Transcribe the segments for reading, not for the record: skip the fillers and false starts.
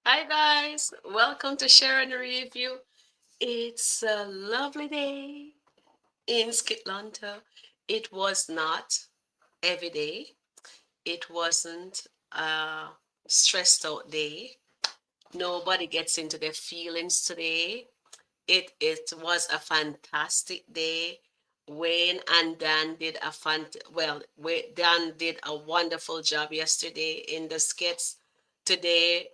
Hi guys, welcome to Sharon Review. It's a lovely day in SkitLanta. It was not every day. It wasn't a stressed out day. Nobody gets into their feelings today. It was a fantastic day. Wayne and Dan did a Dan did a wonderful job yesterday in the skits. Today,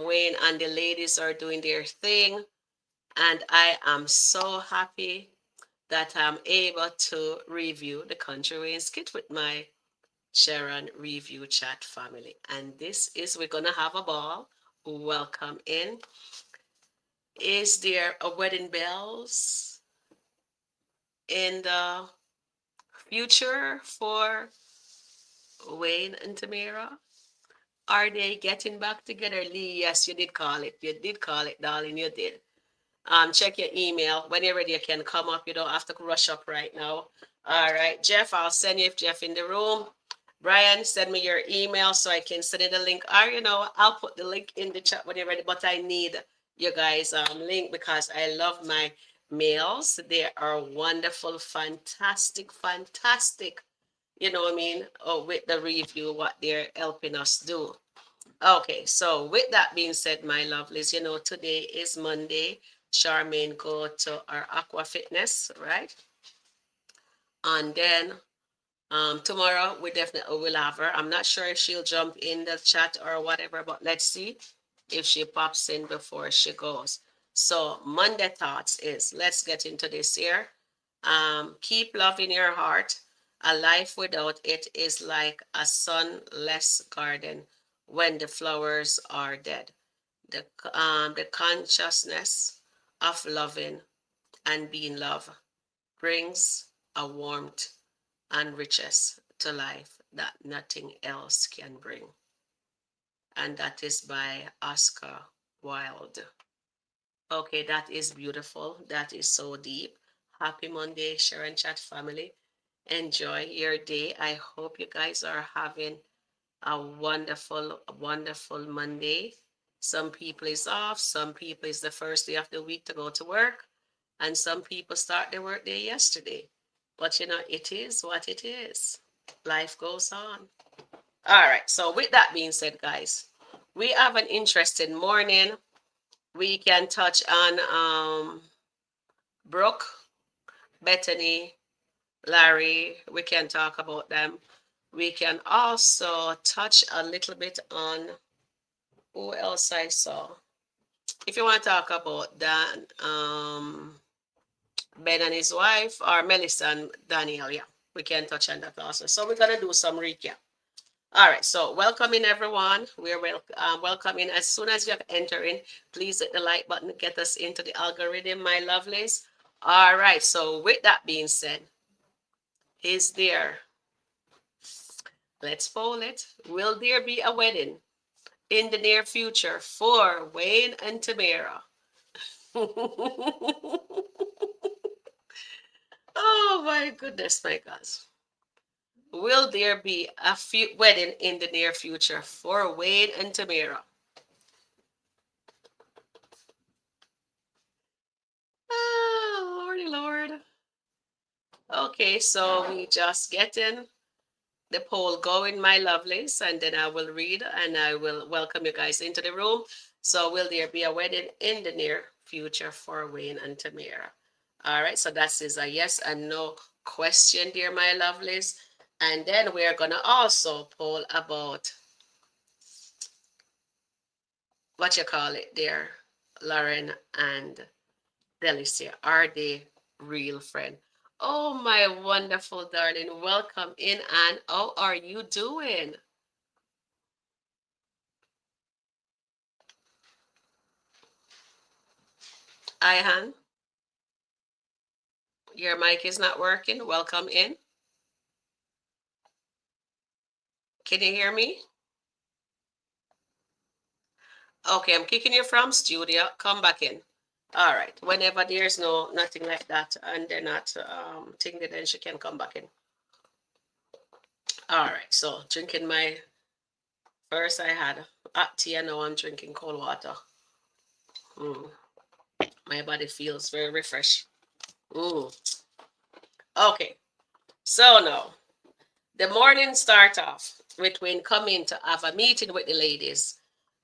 Wayne and the ladies are doing their thing, and I am so happy that I'm able to review the Country Wayne skit with my Sharon review chat family. And this is we're gonna have a ball. Welcome in. Is there a wedding bells in the future for Wayne and Tamara? Are they getting back together? Lee, yes, you did call it. You did call it, darling. You did. Check your email. When you're ready, you can come up. You don't have to rush up right now. All right, Jeff, I'll send you if Jeff in the room. Brian, send me your email so I can send you the link. Or, I'll put the link in the chat when you're ready. But I need you guys link because I love my mails. They are wonderful, fantastic, fantastic. You know what I mean? Oh, with the review, what they're helping us do. Okay, so with that being said, my lovelies, today is Monday. Charmaine go to our aqua fitness, right? And then tomorrow we definitely will have her. I'm not sure if she'll jump in the chat or whatever, but let's see if she pops in before she goes. So Monday thoughts is let's get into this here. Keep love in your heart. A life without it is like a sunless garden when the flowers are dead. The consciousness of loving and being loved brings a warmth and richness to life that nothing else can bring. And that is by Oscar Wilde. Okay, that is beautiful. That is so deep. Happy Monday, Sharon Chat family. Enjoy your day. I hope you guys are having a wonderful, wonderful Monday. Some people is off, some people is the first day of the week to go to work, and some people start their work day yesterday. But it is what it is. Life goes on. All right. So with that being said, guys, we have an interesting morning. We can touch on Brooke, Bethany, Larry. We can talk about them. We can also touch a little bit on who else I saw. If you want to talk about Dan, Ben and his wife, or Melissa and Daniel, yeah, we can touch on that also. So we're gonna do some recap. All right, so welcoming everyone. We're welcoming as soon as you have entered in. Please hit the like button to get us into the algorithm, my lovelies. All right, so with that being said, is there? Let's poll it. Will there be a wedding in the near future for Wayne and Tamara? Oh my goodness, my gosh. Will there be a wedding in the near future for Wayne and Tamara? Oh, Lordy Lord. Okay, so we just getting the poll going, my lovelies, and then I will read and I will welcome you guys into the room. So will there be a wedding in the near future for Wayne and Tamara? All right, so that is a yes and no question, dear my lovelies. And then we are gonna also poll about what you call it there, Lauren and Delicia. Are they real friend? Oh, my wonderful darling, welcome in, and how are you doing? Ihan, your mic is not working. Welcome in. Can you hear me? Okay, I'm kicking you from studio. Come back in. All right. Whenever there's nothing like that and they're not thinking, then she can come back in. All right. So drinking my first I had hot tea and now I'm drinking cold water. Mm, my body feels very refreshed. Mm. Okay, so now the morning start off with Wayne coming to have a meeting with the ladies.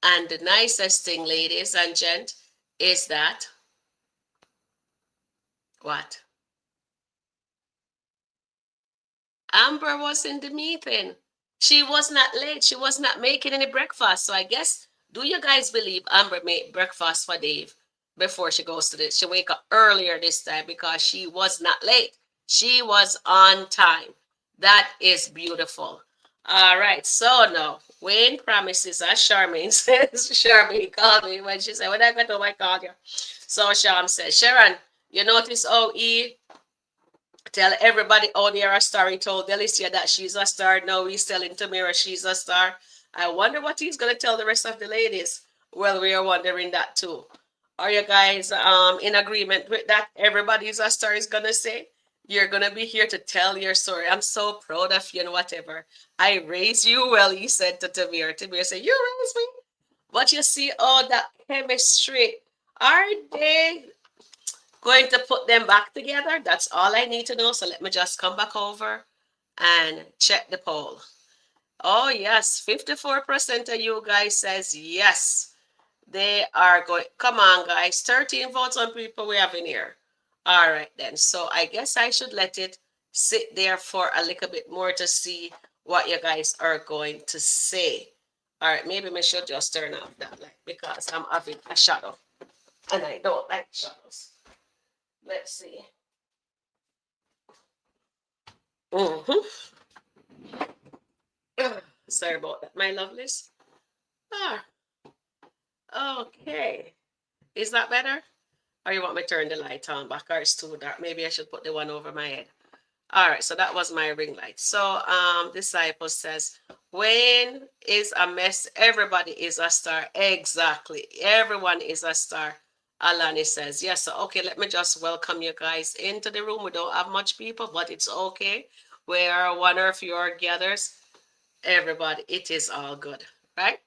And the nicest thing, ladies and gent, is that what? Amber was in the meeting. She was not late. She was not making any breakfast. So I guess, do you guys believe Amber made breakfast for Dave before she goes to this? She wake up earlier this time because she was not late. She was on time. That is beautiful. All right. So now, Wayne promises, as Charmaine says, Charmaine called me when she said, when I got home, I called you. So Sham says, Sharon, you notice how he tell everybody out there a star. He told Delicia that she's a star. Now he's telling Tamara she's a star. I wonder what he's going to tell the rest of the ladies. Well, we are wondering that too. Are you guys in agreement with that? Everybody's a star is going to say. You're going to be here to tell your story. I'm so proud of you and whatever. I raised you well, he said to Tamir. Tamir said, you raised me? But you see all that chemistry. Are they going to put them back together? That's all I need to know. So let me just come back over and check the poll. Oh, yes, 54% of you guys says yes. They are going. Come on, guys. 13 votes on people we have in here. All right, then. So I guess I should let it sit there for a little bit more to see what you guys are going to say. All right, maybe I should just turn off that light because I'm having a shadow and I don't like shadows. Let's see. Mm-hmm. Sorry about that, my lovelies. Ah, okay. Is that better? Or you want me to turn the light on back or it's too dark? Maybe I should put the one over my head. All right, so that was my ring light. So Disciple says, Wayne is a mess. Everybody is a star. Exactly. Everyone is a star. Alani says, yes. So, okay, let me just welcome you guys into the room. We don't have much people, but it's okay. Where one or a few are gathered, everybody, it is all good, right?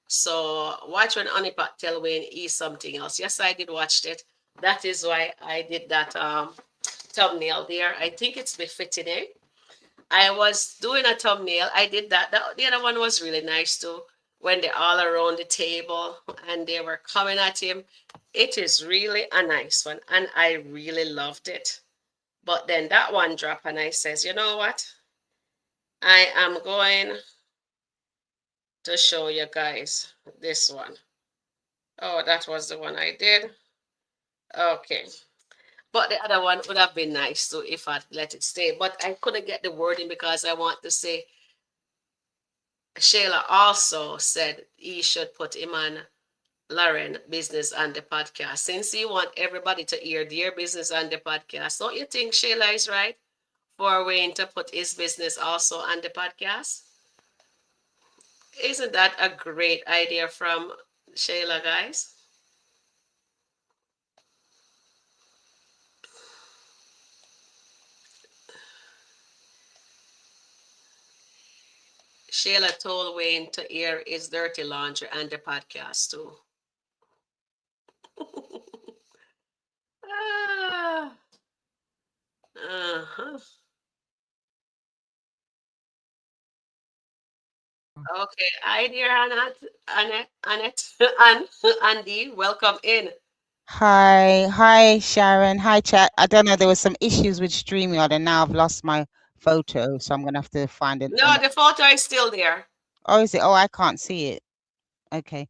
So watch when Onipat tell Wayne is something else. Yes, I did watch it. That is why I did that thumbnail there. I think it's befitting, eh? I was doing a thumbnail. I did that. The other one was really nice too. When they're all around the table and they were coming at him. It is really a nice one. And I really loved it. But then that one dropped and I says, you know what? I am going to show you guys this one. Oh, that was the one I did. Okay. But the other one would have been nice too if I'd let it stay. But I couldn't get the wording because I want to say Shayla also said he should put him on Lauren business on the podcast. Since you want everybody to hear their business on the podcast, don't you think Shayla is right for Wayne to put his business also on the podcast? Isn't that a great idea from Shayla, guys? Shayla told Wayne to air his dirty laundry and the podcast too. Ah, uh-huh. Okay. Hi, dear Annette, and Andy, welcome in. Hi, Sharon. Hi, chat. I don't know. There was some issues with StreamYard, and now I've lost my photo, so I'm gonna have to find it. No, the photo is still there. Oh, is it? Oh, I can't see it. Okay,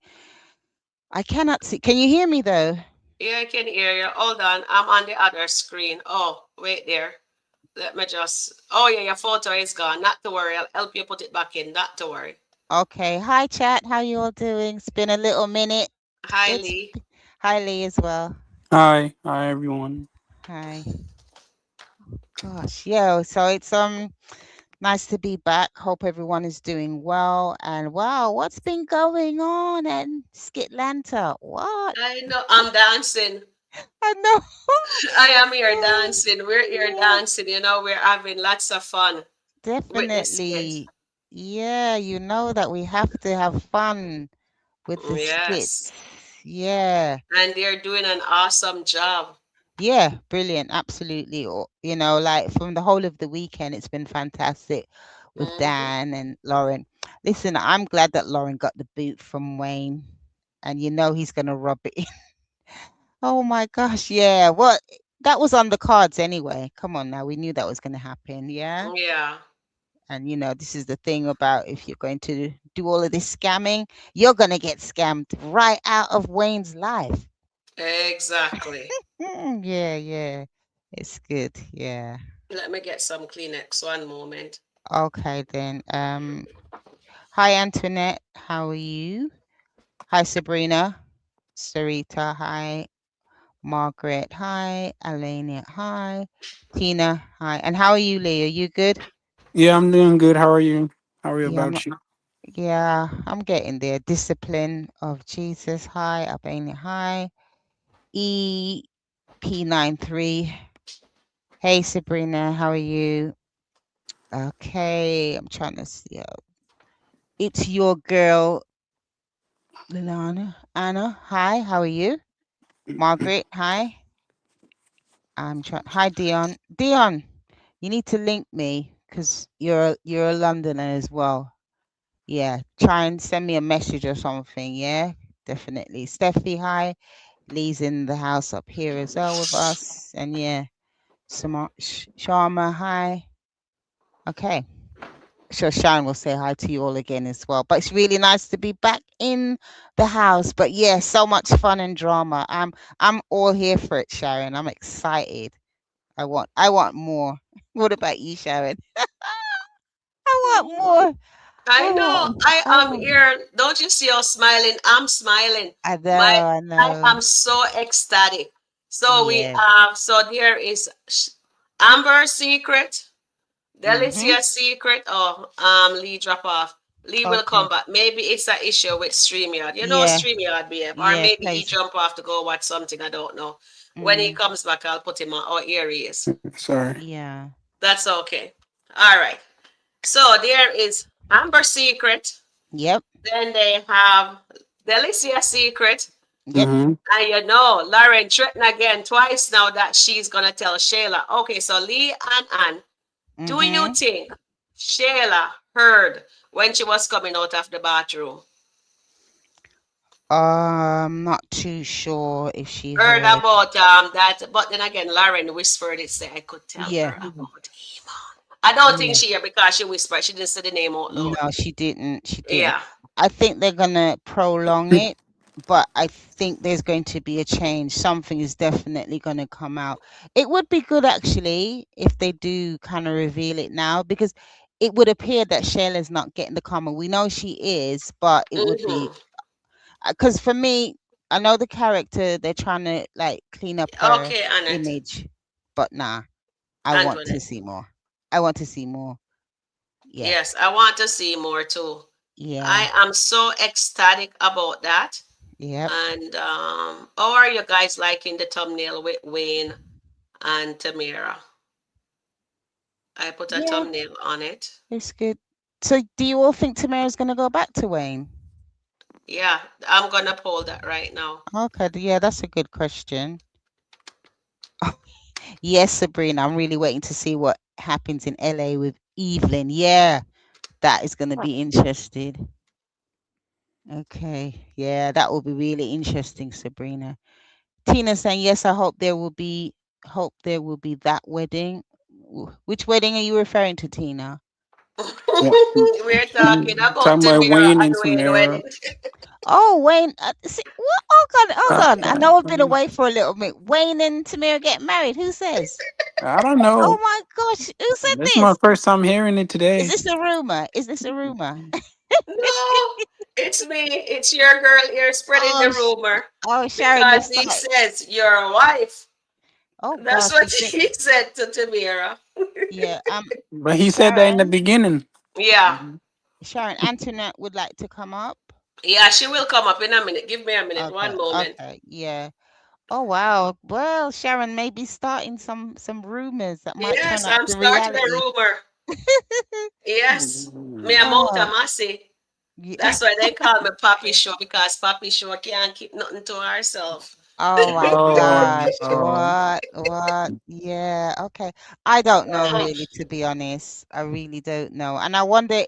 I cannot see. Can you hear me though? Yeah, I can hear you. Hold on. I'm on the other screen. Oh, wait there. Let me just. Oh, yeah, your photo is gone. Not to worry. I'll help you put it back in. Not to worry. Okay. Hi, chat. How you all doing? It's been a little minute. Hi, It's Lee. Hi, Lee as well. Hi everyone. Hi. Gosh, yeah. So it's nice to be back. Hope everyone is doing well. And wow, what's been going on at SkitLanta? What? I know. I'm dancing. I know. I am here Yeah, dancing. We're here yeah, dancing. We're having lots of fun with the skit. definitely. Yeah, you know that we have to have fun with the Yes. skits. Yeah. And they're doing an awesome job. Yeah, brilliant. Absolutely. You know, like from the whole of the weekend, it's been fantastic with Hmm. Dan and Lauren. Listen, I'm glad that Lauren got the boot from Wayne, and you know he's gonna rub it in. Oh my gosh, yeah. What that was on the cards anyway. Come on now, we knew that was gonna happen, yeah. Yeah, And you know, this is the thing about if you're going to do all of this scamming, you're gonna get scammed right out of Wayne's life. exactly. Yeah, yeah. It's good, yeah. Let me get some Kleenex. One moment. Okay then. Hi Antoinette, how are you? Hi Sabrina, Sarita, hi Margaret, hi Alania, hi Tina, hi. And how are you, Lee? Are you good? Yeah, I'm doing good. How are you? How are you Yeah, about you? I'm getting there. Discipline of Jesus, hi Albania, hi EP93. Hey Sabrina, how are you? Okay, I'm trying to see. It's your girl Lilana. Anna, hi, how are you? Margaret, hi. I'm trying. Hi, Dion. Dion, you need to link me because you're a Londoner as well. Yeah, try and send me a message or something. Yeah, definitely. Steffi, hi. Lee's in the house up here as well with us, and yeah, Sharma, hi. Okay. Sure Sharon will say hi to you all again as well. But it's really nice to be back in the house. But yeah, so much fun and drama. I'm all here for it, Sharon. I'm excited. I want more. What about you, Sharon? I want more. I I know. want I I am want here. Don't you see us smiling? I'm smiling. I My, know, I I know. am so ecstatic. So we Yes. have. So there is Amber's secret, Mm-hmm. Delicia's secret. Oh, Lee drop off. Lee will come Okay. back. Maybe it's an issue with StreamYard. You know Yeah. StreamYard, BF. Or Yeah, maybe he place. jump off to go watch something. I don't know. When he Mm, comes back, I'll put him on. Oh, here he is. Sorry. yeah. That's okay. All right. So there is Amber's secret. Yep. Then they have Delicia's secret. Yep. Mm-hmm. And you know, Lauren threatened again twice now that she's gonna tell Shayla. Okay, so Lee and Ann, do you Mm-hmm. think Shayla heard when she was coming out of the bathroom? Not too sure if she Heard heard. about that, but then again, Lauren whispered it, say I could tell Yeah. her about him. I don't think Yeah. she heard because she whispered, she didn't say the name out loud. No, she didn't. She didn't. Yeah. I think they're gonna prolong it, but I think there's going to be a change. Something is definitely gonna come out. It would be good actually if they do kind of reveal it now because it would appear that Shayla's not getting the karma. We know she is, but it would be Mm-hmm. because for me, I know the character. They're trying to like clean up her Okay, Annette. image, but nah, I want to Antoinette. see more. I want to see more. Yeah, Yes, I want to see more too. yeah, I am so ecstatic about that. yep. And how are you guys liking the thumbnail with Wayne and Tamara? I put a Yeah, thumbnail on it. it's good. So, do you all think Tamara's gonna go back to Wayne? Yeah, I'm gonna poll that right now. Okay, yeah, that's a good question. Yes, Sabrina, I'm really waiting to see what happens in LA with Evelyn. Yeah, that is gonna be interesting. Okay, yeah, that will be really interesting, Sabrina. Tina saying yes. I hope there will be that wedding. Which wedding are you referring to, Tina? What? We're talking about Talking about Tamara Wayne and and Wayne wedding. Tamara. Oh, Wayne. What? Hold on, Uh, hold on. I uh, know I've been um, away for a little bit. Wayne and Tamira get married. Who says? I don't Oh know. my gosh, who said This is my this? first time hearing it Is today. this a rumor? Is this a rumor? No, it's me. It's your girl here spreading Oh, the rumor Sharon, you're because he starting. says you're a wife. Oh That's gosh, what you think? he said to Tamara. Yeah. But he said that in the Sharon, beginning. Yeah. Mhm. Sharon, Antoinette would like to come up. Yeah, she will come up in a minute. Give me a minute. Okay, One moment. okay, yeah. Oh wow. Well, Sharon may be starting some rumors that might turn Yes, out I'm to starting a reality. rumor. Yes. Me a mouth a Oh, massy. Yeah. That's why they call me Poppy Show because Poppy Show can't keep nothing to herself. Oh my Oh, gosh. What? What? Yeah. Okay. I don't know really, to be honest. I really don't know. And I wonder,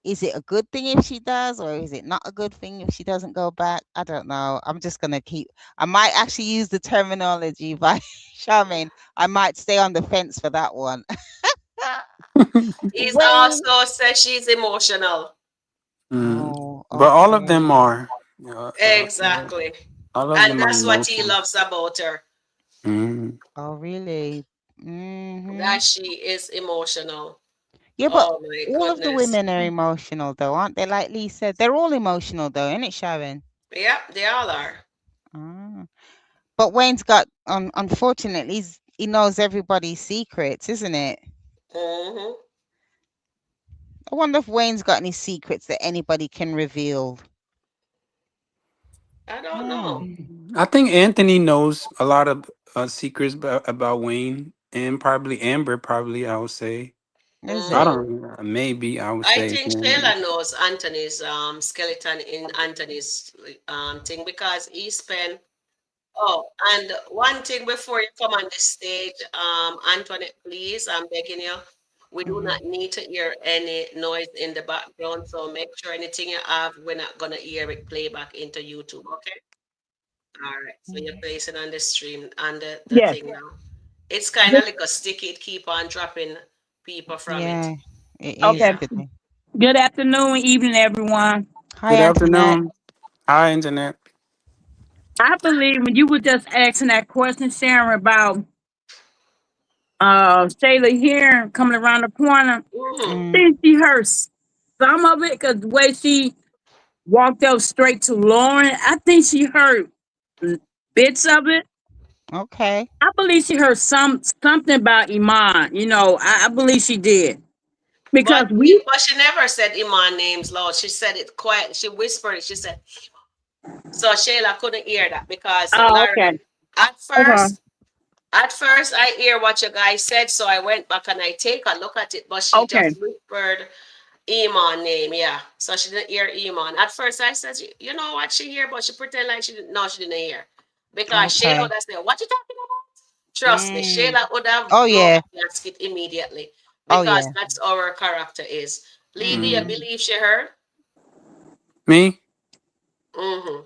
is it a good thing if she does, or is it not a good thing if she doesn't go back? I don't know. I'm just gonna keep. I might actually use the terminology by Charmaine. I might stay on the fence for that one. He's Wayne. also said she's emotional. mm. Oh, But all of them okay. are. Yeah. Exactly. All of And them are that's what he emotional. loves about her, Mm. Oh, really? Mm-hmm. that she is emotional. Yeah, but Oh my all of the goodness. women are emotional, though, aren't they? Like Lee said, they're all emotional, though, isn't it, Sharon? Yep, they all are. Ah. But Wayne's got, unfortunately, he knows everybody's secrets, isn't it? Hmm. I wonder if Wayne's got any secrets that anybody can reveal. I don't Hmm. know. I think Anthony knows a lot of secrets about Wayne and probably Amber. Probably, I would say. Is I it? Hmm. don't. Maybe I would I say. think Shayla knows Anthony's skeleton in Anthony's thing because he spent. Oh, and one thing before you come on the stage, Antoinette, please, I'm begging you. We do Hmm. not need to hear any noise in the background, so make sure anything you have, we're not gonna hear it play back into YouTube, okay? All right. So you're placing on the stream on the Yes. thing now. It's kind of like a sticky, it keep on dropping people from it. Yeah, it is. Okay. Yeah. Good. Good afternoon, evening, everyone. Hi, Good Antoinette. afternoon. Hi, internet. I believe when you were just asking that question, Sharon, about Shayla here coming around the corner, Mm-hmm. Mm, I think she heard some of it because the way she walked up straight to Lauren, I think she heard bits of it. okay. I believe she heard something about Iman. I believe she did because we. But she never said Iman names loud. She said it quiet. She whispered it. She said, so Shayla couldn't hear that because Oh, Larry, okay, at okay, first, at first I hear what you guys said, so I went back and I take a look at it, but she okay, just whispered Iman name, yeah. So she didn't hear Iman. At first I said, you know what she hear, but she pretend like she didn't know she didn't hear. Because Shayla would Okay. have said, what you talking about? Trust me, Mm. Shayla would have Oh broke yeah. that skit immediately Oh because yeah. that's how her character is. Lee, do you Mm. Mm. believe she heard? Me? Mm-hmm.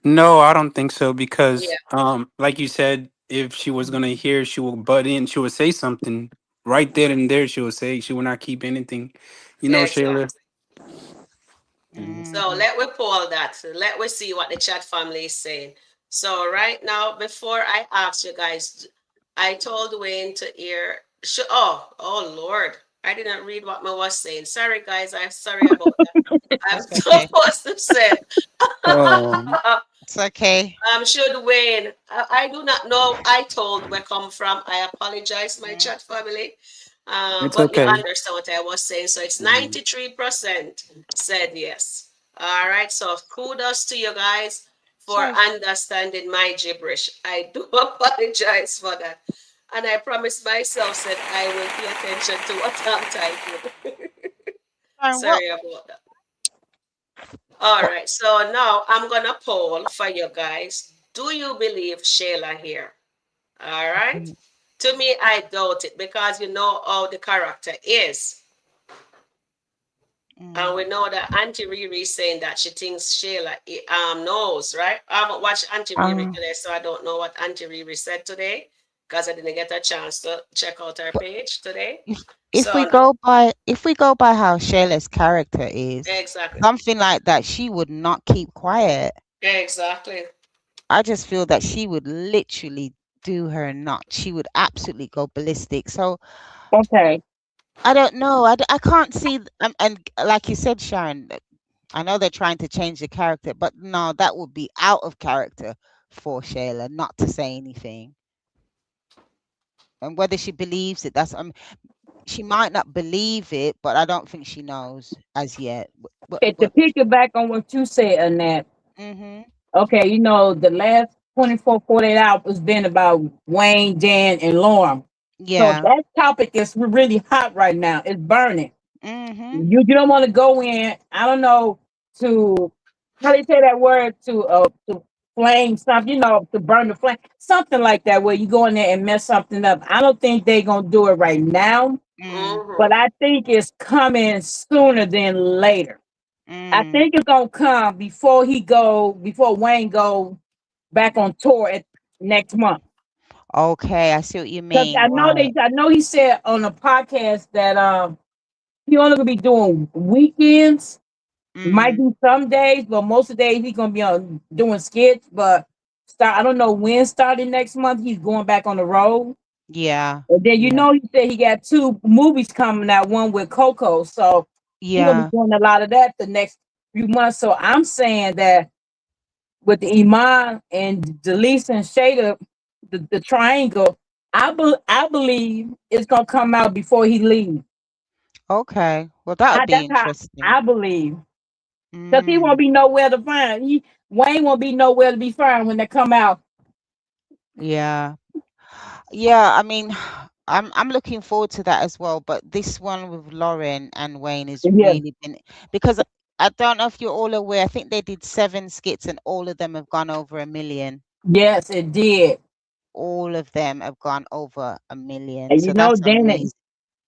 No, I don't think so because, Yeah, like you said, if she was gonna hear, she will butt in. She would say something right there and there. She would say she would not keep anything. Shayla. exactly. Mm. So Mm. let we poll that. Let we see what the chat family is saying. So right now, before I ask you guys, I told Wayne to hear. Oh Lord, I didn't read what I was saying. Sorry guys, I'm sorry about that. I'm That's okay. supposed to say. Um, It's okay. Should Wayne, I do not know. I told where come from. I apologize, my Mm. chat family. it's But you okay. understand what I was saying. So it's Mm. 93% said yes. All right. So kudos to you guys for So understanding my gibberish. I do apologize for that. And I promised myself said I will pay attention to what I'm typing. Sharon, what? Sorry about that. All What? right, so now I'm gonna poll for you guys. Do you believe Shayla here? All right. Mm. To me, I doubt it because you know how the character is. And Mm. we know that Auntie Riri is saying that she thinks Shayla knows, right? I haven't watched Auntie Riri um, today, so I don't know what Auntie Riri said today because I didn't get a chance to check out her But page today. if we So, go by how Shayla's character is, exactly. something like that, she would not keep quiet. Exactly. I just feel that she would literally do her not. She would absolutely go ballistic. So okay. I don't know. I can't see. And like you said, Sharon, I know they're trying to change the character, but no, that would be out of character for Shayla not to say anything. And whether she believes it, she might not believe it, but I don't think she knows as yet. Okay, to piggyback on what you said, Annette. Mm-hmm. Okay, the last 24, 48 hours has been about Wayne, Dan, and Lauren. So Yeah. that topic is really hot right now. It's burning. Mm-hmm. You don't want to go in. I don't know. to how do you say that word to flame something, to burn the flame, something like that, where you go in there and mess something up. I don't think they're gonna do it right now, Mm, but Mm-hmm. I think it's coming sooner than later. I mm. think it's gonna come before Wayne go back on tour next month. Okay, I see what you Because mean. Right. I know he said on a podcast that he only gonna be doing weekends. Might Mm, be some days, but most of the days he's gonna be on doing skits. But I don't know when starting next month he's going back on the road. yeah. And then Yeah. he said he got two movies coming out, one with Coco. So he's gonna be Yeah. doing a lot of that the next few months. So I'm saying that with the Iman and Delicia and Shayla, the triangle, I believe it's gonna come out before he leaves. Okay. Well, that would be That's how interesting. I believe. Because he won't Mm, be nowhere to find. Wayne won't be nowhere to be found when they come out. yeah. Yeah, I mean, I'm looking forward to that as well. But this one with Lauren and Wayne has Yes, really been because I don't know if you're all aware. I think they did 7 skits and all of them have gone over 1 million. yes, it did. All of them have gone over 1 million. And So that's amazing.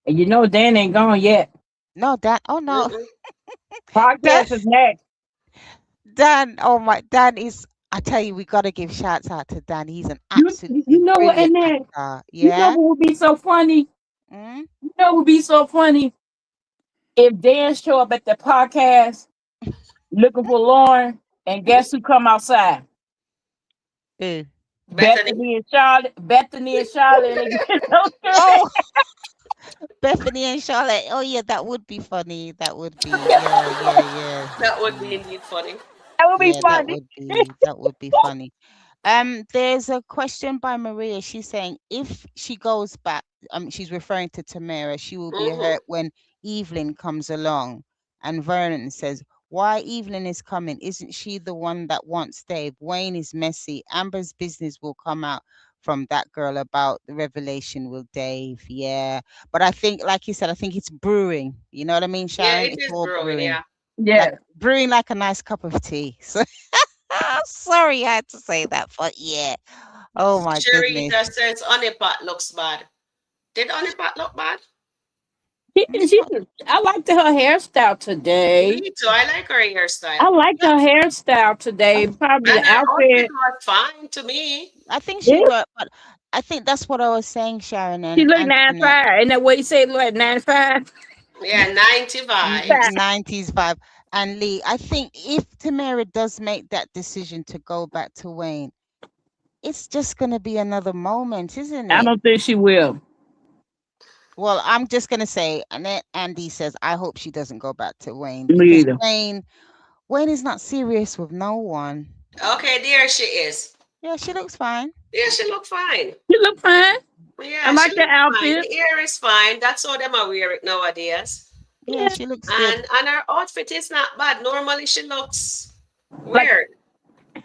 Dan ain't gone yet. No, Dan. Oh no, Mm-mm. Dan. Podcast is next. Dan. Oh my, Dan is. I tell you, we gotta give shouts out to Dan. He's an You absolutely know what, brilliant and then actor. you know Yeah. what would be so funny? Mm? You know what would be so funny if Dan show up at the podcast looking for Lauren, and guess who come outside? Ew. Bethany. Bethany and Charlotte, and they get so good. Oh, Bethany and Charlotte. Oh yeah, that would be funny. That would be. Yeah, yeah, yeah. That would be Mm. indeed funny. That would be Yeah, funny. that would be funny. There's a question by Maria. She's saying if she goes back, she's referring to Tamara, she will be Mm-hmm. hurt when Evelyn comes along. And Vernon says, why Evelyn is coming? Isn't she the one that wants Dave? Wayne is messy. Amber's business will come out from that girl about the revelation with Dave. Yeah. But I think, like you said, I think it's brewing. You know what I mean, Yeah, Sharon? it It's is all brewing. brewing. Yeah. Like Yeah. brewing like a nice cup of tea. So sorry I had to say that, but yeah. Oh my goodness. Sharita says honeypot looks bad. Did honeypot look bad? She, I liked her hairstyle today. Me too. I like her I hairstyle. liked her hairstyle I, today. Probably And the her outfit outfit. was fine to me. I think she Yeah, worked, but I think that's what I was saying, Sharon she and looked Antoinette. 95. Isn't that what you say? Look, 95. Yeah, 95. 90s vibe. And Lee, I think if Tamara does make that decision to go back to Wayne, it's just going to be another moment, isn't I it? don't think she will. Well, I'm just going to say, Annette Andy says, I hope she doesn't go back to Wayne Me because either. Wayne is not serious with no one. Okay, there she is. Yeah, she looks fine. Yeah, she look fine. She look fine. I Yeah, she like the look fine. outfit. The hair is fine. That's how them are wear it nowadays. Yeah, Yeah, she looks good. And her outfit is not bad. Normally she looks like weird.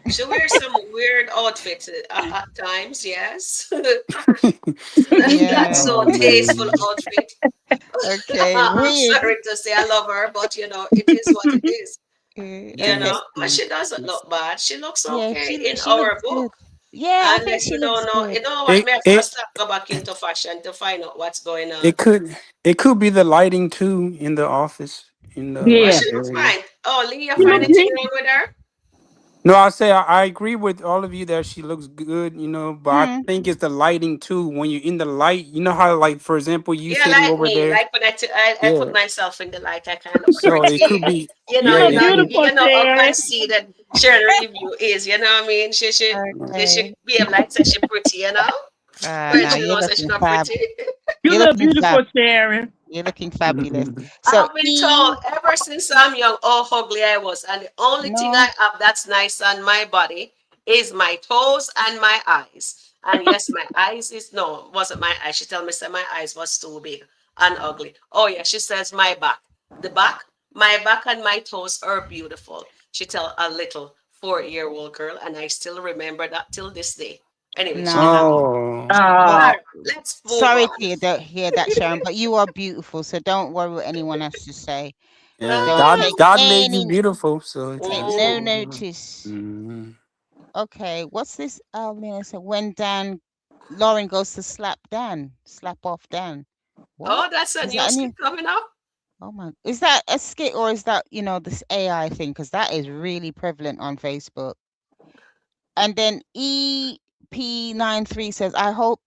She wears some weird outfits at times, yes. Not Yeah. so Oh tasteful man. outfit. Okay. I'm Weird. sorry to say I love her, but it is what it is. Okay. But Yes. she doesn't look bad. She looks Yeah, okay in she our looks good. book. Yeah, I think Unless she we looks don't know, good. what, It may have to it start go back into fashion to find out what's going on. it could be the lighting too in the office in the But yeah. like she looks area. fine. Oh, Lee, you She find look Yeah. anything neat. wrong with her? No, I say I agree with all of you that she looks good, but I Mm, think it's the lighting too. When you're in the light, you know how like for example you Yeah, sitting like over me. there. Like when I put Yeah. myself in the light, I kind of look So it pretty. could be You yeah, look it could beautiful, How Sharon. conceited Sharon review is. You know what I mean? She okay. should be able like say she pretty. When No, she you're knows that she's looking not fab. pretty. You You're look looking fab. beautiful, Sharon. You're looking fabulous. Mhm. So I've been E, told ever since I'm young how ugly I was, and the only thing I no. have that's nice on my body is my toes and my eyes. And yes, my eyes is no, wasn't my eyes. She told me that my eyes was too big and ugly. Oh yeah, she says my back, my back and my toes are beautiful. She tell a little 4-year-old girl, and I still remember that till this day. Anyway, she have it. No. Oh. Well, Ah, All right, let's move sorry to on. hear that, Sharon, but you are beautiful, so don't worry what anyone has to say. Yeah, Don't God, take God made you any, beautiful, so take it's no Mm. notice. mm-hmm. Okay, what's this? So when Dan, Lauren goes to slap off Dan. What Oh, that's a is new that a skit new? coming up. Oh my, is that a skit or is that this AI thing? Because that is really prevalent on Facebook. And then EP93 says, I hope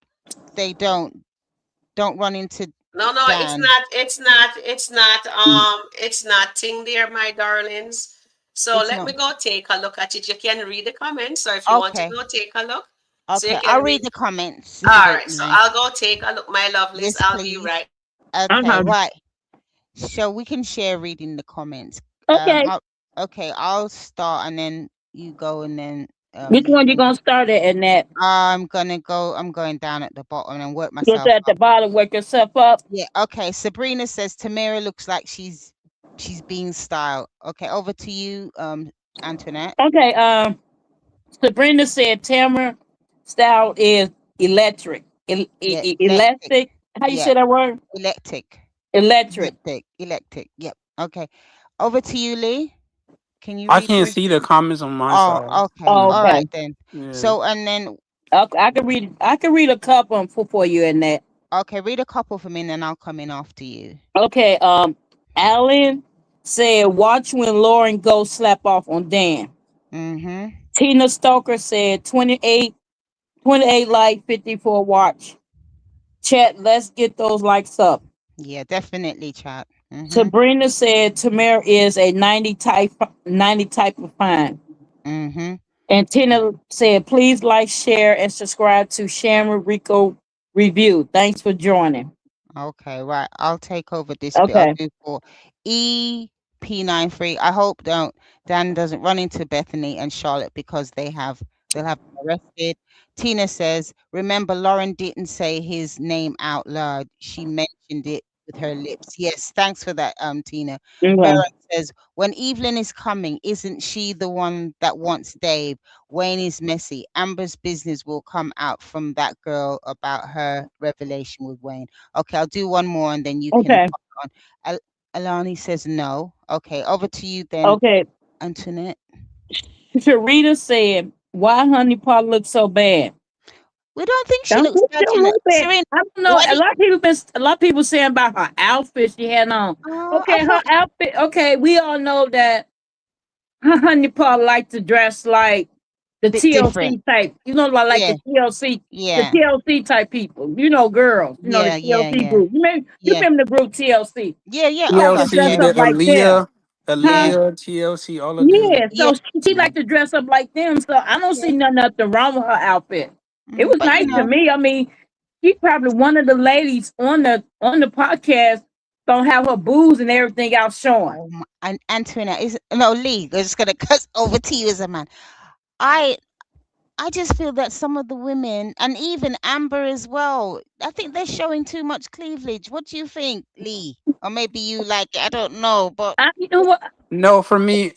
they don't run into No, no, it's Dan. not. It's not thing there, my darlings. So It's let not. me go take a look at it. You can read the comments. So if you want to Okay. go take a look, so you Okay. can I'll read. read the comments if you All don't right. So mind. I'll go take a look, my lovelies. Yes, I'll be please. right. Okay, Uh-huh. right. So we can share reading the comments. Okay. Okay, I'll start and then you go and then Which you one you can. gonna start at in that? I'm going down at the bottom and work Just myself at the up. bottom, wake yourself up. Yeah, okay. Sabrina says Tamara looks like she's being styled. Okay, over to you, Antoinette. Okay. Sabrina said Tamara style is electric. Yeah, electric. Elastic. How you Yeah, say that word? electric. Electric. Electric. Yep. Okay. Over to you, Lee. Can you I read can't the? see the comments on my Oh, side. okay. Oh, All Mm, right okay. then. yeah, So and then I can read. I can read a couple for you in that. okay, read a couple for me and then I'll come in after you. Okay. Alan said, "Watch when Lauren goes slap off on Dan." Mm-hmm. Tina Stoker said, 28 like 54 watch. Chat, let's get those likes up. Yeah, definitely, chat. Mm-hmm. Sabrina said Tamara is a 90 type of fine. Mm-hmm. And Tina said, please like, share, and subscribe to Sharon Rico Review. Thanks for joining. Okay, right. I'll take over this bit. I'll Okay. do for EP93. I hope don't Dan doesn't run into Bethany and Charlotte because they'll have them arrested. Tina says, remember Lauren didn't say his name out loud. She mentioned it with her lips. Yes, thanks for that, Tina. Vera Okay. says, when Evelyn is coming, isn't she the one that wants Dave? Wayne is messy. Amber's business will come out from that girl about her revelation with Wayne. Okay, I'll do one more and then you can Okay. pop on. Alani says no. Okay, over to you then, Okay. Antoinette. Sharita said, why Honey Pot looks so bad? We don't think she Don't looks look bad, don't you know. look bad. Serena, I don't know. why A did lot of people been a lot of people saying about her outfit she had on. I Okay, her thought outfit. Okay, we all know that her honey pot like to dress like the bit different. TLC type. You know, like Yeah, the TLC, the yeah, TLC type people. You know, girls. You know the yeah, yeah, TLC yeah, group. You yeah, remember the group TLC? yeah, yeah. She Of like to course, dress TLC, yeah, the up like them, Aaliyah, huh? yeah, TLC, all of them. Yeah. yeah, So she Mm. like to dress up like them. So I don't yeah. see nothing wrong with her outfit. It was But nice to me. I mean, she probably one of the ladies on the podcast gonna have her boobs and everything out showing. oh my, and Antoinette is no Lee. I'm just gonna cut over to you as a man. I I just feel that some of the women, and even Amber as well, I think they're showing too much cleavage. What do you think, Lee? Or maybe you like it, I don't know, but You know what? No, for me,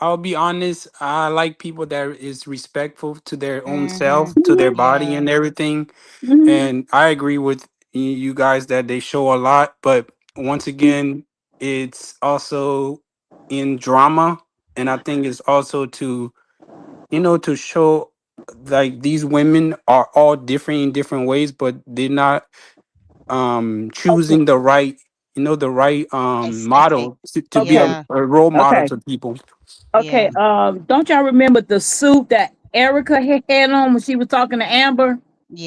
I'll be honest. I like people that is respectful to their own mm-hmm. self, to their body Yeah. and everything. Mhm. And I agree with you guys that they show a lot, but once again, it's also in drama, and I think it's also to to show like these women are all different in different ways, but they're not Okay. choosing the right the right Aesthetic. model to be Okay. Yeah. a role model Okay. to people. Yeah. Okay. Don't y'all remember the suit that Erica had on when she was talking to Amber?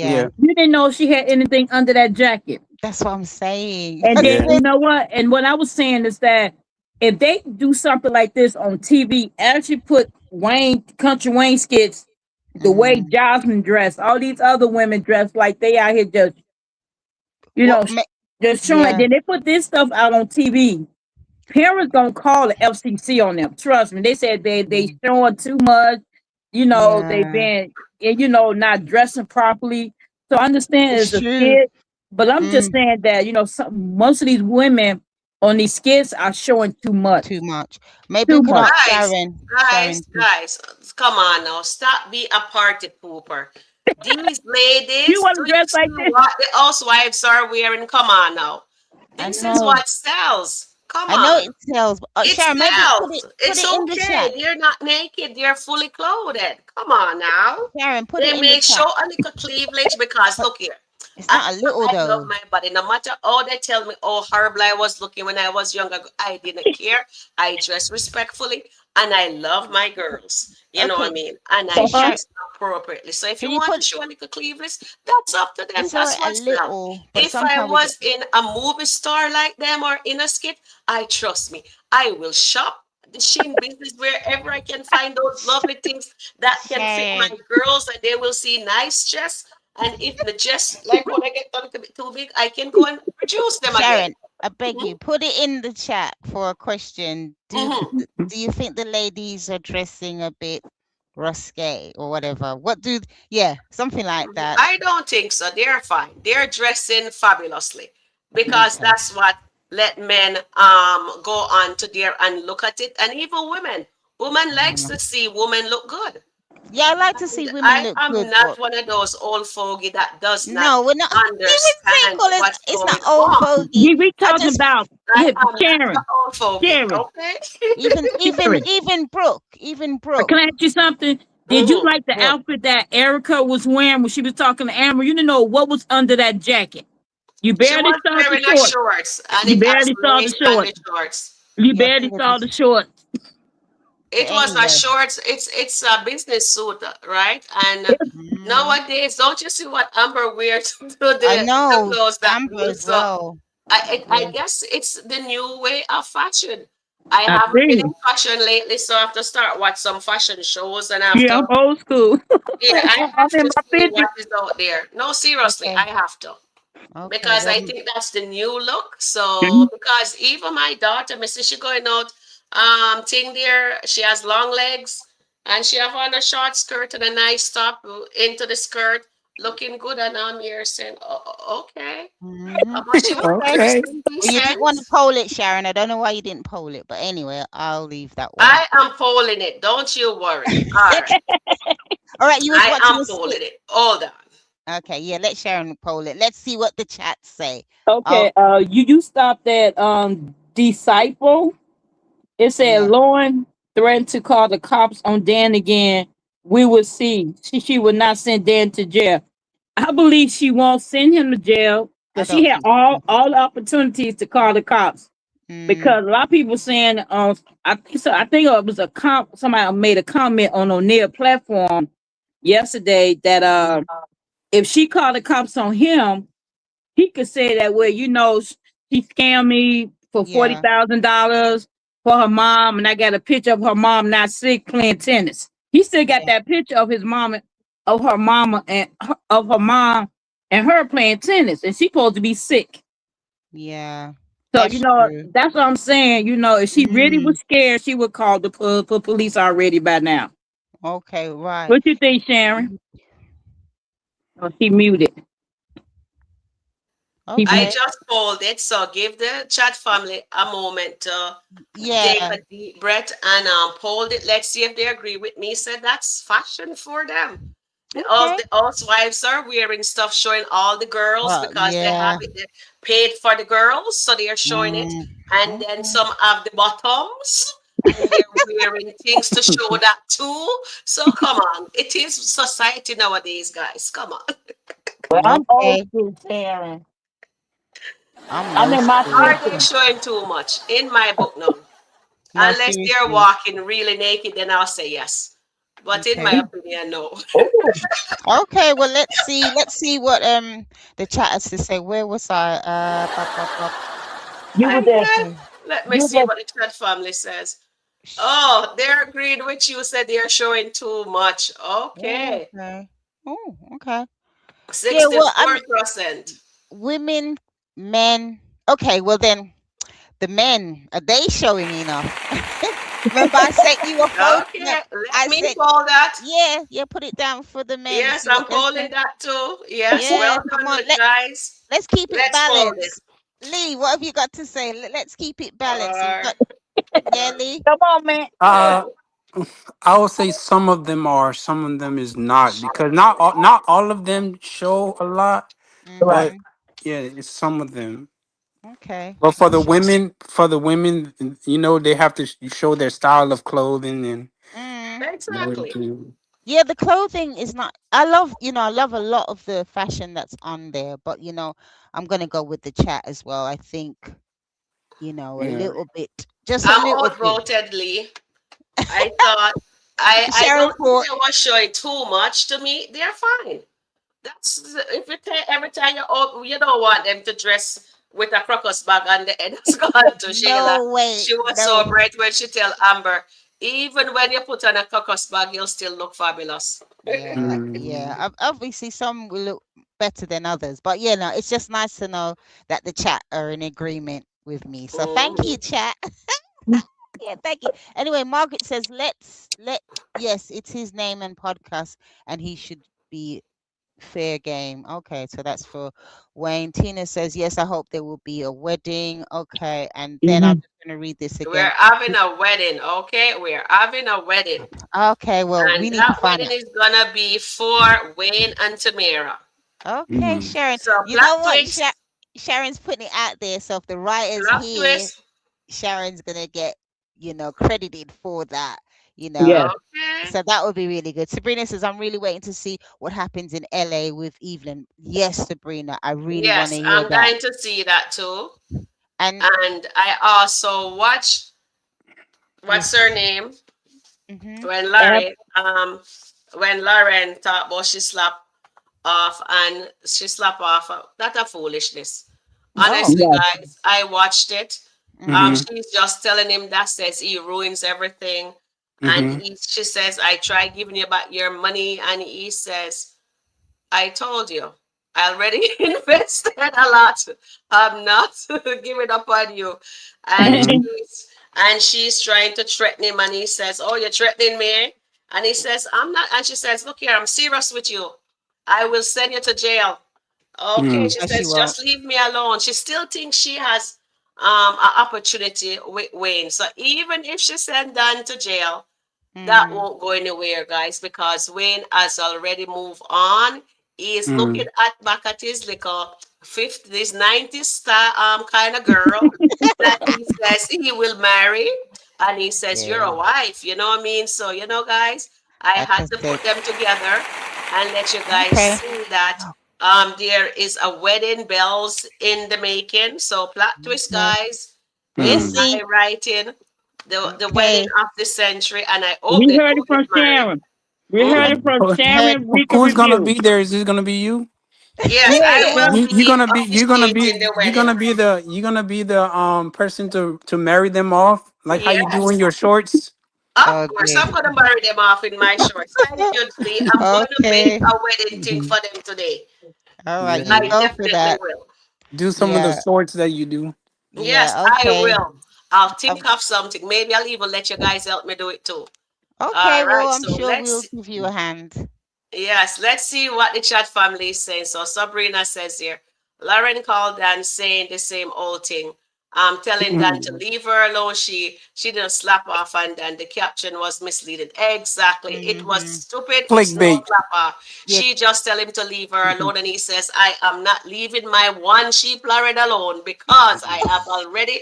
Yeah. Yeah, You didn't know she had anything under that jacket. That's what I'm saying. And That's then yeah, you it. know what? And what I was saying is that if they do something like this on TV, actually put Wayne Country Wayne skits the way Mm. Jocelyn dressed, all these other women dressed like they out here just you What know just showing. yeah. Then they put this stuff out on TV. Parents gonna call the FCC on them. Trust me. They said they Mm. showing too much. They've Yeah. been not dressing properly. So I understand It's it's a true. skit, but I'm just Mm. saying that most of these women on these skits are showing too much. Too much. Maybe we Too could much. ask Guys, Sharon. guys, Sharon. guys, come on now. Stop being a party pooper. These You ladies, want do to you dress like see this? what the housewives are wearing? Come on now. I This is know. what sells. Come I know on. it sells, but It Sharon, maybe sells. put It's it in the chat. okay. They're not naked. They're fully clothed. Come on now. Sharon, put it They in the may chat. show a little cleavage because But look here. it's I, not a little I love though. my body. No matter how they tell me how horrible I was looking when I was younger, I didn't care. I dress respectfully and I love my girls. You know what I Okay, mean? And I Uh-huh. Sharon, dress appropriately. So if can you you want put to show a little cleavage, that's up to them. it's all That's right a what's that. little, but If I sometimes we get was in a movie star like them or in a skit, I trust me. I will shop the Shin business wherever I can find those lovely things that can fit my Sharon. girls and they will see nice chest. And if the chest, like when I get a little bit too big, I can go and reduce them again. Sharon, I beg Mhm, you, put it in the chat for a question. mhm. Do you think the ladies are dressing a bit risque or whatever? What do yeah, something like that. I don't think so. They're fine. They're dressing fabulously because Okay. that's what let men go on to there and look at it. And even women. Women likes Mm. to see women look good. Yeah, I like to And see women I look am good, not but one of those old fogey that does not no, we're not. Even understand single is what's it's not going old on. fogey. We I talking just about I am not the Sharon. old fogey, Sharon. okay? even Sharon. Even Brooke, Can I ask you something? Did you Hmm. like the Brooke. outfit that Erica was wearing when she was talking to Amber? You didn't know what was under that jacket. You She barely was saw the wearing a shorts. shorts and You it has barely saw the lace on shorts. the shorts. You Yeah, I barely think I saw the just shorts. but It was a anyway. shorts. It's a business suit, right? And Mm, nowadays, don't you see what Amber wears to I the know clothes that Amber means as so? well. I Yeah. guess it's the new way of fashion. I I haven't been see. in fashion lately, so I have to start watch some fashion shows and I have Yeah, I'm to, old school. yeah, I I'm have in to my see 50s. what is out there. No, seriously, Okay. I have to Okay. because Well, I think that's the new look. So Mhm. because even my daughter, me see she going out, thing there, she has long legs and she have on a short skirt and a nice top into the skirt, looking good. And I'm here saying, okay, hmm how much you want for Okay. this thing well, you didn't want to cents? poll it, Sharon. I don't know why you didn't poll it, but anyway, I'll leave that one. I am polling it. Don't you worry. All right, All right, you was I watching am the skit. polling it. Hold on. Okay, yeah, let Sharon poll it. Let's see what the chats say. Oh, Okay, you stopped at disciple. It said yeah. Lauren threatened to call the cops on Dan again. We will see. She would not send Dan to jail. I believe she won't send him to jail I because she don't had think so. all the opportunities to call the cops. Mm, Because a lot of people saying, I think so. I think it was somebody made a comment on O'Neill platform yesterday that mm, if she called the cops on him, he could say that, well, she scammed me for yeah, $40,000 for her mom, and I got a picture of her mom not sick playing tennis. He still got yeah, that picture of his mama, of her mama, and of her mom and her playing tennis, and she supposed to be sick. yeah. So That's true. that's what I'm saying. If she really Mm, was scared, she would call the police already by now. okay, right. What you think, Sharon? Oh, she muted. She I Okay. muted. just polled it, so give the chat family a moment to take Yeah. a deep breath and poll it. Let's see if they agree with me. Said that's fashion for them. Okay. The housewives are wearing stuff showing all the girls Well, because they have yeah. it paid for the girls, so they are showing it. Mm, And then okay. some have the bottoms, and they're wearing things to show that too. So come on, it is society nowadays, guys. Come on. Well, I'm old Okay. school, Sharon. I'm I'm no in my school. Are they 50s. showing too much? In my book, no. No, Unless they're seriously. walking really naked, then I'll say yes. But in my Okay. opinion, no. Oh, Okay, well let's see what the chat has to say. Where was I? you was I there. guess. Okay. Let me You see was what the chat family says. Sh- Oh, they're agreed with you, said they're showing too much. Oh, Okay. okay. Oh, okay. Yeah, well, I mean 64%. women, men. Okay, well then the men, are they showing enough? Remember I sent you a photo. No, Okay, let I me said, call that. yeah, yeah, put it down for the men. Yes, See I'm what they calling say. that too. Yes, Yeah, well come done, on. guys. Let's keep it Let's call it. balanced. Lee, what have you got to say? Let's keep it balanced. You Uh, got yeah, uh, Lee? come on, man. Uh, I would say some of them are, some of them is not, because not all of them show a lot, Right. but Mm-hmm. yeah, it's some of them. Okay. But Not sure. for the women, they have to show their style of clothing and Mm. Exactly. everything. Yeah, the clothing is not. I love, I love a lot of the fashion that's on there, but I'm gonna go with the chat as well. I think, a Yeah. little bit, just a I'm little bit. outvoted, Lee. I thought I Sharon don't think thought, they were showing too much to me. They're fine. That's if you take every time you out, you don't want them to dress with a crocus bag on the head. That's gone to Shayla. no way, She was so no. bright when she tell Amber, even when you put on a crocus bag, you'll still look fabulous. Yeah, yeah. Mm. Obviously, some will look better than others, but no, it's just nice to know that the chat are in agreement with me. So thank you, Mhm. chat. Yeah, thank you. Anyway, Margaret says, yes, it's his name and podcast, and he should be fair game. Okay, so that's for Wayne. Tina says, yes, I hope there will be a wedding. Okay, and then I'm Mhm. just going to read this We're again. having a wedding, okay? We're having a wedding. Okay, well, we And need to that find wedding out. is gonna be for Wayne and Tamara. Okay, Mm. Sharon. So You plot know what? twist, Sharon's putting it out there. So if the writer's plot here, twist. Sharon's gonna get, credited for that. You know, Yes. Okay. so that would be really good. Sabrina says, I'm really waiting to see what happens in LA with Evelyn. Yes, Sabrina, I really want to Yes, hear I'm that. dying to see that too. And And I also watched what's her yes. name Mm-hmm. when Ab- Lauren talked about she slapped off and she slapped off that a foolishness. Oh. Honestly, yes. guys, I watched it. Mm-hmm. Mm-hmm. She's just telling him that says he ruins everything. And Mm-hmm. she says, I tried giving you back your money. And he says, I told you, I already invested a lot. I'm not giving up on you. And Mm-hmm. she's trying to threaten him, and he says, "Oh, you're threatening me?" And he says, "I'm not." And she says, "Look here, I'm serious with you. I will send you to jail." Okay, Mm-hmm. she No, she says, won't. "Just leave me alone." She still thinks she has an opportunity with Wayne. So even if she sent Dan to jail, that Mm-hmm. won't go anywhere, guys, because Wayne has already moved on. He's looking at back at his little 50s, 90s style kind of girl that he says he will marry. And he says, "You're Yeah. a wife." You know what I mean? So, guys, I Like had I to said. put them together and let you guys Okay. see that there is a wedding bells in the making. So, plot twist, Okay. guys. It's Mm-hmm. Missy. my writing the wedding Okay. of the century, and I hope We they heard do it get from married. Sharon. We heard Mhm. it from Heard. Sharon. We can Who's gonna review. be there? Is this gonna be you? Yes, I Yeah. will You be officiating the you're wedding. gonna be the person to marry them off, like how you do in Yes, your shorts. of Oh course, dear. I'm gonna marry them off in my shorts. Thank you, Lee. I'm gonna make Okay. a wedding thing Mhm. for them today. All right. You Yeah, I go for definitely that. will. do some of the Yeah. shorts that you do. Yes, Yeah. I Okay. will. I'll Um, think of something. Maybe I'll even let you guys help me do it too. okay. All Well, right, I'm so sure we'll give you a hand. yes, let's see what the chat family is saying. So Sabrina says here, Lauren called Dan saying the same old thing. Telling Dan to Mm. leave her alone. She didn't slap off, and then the caption was misleading. Exactly. It was Mm-hmm. stupid. It's no Clickbait. slap off. Yeah. She just tell him to leave her alone, and he says, I am not leaving my one sheep Lauren alone because I have already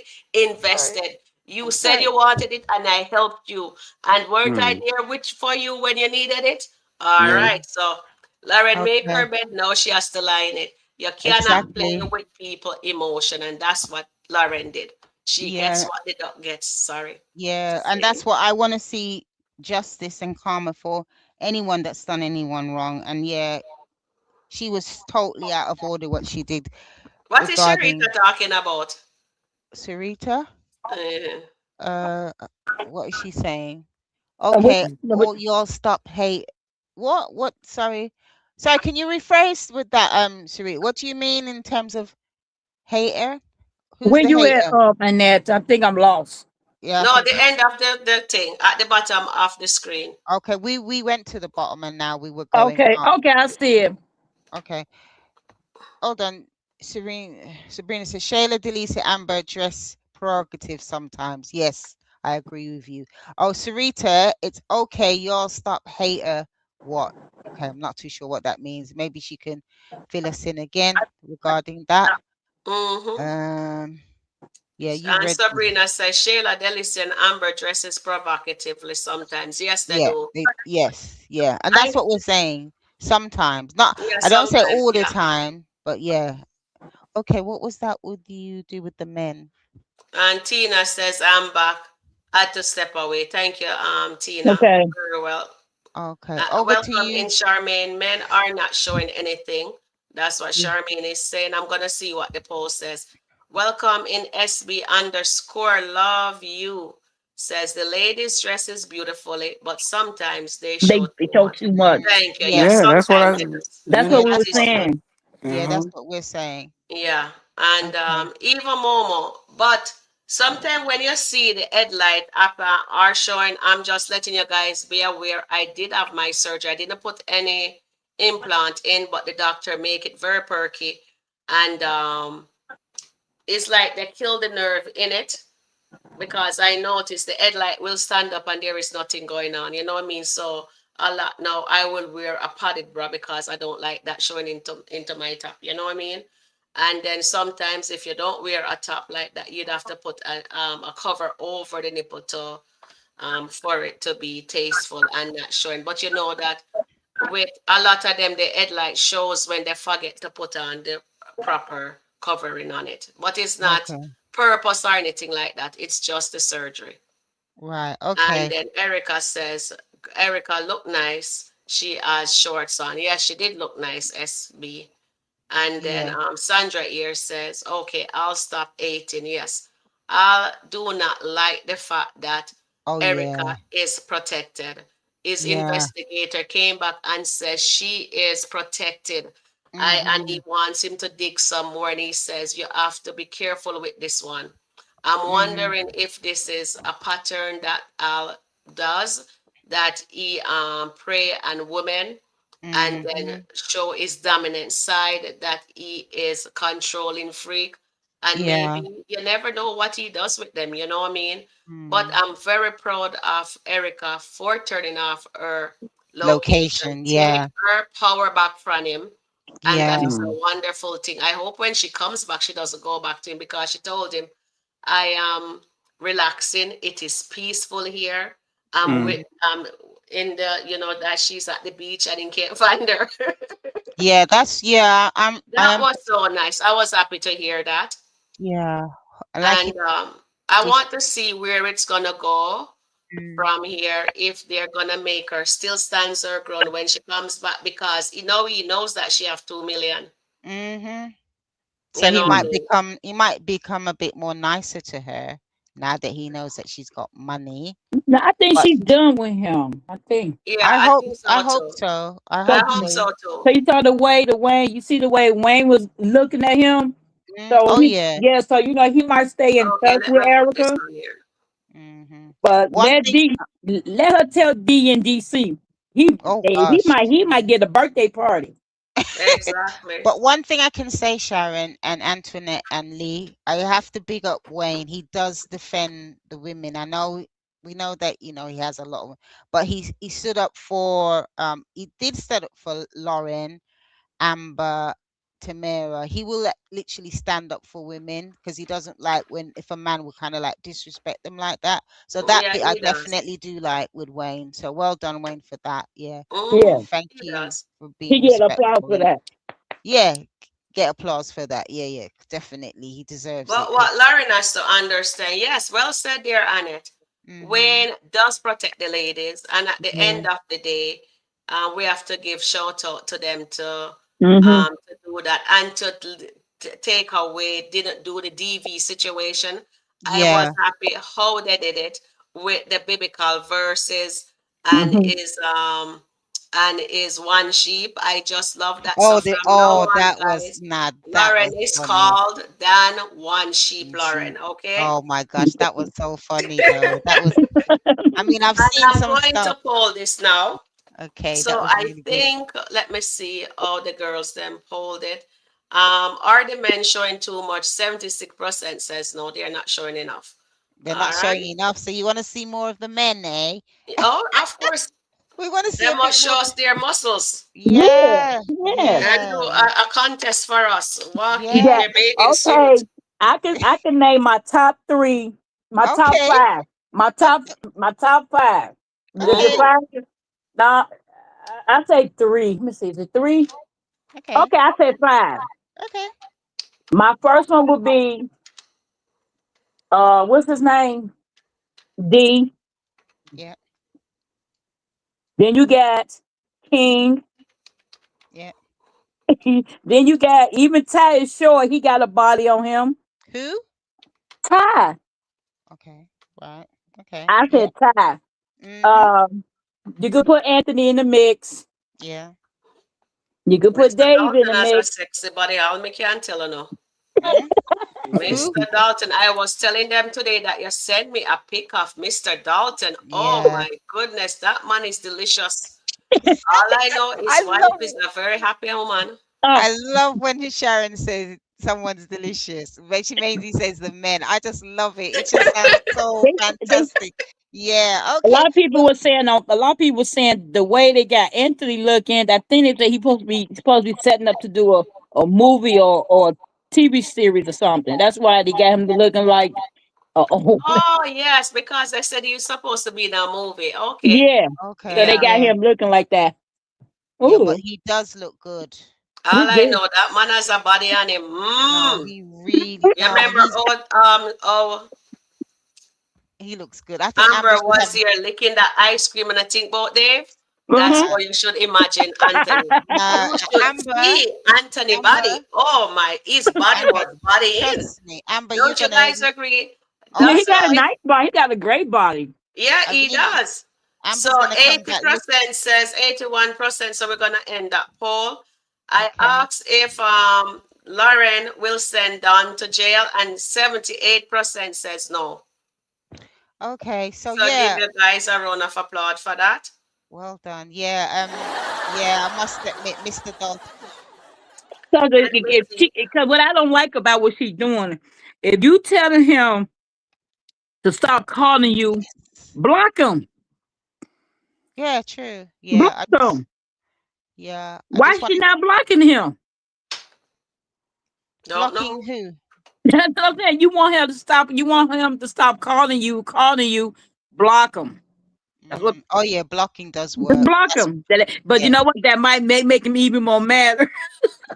Sorry. invested. You said Sorry. you wanted it, and I helped you. And weren't I Mm. there which for you when you needed it? All Yeah. right, so Lauren made Okay. her bed. Now she has to lie in it. You cannot play Exactly. with people emotion, and that's what Lauren did. She gets Yeah. what the dog gets. Sorry to Yeah. And say. that's what I want to see, justice and karma for anyone that's done anyone wrong. And yeah, she was totally out of order what she did What is regarding Sharita talking about? Sarita. Uh, Uh, what is she saying? We, Okay, all y'all stop hate. What? Sorry. Sorry, can you rephrase with that, Sarita? What do you mean in terms of hater? Who's where the you at, hater? Annette? I think I'm lost. Yeah, I no, think the end of the thing at the bottom of the screen. okay, we went to the bottom and now we were going Okay. up. Okay. I see it. Okay. Hold on. Sabrina says Shayla, Delicia, Amber dress prerogative sometimes. Yes, I agree with you. Oh, Sarita, it's okay. Y'all stop hater. What? Okay, I'm not too sure what that means. Maybe she can fill us in again regarding that. Mm-hmm. Um, yeah, you And read. Sabrina says Shayla, Delicia, and Amber dresses provocatively sometimes. Yes, they Yeah, do. yes, yeah, and I that's what we're saying. Sometimes, not. yeah, I don't say sometimes, all the yeah. time, but yeah. Okay, what was that? Would you do with the men? And Tina says I'm back. Had to step away. Thank you, Tina. Okay. Very well. Okay, over to Welcome you. in, Charmaine. Men are not showing anything. That's what Charmaine is saying. I'm gonna see what the post says. Welcome in, SB underscore love you. Says the ladies dresses beautifully, but sometimes they show They too show much. too much. Thank you. Yes, Yes, Yeah, that's what I. sometimes it mm, does. That's Yeah. what yeah, we That were that's is what. true. saying. Yeah, that's Uh-huh. what we're saying. Yeah, and Okay. even Momo. But sometimes when you see the headlight up are showing, I'm just letting you guys be aware. I did have my surgery. I didn't put any implant in, but the doctor make it very perky, and it's like they kill the nerve in it because I noticed the headlight will stand up and there is nothing going on. You know what I mean? So a lot now I will wear a padded bra because I don't like that showing into my top. You know what I mean? And then sometimes if you don't wear a top like that, you'd have to put a cover over the nipple to for it to be tasteful and not showing. But you know that with a lot of them, the headlight shows when they forget to put on the proper covering on it. But it's not Okay. purpose or anything like that. It's just the surgery. Right. And Okay. then Erica says, Erica looked nice. She has shorts on. Yes, she did look nice, SB. And then Yeah. Sandra here says, okay, I'll stop eating. Yes. I do not like the fact that Oh yeah. Erica is protected. His Yeah. investigator came back and says she is protected. And he Mhm. wants him to dig some more. And he says, you have to be careful with this one. I'm Mhm. wondering if this is a pattern that Al does, that he prey on women and then Mhm. show his dominant side, that he is controlling freak, and Yeah. maybe you never know what he does with them, you know what I mean? But Mm. I'm very proud of Erica for turning off her location, Location. take Yeah. her power back from him, and that Yeah. is a Mm. wonderful thing. I hope when she comes back she doesn't go back to him, because she told him, I am relaxing, it is peaceful here, I'm with Mm. Mhm. in the, that she's at the beach and he can't find her. Yeah. That's yeah. I That am. was so nice. I was happy to hear that. Yeah. I like And it. I Just. want to see where it's gonna go Mm. from here, if they're gonna make her still stand her ground when she comes back, because he knows that she have 2 million. Mhm. So You know what I Mm. mean? he might become a bit more nicer to her now that he knows that she's got money. No, I think But she's done with him. I think. Yeah, I think I so hope too. so. I So, I hope hope so. so so too. you saw the Wayne. You see the way Wayne was looking at him. Mm. So Oh yeah. yeah. So he might stay in Okay, touch let with me put this Erica, on here. Mhm. but One thing. let her tell D and DC. Oh He gosh. might get a birthday party. Exactly. But one thing I can say, Sharon and Antoinette and Lee, I have to big up Wayne. He does defend the women. I know we know that he has a lot of, but he stood up for he did stand up for Lauren, Amber, Tamara. He will literally stand up for women because he doesn't like when if a man would kind of like disrespect them like that. So that Yeah, bit I he does. definitely do like with Wayne. So well done, Wayne, for that. Yeah, Mm-hmm. Yeah, thank He you does. for he being get applause respectful. for that. Yeah, get applause for that. Yeah, yeah, definitely. He deserves it But because what Lauren has to understand, yes, well said there, Annette. mm-hmm. Wayne does protect the ladies, and at the Yeah. end of the day, we have to give shout out to them Hmm. to do that, and to take away, didn't do the DV situation. I was Yeah. happy how they did it with the biblical verses and Hmm. is one sheep. I just love that. So Oh, from now on, that was guys, nah, that Lauren was is funny. called Dan One Sheep And she Lauren. Okay. Oh my gosh, that was so funny though. That was I mean, I've And seen I'm some going to stuff. poll this now. Okay, that So was I really good. think, let me see how the girls then polled it. Are the men showing too much? 76% says no, they're not showing enough. They're not All showing right. enough. So you want to see more of the men, eh? Oh, of course. We want to see They a bit must more. show us their muscles Yeah, Yeah, yeah, and do yeah, a contest for us. Walk in yeah. yeah. their bathing Okay, suit. I can name my top three, my top Okay, five, my o- top five. The okay, Ooh, five. Now I say three. Let me see. Is it three? okay, Okay, I say five. okay. My first one would be what's his name? D. Yeah, Then you got King. yeah. Then you got even Ty is short. He got a body on him. Who? Ty. Okay, right. Okay, I yeah. said Ty. Mhm. Um, you could put Anthony in the mix. Yeah. You could put Mr. Dave in Dalton the has a mix. sexy body. All me can tell you now. Mm. Who? Mr. Dalton, I was telling them today that you sent me a pic of Mr. Dalton. Oh Yeah. my goodness, that man is delicious. All I know I his wife love is a very happy woman. Oh, I love when Sharon says someone's delicious. When she mainly says the men. I just love it. It just sounds so they fantastic. Yeah. a Okay. lot of people Well, were saying a lot of people were saying the way they got Anthony looking, I think they say he's supposed to be setting up to do a movie or a TV series or something. That's why they got him looking like oh Oh yes, because they said you're supposed to be in a movie. Okay. yeah. So okay. they Yeah. got Yeah. him looking like that. Yeah. But Ooh, he does look good. he All I did. know that man has a body on him. No, Mm. he really You does. remember oh He looks good. I think Amber Amber should was have. here licking that ice cream and I think about Dave. That's Uh-huh. how you should imagine Anthony. No, You should Amber. see Anthony body. Amber. Oh my, his body Amber. was body in. Trust me, Amber. You're Don't you gonna. guys agree? Oh Yeah, he That's got how a it, nice body. He got a great body. yeah, I he really. does. So Amber's gonna come back. Look. 80% says 81%, so we're gonna end that poll. I Okay. asked if Lauren will send Don to jail, and 78% says no. Okay. So So give yeah. you guys a round of applause for that. Well done. Yeah. Yeah. I must admit, Mr. Dalton. Because Let me see. because what I don't like about what she's doing, if you telling him to stop calling you, Yes. block him. Yeah. True. Yeah. Block I just. him. Yeah. I Why just is she wanted not blocking him? Don't know. blocking who. That's what I'm saying. You want him to stop. You want him to stop calling you. Block him. That's what. Oh yeah. Blocking does Just work. block That's him. But you yeah. know what? That might make him even more mad.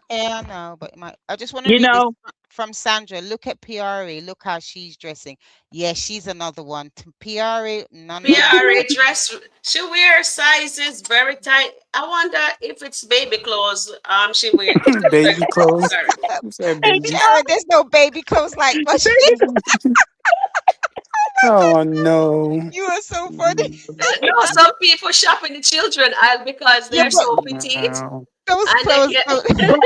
Yeah, I know, but I just want to you read this know. from Sandra. Look at Piari. Look how she's dressing. Yeah, she's another one. Piari, no, no, no, no. PRA dress. She wears sizes very tight. I wonder if it's baby clothes. She wear. She wear. Baby clothes. Sorry. Who said Hey, baby? Sharon, there's no baby clothes like but Oh no. you are so funny. No, some people shop in the children aisle because Yeah, they're but so petite Wow. those and they clothes get. don't. but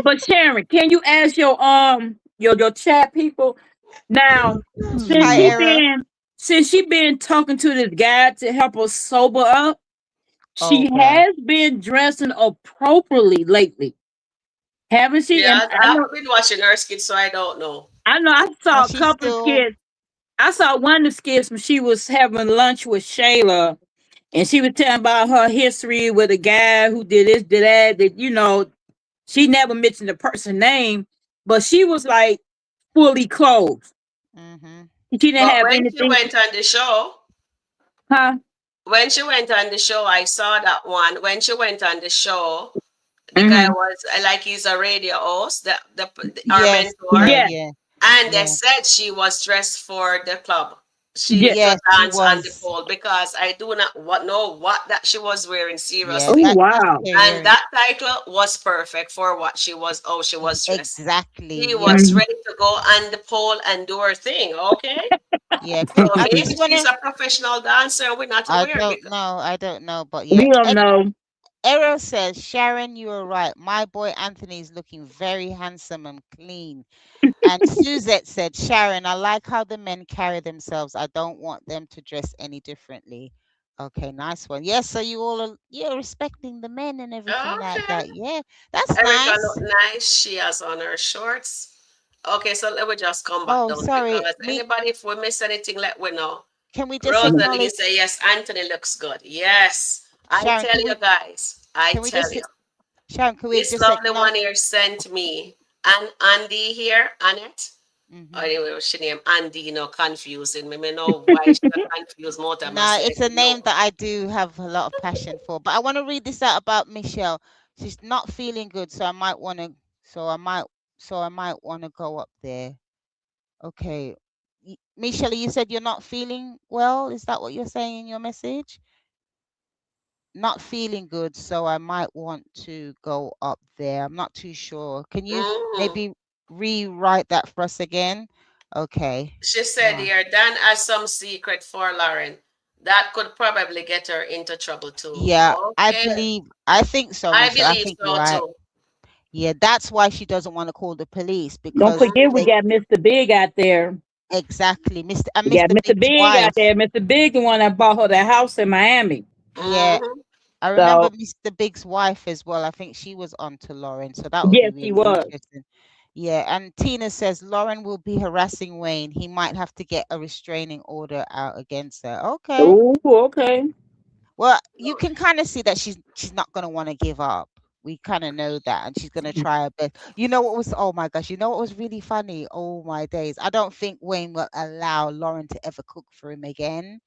but Sharon, can you ask your chat people now? Since Hi, she Hmm. Era. been since she been talking to this guy to help her sober up, Oh she God. has been dressing appropriately lately, haven't she? And Yeah, I haven't been watching her skits, so I don't know. I know I No, saw a she's couple of still. skits. I saw one of the skits when she was having lunch with Shayla, and she was telling about her history with a guy who did this, did that. That she never mentioned the person's name, but she was like fully clothed. Mm-hmm. She didn't But have anything, huh? when she went on the show, I saw that one. When she went on the show, the guy Hmm. was like he's a radio host, our Yes. mentor, Yeah. Yeah, Yeah. and they Yeah. said she was dressed for the club. She yeah. need to Yes, she dance on the was. pole because I do not know what that she was wearing Yeah, Oh seriously. that wow. And scary. that title was perfect for what she was, how she was dressed. Exactly. She Yeah. was Mhm. ready to go on the pole and do her thing, okay? Yeah. So I maybe just she's wanna. a professional dancer and we're not I aware don't because know. I don't know. But yeah. We don't know. Errol says, Sharon, you are right. My boy Anthony is looking very handsome and clean. And Suzette said, Sharon, I like how the men carry themselves. I don't want them to dress any differently. Okay, nice one. Yes, so you all are you're respecting the men and everything like okay. that. Yeah, that's Erica look nice. nice. She has on her shorts. Okay, so let me just come back Oh, down sorry. because Me, anybody, if we miss anything, let we know. can we just Rosalie acknowledge? say yes, Anthony looks good. Yes. I Sharon, tell you guys, I can we tell just you, Sharon, can we this just lovely acknowledge? one here sent me, and Andy here, Annette. Hmm. Anyway, what's she name? Andy, confusing me. Me know why she got confused more time. I No, said, it's a no. name that I do have a lot of passion for. But I want to read this out about Michelle. She's not feeling good, so I might want to. So I might. So I might want to go up there. Okay. Michelle, you said you're not feeling well. Is that what you're saying in your message? Not feeling good, so I might want to go up there. I'm not too sure. Can you Mm. maybe rewrite that for us again? Okay. She said Wow. here, Dan has some secret for Lauren that could probably get her into trouble too. Yeah, Okay. I think so, I Michelle. I believe think you're so right. too. Yeah, that's why she doesn't want to call the police Don't because forget we Mhm. they got Mr. Big out there. exactly, Mr. and We got Mr. Mr. Big's Big out wife. there. Mr. Big, the one that bought her that house in Miami. Yeah, Mhm. I remember So Mr. Big's wife as well. I think she was on to Lauren, so that would be yes, he really was. interesting. Yeah, and Tina says Lauren will be harassing Wayne. He might have to get a restraining order out against her. Okay. Oh, okay. Well, you can kind of see that she's not going to want to give up. We kind of know that, and she's going to try her best. You know what was? Oh my gosh! You know what was really funny? Oh my days! I don't think Wayne will allow Lauren to ever cook for him again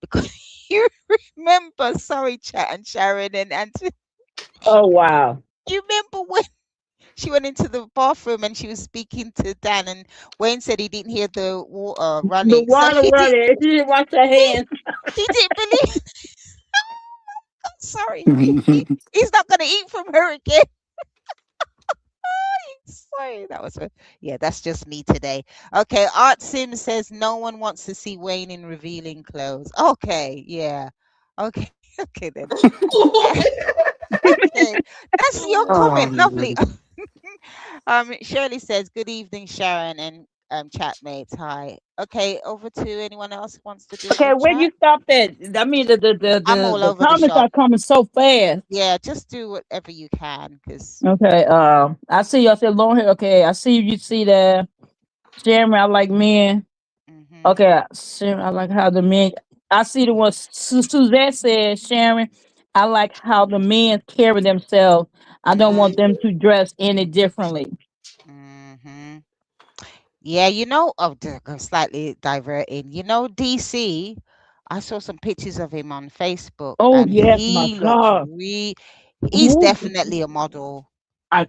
because you remember. Sorry, chat and Sharon and Oh wow. you remember when she went into the bathroom and she was speaking to Dan, and Wayne said he didn't hear the water The running, so water running. She didn't wash her he, hands. he didn't believe. Sorry, he's not going to eat from her again. Sorry, that was yeah, that's just me today. Okay, Art Sim says no one wants to see Wayne in revealing clothes. Okay, yeah. Okay, okay then. Okay, that's your Oh, comment. Lovely. man. Shirley says good evening, Sharon and chat mates. Hi. Okay, over to anyone else who wants to do Okay, the where you chat. stopped at? I mean, I'm all the over the comments shop. are coming so fast. Yeah, just do whatever you can, because. Okay, I see. I said long hair. Okay, I see. You see that, Sharon. I like men. Mm-hmm, Okay, Sharon. I like how the men. I see the one Suzette said. Sharon. I like how the men carry themselves. I don't want mm-hmm, them to dress any differently. mm-hmm. Yeah, I'm slightly diverting. DC, I saw some pictures of him on Facebook Oh and yes, my God. he's Ooh, definitely a model.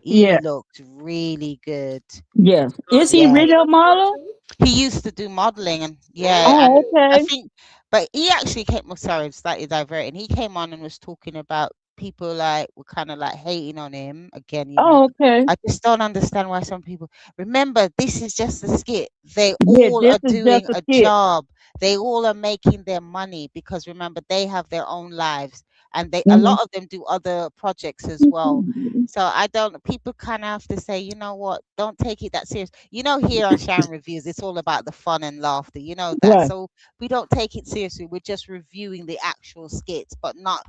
He yeah, looked really good. yes. Oh, Is he he Yeah. really a look good model? too. He used to do modeling and yeah, Mm. and Oh, I okay. think, but he actually came, well, sorry, I'm slightly diverting. He came on and was talking about people like were kind of like hating on him again, Oh, okay. I just don't understand why some people remember this is just a skit. They Yeah, all this are is just doing a a skit. job. They all are making their money because remember they have their own lives and they a Mhm. lot of them do other projects as well. So I don't people kind of have to say, you know what, don't take it that serious. Here on Sharon Reviews, it's all about the fun and laughter. You know that. Right. So we don't take it seriously. We're just reviewing the actual skits, but not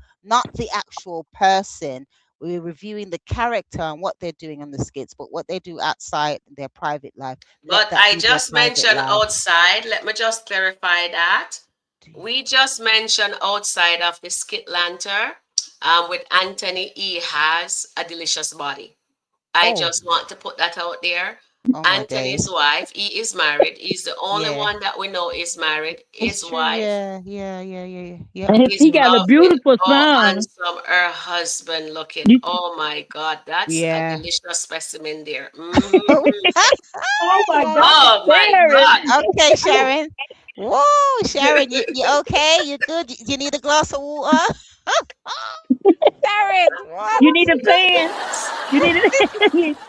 the actual person. We're reviewing the character and what they're doing on the skits, but what they do outside their private life, let But that I be their just private mentioned life. outside. Let me just clarify that. Do you- We just mentioned outside of the SkitLanta with Anthony. He has a delicious body. I Oh, just want to put that out there. oh my Anthony's days. wife, he is married. He's the only Yeah, one that we know is married. it's His true. wife Yeah, yeah, yeah, yeah, yeah. Yep. And is he got a lovely. beautiful Oh, son. handsome. Her husband looking. You, Oh my God, that's a Yeah. delicious specimen there. Mhm. oh my Yeah. God, Oh my Sharon. God. Okay, Sharon. Whoa, Sharon, you okay? You good? You need a glass of water? Sharon, what? You need a fan. You need a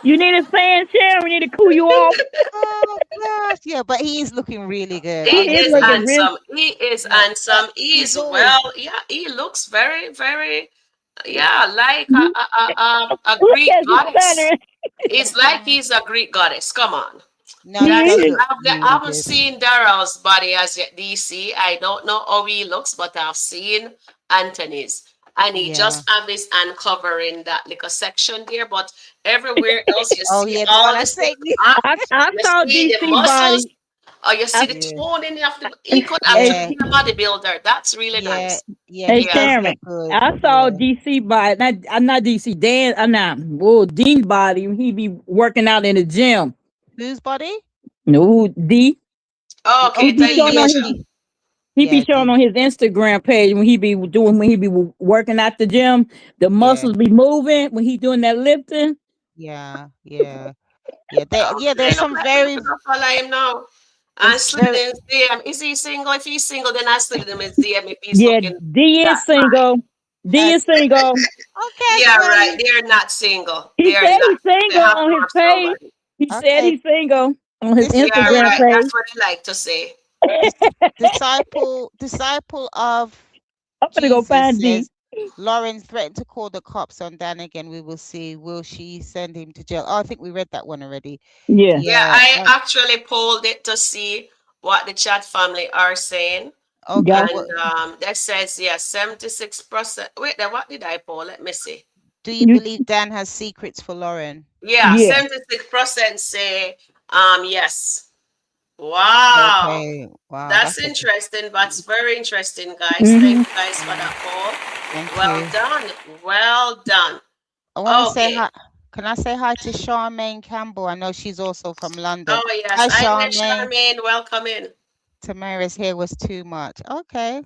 you need a fan, Sharon. We need to cool you off. Oh gosh, yeah, but he is looking really good, He He is is honestly. looking real. handsome. He is Yeah, handsome. He he's is always. well. Yeah, he looks very, very, yeah, like a Look Greek at you goddess. stuttering. It's like Mm-mm. he's a Greek goddess. Come on. No, he He does That's is. look I really haven't good. seen Daryl's body as yet, DC. I don't know how he looks, but I've seen Anthony's. And he Yeah. just have his hand covering that little section there, but everywhere else you Oh see yeah, the one all I the six sent you. pack, I you saw see the DC muscles. body. Oh, you see I, the Yeah, toning of the. He could hey, actually yeah, be a bodybuilder. That's really yeah, nice. yeah. hey He Yeah. does Sharon, look good. I saw Yeah. DC by not I'm not DC Dan. I'm not. Whoa, Dean body. He be working out in the gym. Whose body? No, D. He Okay, be D. showing Yeah, on Delicia. his she. he be Yeah, showing D. on his Instagram page when he be working at the gym. The Yeah, muscles be moving when he doing that lifting. yeah, yeah, yeah. Yeah, Okay, there's look some like me very, to go follow him now. And there's slid very, in his DM. Is he single? If he's single, then I slid in his DM if he's Yeah, looking D that is fine. single. D as is single. okay, Yeah, well, right. They're not single. He They're said not. he's They single have on to his have page. somebody. He said okay. he's single on his This is Yeah, Instagram the right. That's page. what they like to say. this disciple of I'm gonna go Jesus find D. says Lauren threatened to call the cops on Dan again. We will see. Will she send him to jail? Oh, I think we read that one already. Yeah. Yeah, Yeah. I actually polled it to see what the chat family are saying. Okay. Go. What And that says, yeah, 76%. Wait, then what did I poll? Let me see. do you You believe Dan has secrets for Lauren? Yeah, yeah. 76% say yes. Wow. Okay. Wow. That's That's a good. interesting. That's very interesting, guys. Thank Hmm. you guys for Yeah. that poll. Thank Well you. done. Well done. I want to say Okay. hi. Can I say hi to Charmaine Campbell? I know she's also from London. Oh, yes. Hi, I met Charmaine. Charmaine. Welcome in. Tamara's hair was too much. Okay.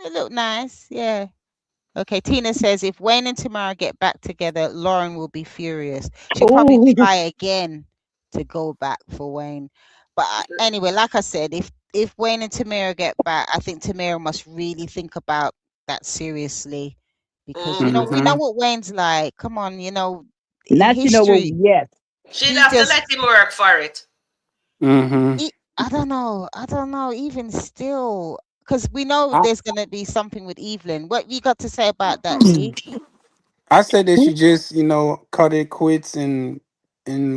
It looked nice. Yeah. Okay. Tina says if Wayne and Tamara get back together, Lauren will be furious. She'll probably Oh, try again to go back for Wayne. But anyway, like I said, if Wayne and Tamara get back, I think Tamara must really think about that seriously, because we Hmm. know Mm-hmm. what Wayne's like. Come on, not you know what? history. Yes. She'd He have to just let him work for it. Mm-hmm. I don't know. I don't know. Even still, because we know I, there's gonna be something with Evelyn. What you got to say about that, D? I said they should just, cut it quits and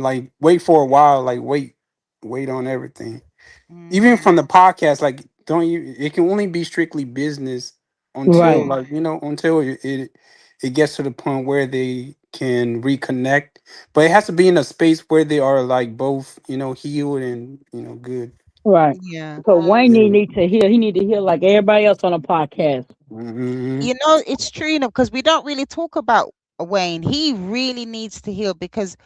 like wait for a while, like wait on everything. Even Mm, from the podcast, like don't you? It can only be strictly business until Right. yeah, like until it gets to the point where they can reconnect. But it has to be in a space where they are like both healed and good. Right. yeah. So Wayne Yeah. need to heal. He need to heal like everybody else on the podcast. Hmm. It's true, because we don't really talk about Wayne. He really needs to heal because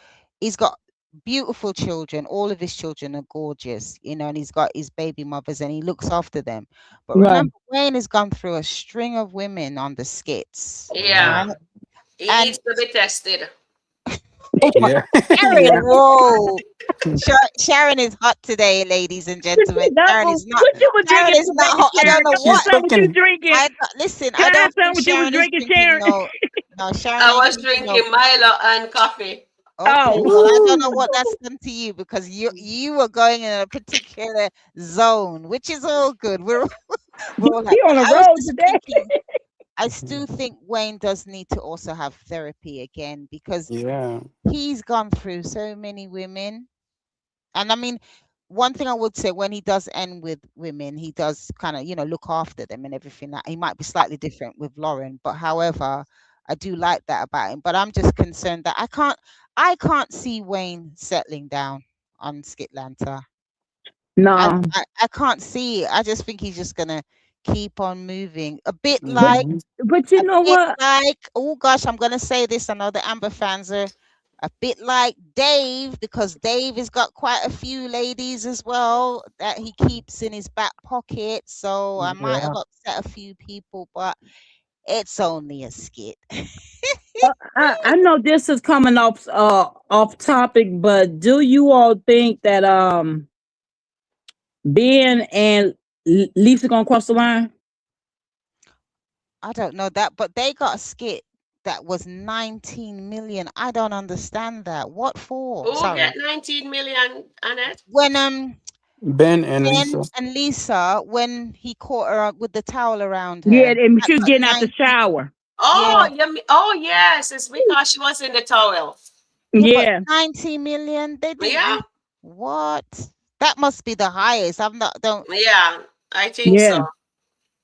he's got beautiful children. All of his children are gorgeous, and he's got his baby mothers and he looks after them. But Right. remember, Wayne has gone through a string of women on the skits, Yeah. right? Yeah. He And needs to be tested. Oh my Yeah. Sharon. Yeah. whoa, Sharon is hot today, ladies and gentlemen. That one, what you was Sharon drinking is not today, hot. I don't Sharon? know Can I She's what. have some what you cooking. drinking? Listen. Can I I have don't some think what you was Sharon is drinking, drinking Sharon? no. Sharon I ain't was drinking no. drinking Milo and coffee. Okay, well, I don't know Oh, what that's done to you, because you were going in a particular zone, which is all good. We're all he like, but on the I was road just today. thinking, I still think Wayne does need to also have therapy again, because Yeah. he's gone through so many women. And I mean, one thing I would say, when he does end with women, he does kind of, look after them and everything. That he might be slightly different with Lauren, but however, I do like that about him. But I'm just concerned that I can't see Wayne settling down on SkitLanta. I, No, I I can't see it. I just think he's just gonna keep on moving. but Hmm. you A know bit what? like, oh gosh, I'm gonna say this. I know the Amber fans are a bit like Dave, because Dave has got quite a few ladies as well that he keeps in his back pocket. So I might Yeah. have upset a few people, but it's only a skit. I know this is coming off topic, but do you all think that Ben and Lisa gonna cross the line? I don't know that, but they got a skit that was 19 million. I don't understand that. What for? Who Sorry. get 19 million, Annette? When Ben and Ben Lisa. and Lisa, when he caught her up with the towel around Yeah, her, and that she was got getting out the 19. shower. Yeah, Oh, yes. It's because she was in the towel. yeah, but Yeah, 90 million, they didn't Yeah. what? That must be the highest. I'm not don't Yeah. I think yeah. so.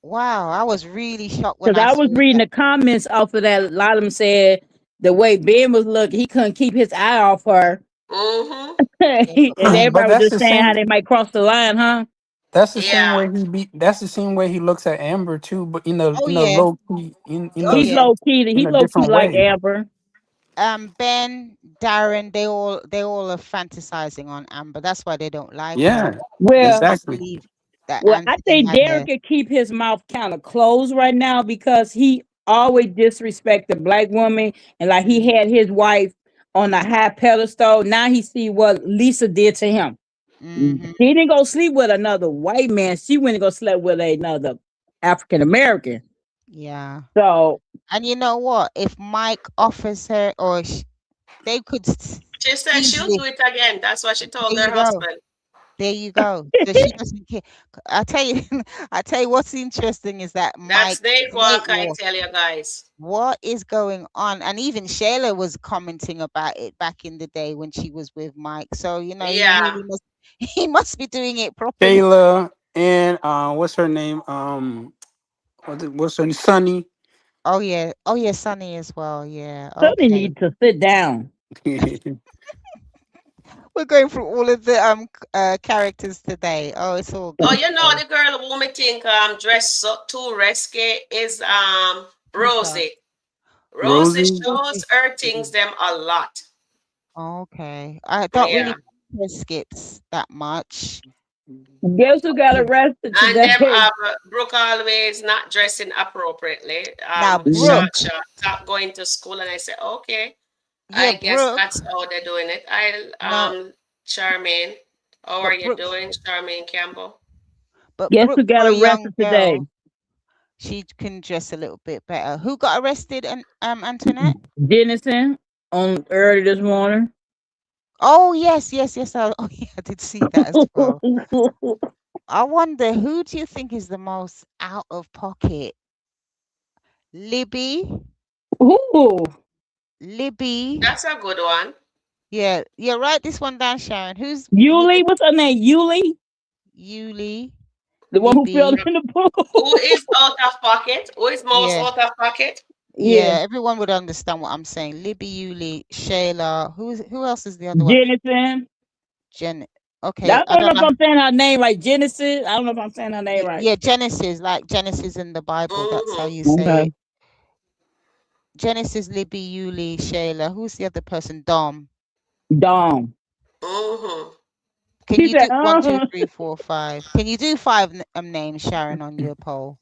Wow, I was really shocked when Because I I was saw reading that. the comments off of that. A lot of them said the way Ben was looking, he couldn't keep his eye off her. Mm-hmm. And Yeah, but Mike. But everybody was that's just the saying how same. they might cross the line, huh? That's the same Yeah. way he be. That's the same way he looks at Amber too, but Oh in a yeah. low key, Oh He's yeah. low key. in He a low key different like way. Amber. Ben, Darren, they all are fantasizing on Amber. That's why they don't like her. Yeah, They Well, can't exactly. believe that I Anthony think had Derek her. could keep his mouth kind of closed right now because he always disrespected black women and like he Mm-hmm. had his wife on a high pedestal. Now he see what Lisa did to him. Mm-hmm. He didn't go sleep with another white man. She went and go sleep with another African American. Yeah. So And you know what? If Mike offers her, they could She said she'll easily. do it again. That's what she told There her you go. husband. There you go. So she doesn't care. I tell you, I tell you what's interesting is that That Mike snake snake walk, I war. tell you guys. What is going on? And even Shayla was commenting about it back in the day when she was with Mike. So he Yeah. really must he must be doing it properly. Shayla and what's her name? What's her Sunny? Oh yeah, Sunny as well. Yeah. somebody Okay. need to sit down. We're going through all of the characters today. Oh, it's all Oh, good you know though. the girl who me think dressed so, too risky is Who's that? Rosie. Rosie Rosie. shows Rosie. her things them a lot. Okay. I don't Yeah. really like her skits that much. Guess who got Okay. arrested And them today? Brooke always not dressing appropriately. Now Short, Brooke. short, stop going to school. And I say, okay, Yeah, I guess Brooke. that's how they're doing it. I No, Charmaine, how are but you Brooke doing, Charmaine Campbell? but Guess who Brooke got for a young arrested today? girl, she can dress a little bit better. Who got arrested and Antoinette? Denison on early this morning. Oh yes, yes, yes. Oh yeah, I did see that as well. I wonder who do you think is the most out of pocket? Libby, Ooh, Libby. That's a good one. Yeah, yeah. Write this one down, Sharon. Who's Yuli, Libby? what's her name? Yuli, Yuli, the one who fell Libby. in the pool. Who is out of pocket? Who is most Yeah, out of pocket? Yeah, yeah. Everyone would understand what I'm saying. Libby, Yuli, Shayla. Who else is the other one? Jenison. Jen. Okay, I I don't know don't if know. I'm saying her name right. Genesis. I don't know if I'm saying her name right. Yeah, Genesis, like Genesis in the Bible. That's how Mm-hmm. you say Okay. it. Genesis, Libby, Yuli, Shayla. Who's the other person? Dom. Dom. Mm-hmm. Can He you said, do 1, 2, 3, 4, 5? Can you do five names, Sharon, on your poll?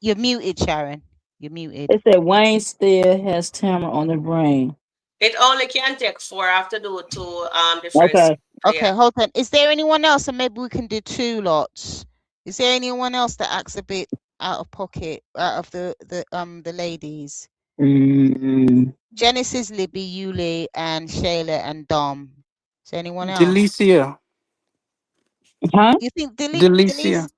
You're muted, Sharon. You're muted. it said Wayne still has Tamara on the brain. It only can take four. I have to do two different Okay. skits. Okay, Yeah. hold on. Is there anyone else? And maybe we can do two lots. Is there anyone else that acts a bit out of pocket, out of the ladies? Mm, Genesis, Libby, Yuli, and Shayla and Dom. Is there anyone else? Delicia. huh? You think Delicia. Delise?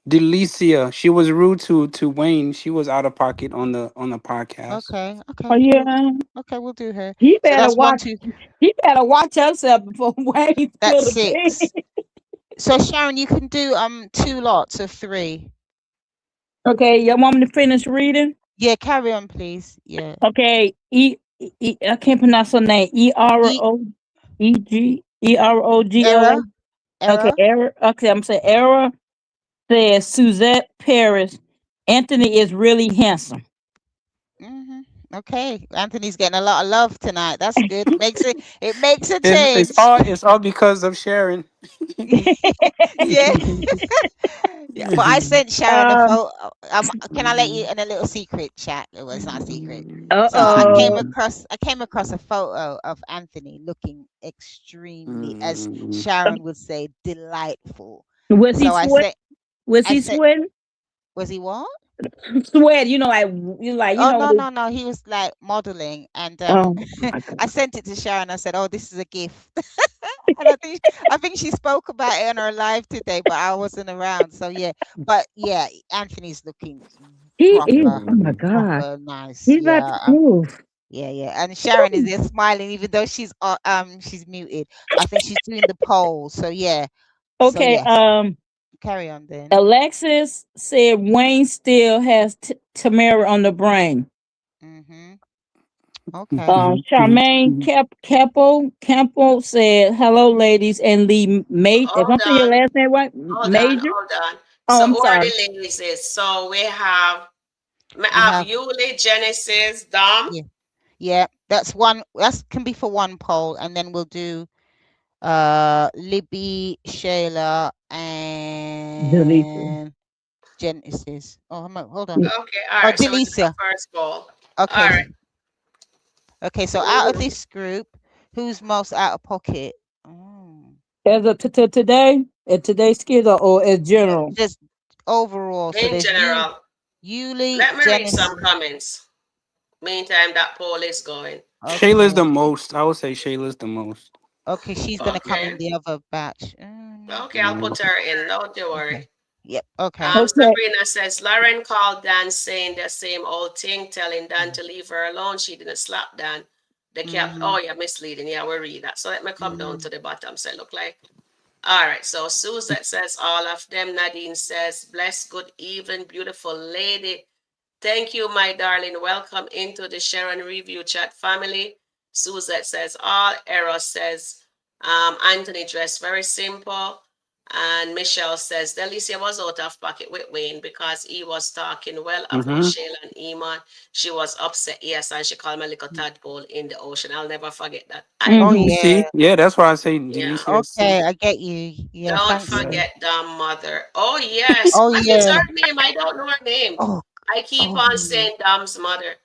Delicia. She was rude to Wayne. She was out of pocket on the podcast. Okay, Oh okay, yeah. we'll do her. He So better that's one, watch. two. He better watch himself before Wayne spill That's the six. beans. So Sharon, you can do two lots of three. Okay, you want me to finish reading? Yeah, carry on, please. Yeah. Okay, I can't pronounce her name. E Erogegola. error Okay, error. Era. Okay, I'm saying Era says Suzette Paris. Anthony is really handsome. hmm Okay, Anthony's getting a lot of love tonight. That's good. It makes a It's change. all because of Sharon. Yeah. Yeah, but I sent Sharon a um. photo. Can I let you in a little secret chat? Well, it's not a secret. So Uh-oh. I came across a photo of Anthony looking extremely, as Sharon would say, delightful. Was he So sweat? Was I he said, sweating? was he what? Sweat. You Oh know what? no, no, no. He was like modeling, and Oh my I god. sent it to Sharon. I said, "Oh, this is a gift," and I think she spoke about it on her live today, but I wasn't around. So yeah, but yeah, Anthony's looking He is. proper, Oh my god. proper nice. He's not. Yeah, Ooh. yeah, yeah. And Sharon is there smiling, even though she's muted. I think she's doing the poll. So yeah, so Okay. yes, carry on then. Alexis said Wayne still has Tamara on the brain. Mm-hmm. Okay. Charmaine Campo said, "Hello, ladies," and Lee Major. If I'm Hold saying your on, last name right, hold on, Major. hold on. Oh, So I'm who are sorry. the ladies? So we We have have Yuli, Genesis, Dom. yeah. Yeah, that's one. That's can be for one poll, and then we'll do Libby, Shayla, Delicia. and Genesis. Oh, hold on. Okay, all Oh, right. So we do the Delicia. first poll. All Okay. right. Okay, so out of Mhm. this group, who's most out of pocket? Oh, As of today, at today's skit or as general. just overall. So In there's you, general, Yuli, let me read some Genesis. comments. Meantime, that poll is going. Shayla's the Okay. most. I would say Shayla's the most. Okay, she's gonna come in Okay. the other batch. Okay, I'll Mm. put her in. Don't you Okay. worry. Yep. Okay. Okay. Sabrina says Lauren called Dan saying the same old thing, telling Dan to leave her alone. She didn't slap Dan. The cap. Mm-hmm. Oh yeah, misleading. Yeah, we read that. So let me come down Mm-hmm. to the bottom. So it look like. All right. So Suzette says all of them. Nadine says bless. Good evening, beautiful lady. Thank you, my darling. Welcome into the Sharon Review Chat family. Suzette says all. Eros says Anthony dressed very simple. And Michelle says Delicia was out of pocket with Wayne because he was talking well about Mm-hmm. Shayla and Iman. She was upset, yes, and she called me a little tadpole in the ocean. I'll never forget that. I Oh know. Mm-hmm. yeah. See, yeah, that's why I say Yeah. Delicious. Okay, I get you. Yeah. Don't Thanks. Yeah. forget the mother. Oh, yes. Oh What is yeah. her name? I don't know her name. Oh. I keep Oh. on saying Dom's mother.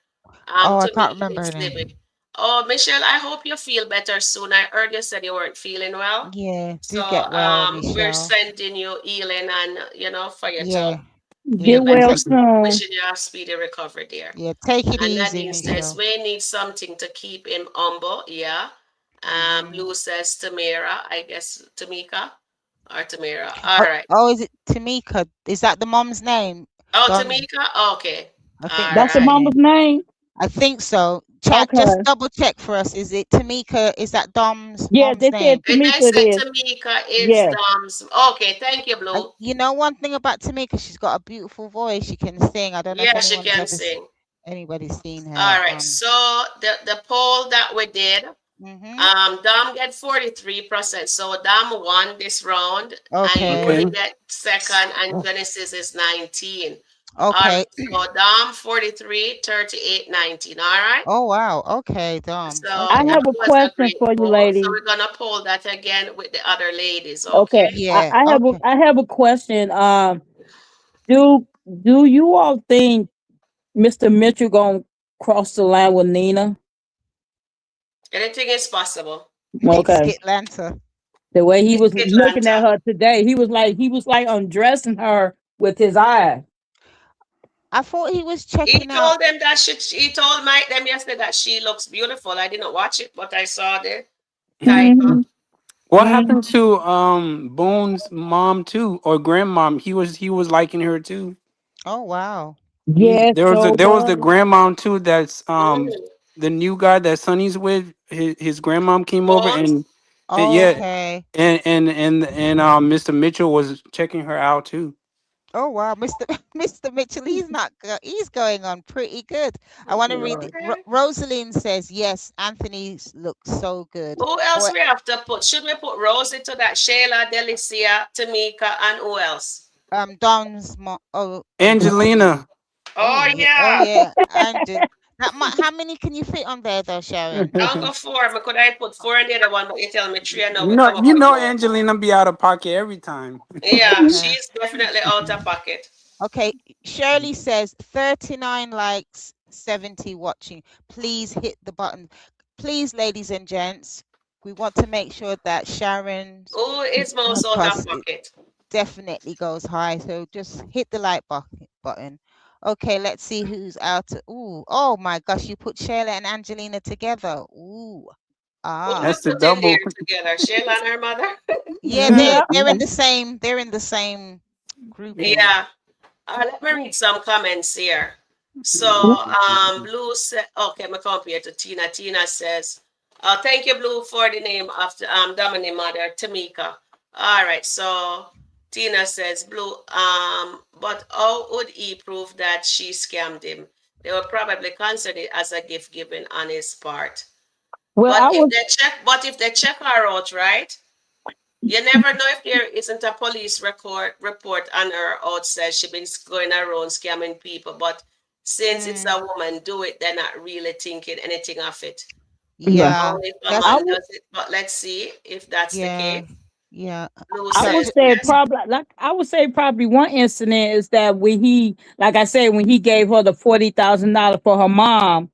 Oh, I To can't me, remember her it's Libby. name. Oh, Michelle, I hope you feel better soon. I heard you said you weren't feeling well. Yeah. So Do get well, we're Michelle. sending you healing and, for you to Yeah. Yeah. feel Get We'll better. well take. soon. Wishing you a speedy recovery, dear. Yeah. Take it And easy, Nadine says, Michelle. we need something to keep him humble. Yeah. Mm-hmm. Blue says, Tamara, I guess Tamika or Tamara. All Oh. right. Oh. Is it Tamika? Is that the mom's name? Oh, Dom's. Tamika? Okay. I think All That's that's the her right. mama's name. name. I think so. Chat. Just Okay. double check for us. Is it Tamika? Is that Dom's Yeah, mom's they said name? to And me they it said is. Tamika, it's Yes. Dom's. Okay, thank you, And Blue. you know one thing about Tamika, she's got a beautiful voice. She can sing. I don't know if Yeah, she anyone's can ever sing. anybody's seen her. All right. So the poll that we did, Mhm. Dom get 43%. So Dom won this round, and Okay. Okay. Yuli get second, and Genesis is 19. All right. Okay. So Dom 43, 38, 19. All right. Oh wow. Okay, Dom. So I Okay. that have a was a question great for you, poll. So ladies. we're gonna poll that again with the other ladies. Okay. Okay. Yeah. Okay. I have a question. Do do you all think Mr. Mitchell gonna cross the line with Nina? Anything is possible. It's Okay. SkitLanta. The way he It's was looking at Atlanta. her today, he was like undressing her with his eyes. I thought he was He checking out. told them that he told Mike them yesterday that she looks beautiful. I didn't watch it, but I saw the title. Hmm. What Hmm. happened to Boone's mom too, or grandmom? He was liking her too. Oh wow. He Yes, there was the was. grandmom too. That's Mm. the new guy that Sonny's with. His grandmom came over Bones. and yeah, Okay. and Mr. Mitchell was checking her out too. Oh wow, Mr. Mr. Mitchell, he's going on pretty good. I want to read. Okay. Rosalind says yes. Anthony's looks so good. Who else Oh, we have to put? Should we put Rosie to that? Shayla, Delicia, Tamika, and who else? Dom's mom. Oh, Delicia. Angelina. Oh Oh yeah. Oh yeah. yeah. Angel. How many can you fit on there though, Sharon? I'll go four. But could I put four in the other one? But you tell me three and now we No, come up with more. Angelina be out of pocket every time. Yeah, Okay. she's definitely out of pocket. Okay. Shirley says 39 likes, 70 watching. Please hit the button. Please, ladies and gents, we want to make sure that Sharon's Who is most out of podcast pocket? definitely goes high. So just hit the like button. Okay, let's see who's out. Ooh, oh my gosh, you put Shayla and Angelina together. Ooh, Who ah, we That's the put in there double. together? Shayla and her mother? yeah, Yeah. they're in the same grouping. Yeah. Let me read some comments here. So, Blue said, okay, I'm compare to Tina. Tina says, thank you, Blue, for the name of the Dominic mother, Tamika. All right, so Tina says, Blue, but how would he prove that she scammed him? They will probably consider it as a gift given on his part. Well, I was. But if they check her out, right? You never know if there isn't a police record report on her out says she been going around scamming people. But since it's Mm, a woman do it, they're not really thinking anything of it. Yeah. yeah, Only if a that's I man would. does it. But let's see if that's the yeah, case. yeah. Lou I So would says to, say yes. probably like I would say probably one incident is that when he, like I said, when he gave her the $40,000 for her mom,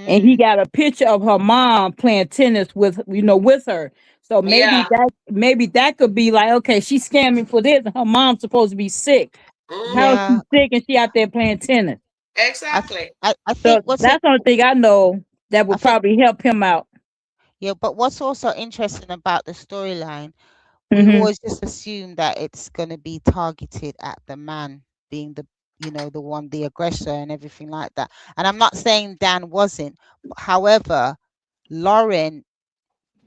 and he mm, got a picture of her mom playing tennis with with her. So Yeah. maybe that could be like, okay, she's scamming for this, and her mom's supposed to be sick. How is Mm-hmm. she yeah, sick and she out there playing tennis? Exactly. I So think what's it? that's the only thing I know that I would think probably help him out. yeah, but what's also interesting about the storyline, we Hmm. always just assume that it's going to be targeted at the man being the, the one, the aggressor and everything like that. And I'm not saying Dan wasn't, but however, Lauren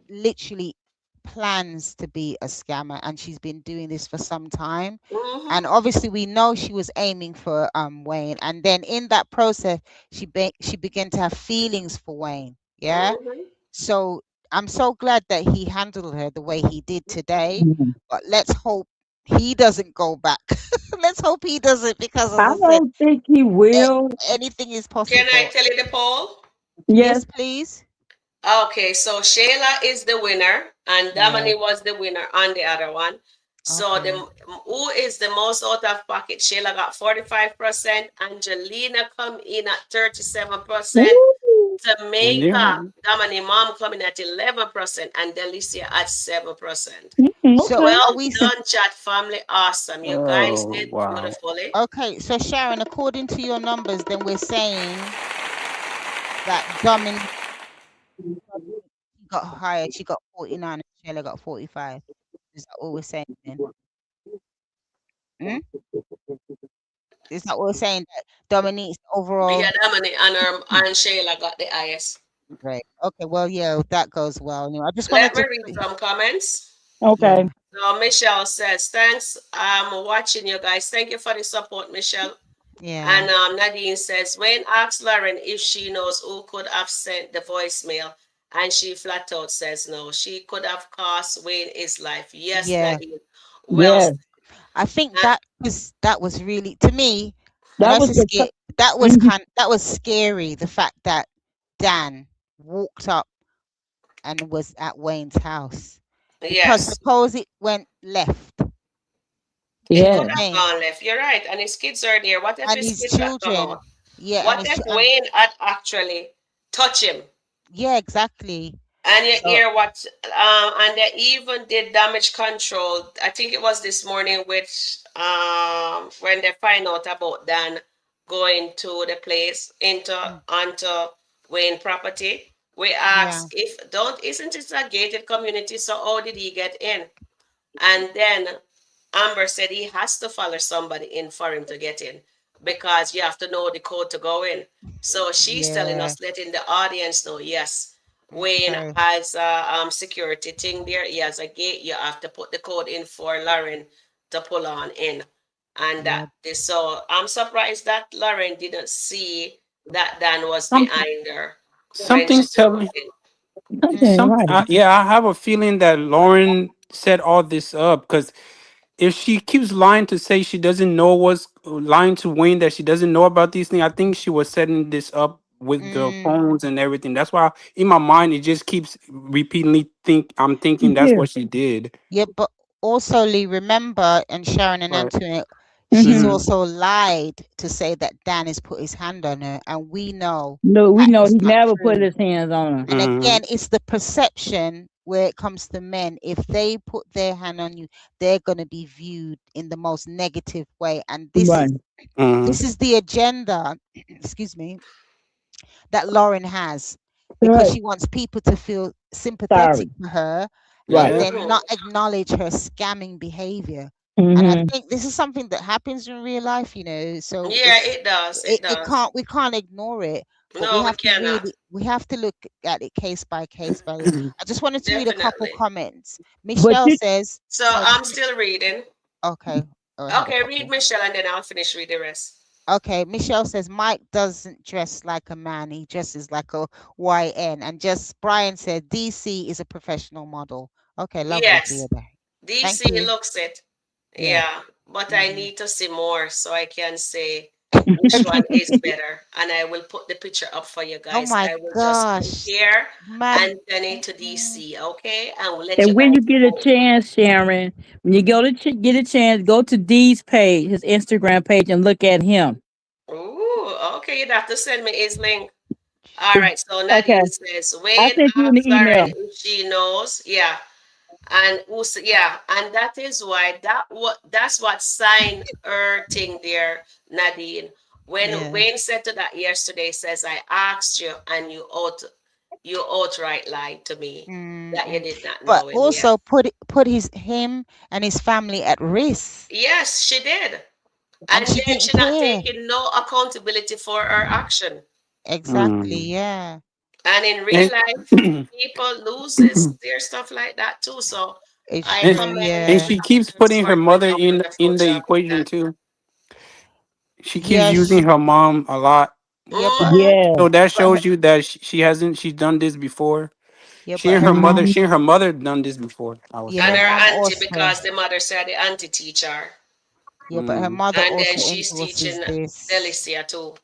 literally plans to be a scammer, and she's been doing this for some time. Mm-hmm. And obviously we know she was aiming for Wayne, and then in that process she began to have feelings for Wayne. Yeah. Mm-hmm. So I'm so glad that he handled her the way he did today. But let's hope he doesn't go back. Let's hope he doesn't, because as I I said, don't think he will. anything is Can I possible. tell you the poll? Yes, Yes. please. Okay, so Shayla is the winner, and Yeah. Damani was the winner on the other one. So the Okay. who is the most out of pocket? Shayla got 45%. Angelina come in at 37%. Woo. Yeah. Jamaica, Damani mom coming at 11%, and Delicia at 7%. Mhm, So okay. are Well we done, chat family. Awesome. You guys Oh did wow. beautifully. okay? So Sharon, according to your numbers, then we're saying that Dominique got higher. She got 49, and Shayla got 45. Is that what we're saying then? Mm? Is that what we're saying? That Dominique's Yeah, overall Damani and Shayla got the highest. great. Okay, well, yeah, that goes well. I just wanted Let me to, read some comments. yeah, Okay. So Michelle says, thanks. I'm watching you guys. Thank you for the support, Michelle. yeah, And Nadine says, Wayne asked Lauren if she knows who could have sent the voicemail. And she flat out says no. She could have cost Wayne his life. Yes, yeah. Nadine. Well, Yes. I think uh, that was really, to me, and That that's was a the. scare. That was Mhm. that was scary. The fact that Dan walked up and was at Wayne's house, because yes, suppose it went left. it You know could what I Yes. have mean? gone left. You're right. And his kids are there. What if And his his kids had come out? children, yeah, What if and Wayne had actually touched him? yeah, exactly. And you So hear what, and they even did damage control. I think it was this morning, which when they find out about Dan going to the place into mm, onto Wayne property. We yeah, asked if don't isn't it a gated community? So how did he get in? And then Amber said he has to follow somebody in for him to get in because you have to know the code to go in. So she's telling yeah, us, letting the audience know, yes, Wayne okay, has a security thing there. He has a gate. You have to put the code in for Lauren to pull on in. And yeah. so I'm surprised that Lauren didn't see that Dan was Some behind her when she something's telling. walked in. Mm, Okay. Some Right. yeah, I have a feeling that Lauren set all this up because if she keeps lying to say she doesn't know what's lying to Wayne that she doesn't know about these things, I think she was setting this up with the mm. phones and everything. That's why in my mind it just keeps repeatedly I'm thinking that's Yeah. what she did. Yeah, but also Lee, remember, and Sharon and Right. Antoinette, she's Hmm. Hmm. also lied to say that Dan has put his hand on her, and we know No, we that know is he not never put true. his hands on her. And Hmm. again, it's the perception where it comes to men. If they put their hand on you, they're going to be viewed in the most negative way. And this is Right. Hmm. this is the agenda, excuse me, that Lauren has, because Right. she wants people to feel sympathetic Sorry. to her and Right. Yeah. then not Mhm. acknowledge her scamming behavior. And I Hmm. think this is something that happens in real life, so Yeah, it does. It it does. can't we can't ignore it, but we No, we have to cannot. look at it case by case. But I just wanted to read a couple Definitely. comments. But Michelle you. says, So sorry, I'm still reading. okay, I had a Okay, read couple. Michelle and then I'll finish read the rest. Okay, Michelle says Mike doesn't dress like a man. He dresses like a YN. And just Brian said DC is a professional model. Okay, lovely to hear Yes, that. Thank DC you. looks it. Yeah. Yeah, but I Hmm. need to see more so I can say which one is better. And I will put the picture up for you Oh guys. my I will just gosh. compare Man. Anthony to Mm. DC, okay? And we'll let you And when guys you get a vote. chance, Sharon, when you go to get a chance, go to Dee's page, his Instagram page, and look at him. Ooh, okay, you'd have to send me his link. All right, so Okay, Nadine says, I Wayne sent you in the asks email. Lauren if she knows. Yeah. And yeah, and that is why that's what signed her thing there, Nadine. When Yeah. Wayne said to that yesterday, says I asked you and you outright lied to me that you Mm-mm. did not But know him. Yeah. also put him and his family at risk, Yes, she did. and And she then didn't she not care. taking no accountability for her action. Exactly. Mm. Yeah. And in real And life, people loses their stuff like that too. So It's I and true. commend and Yeah. she keeps parents putting for her doing mother a in wonderful the job with equation that. too. She keeps Yes. using her mom a lot, Yeah. Mm-hmm. Yeah. so that But shows you that she hasn't she's done this before. Yeah. But Hmm. She and her mother done this before, I would yeah, and her say. her mom auntie, also. because the mother said the auntie teacher, Yeah. But her Mm. mother and then also she's endorses teaching this. Delicia too.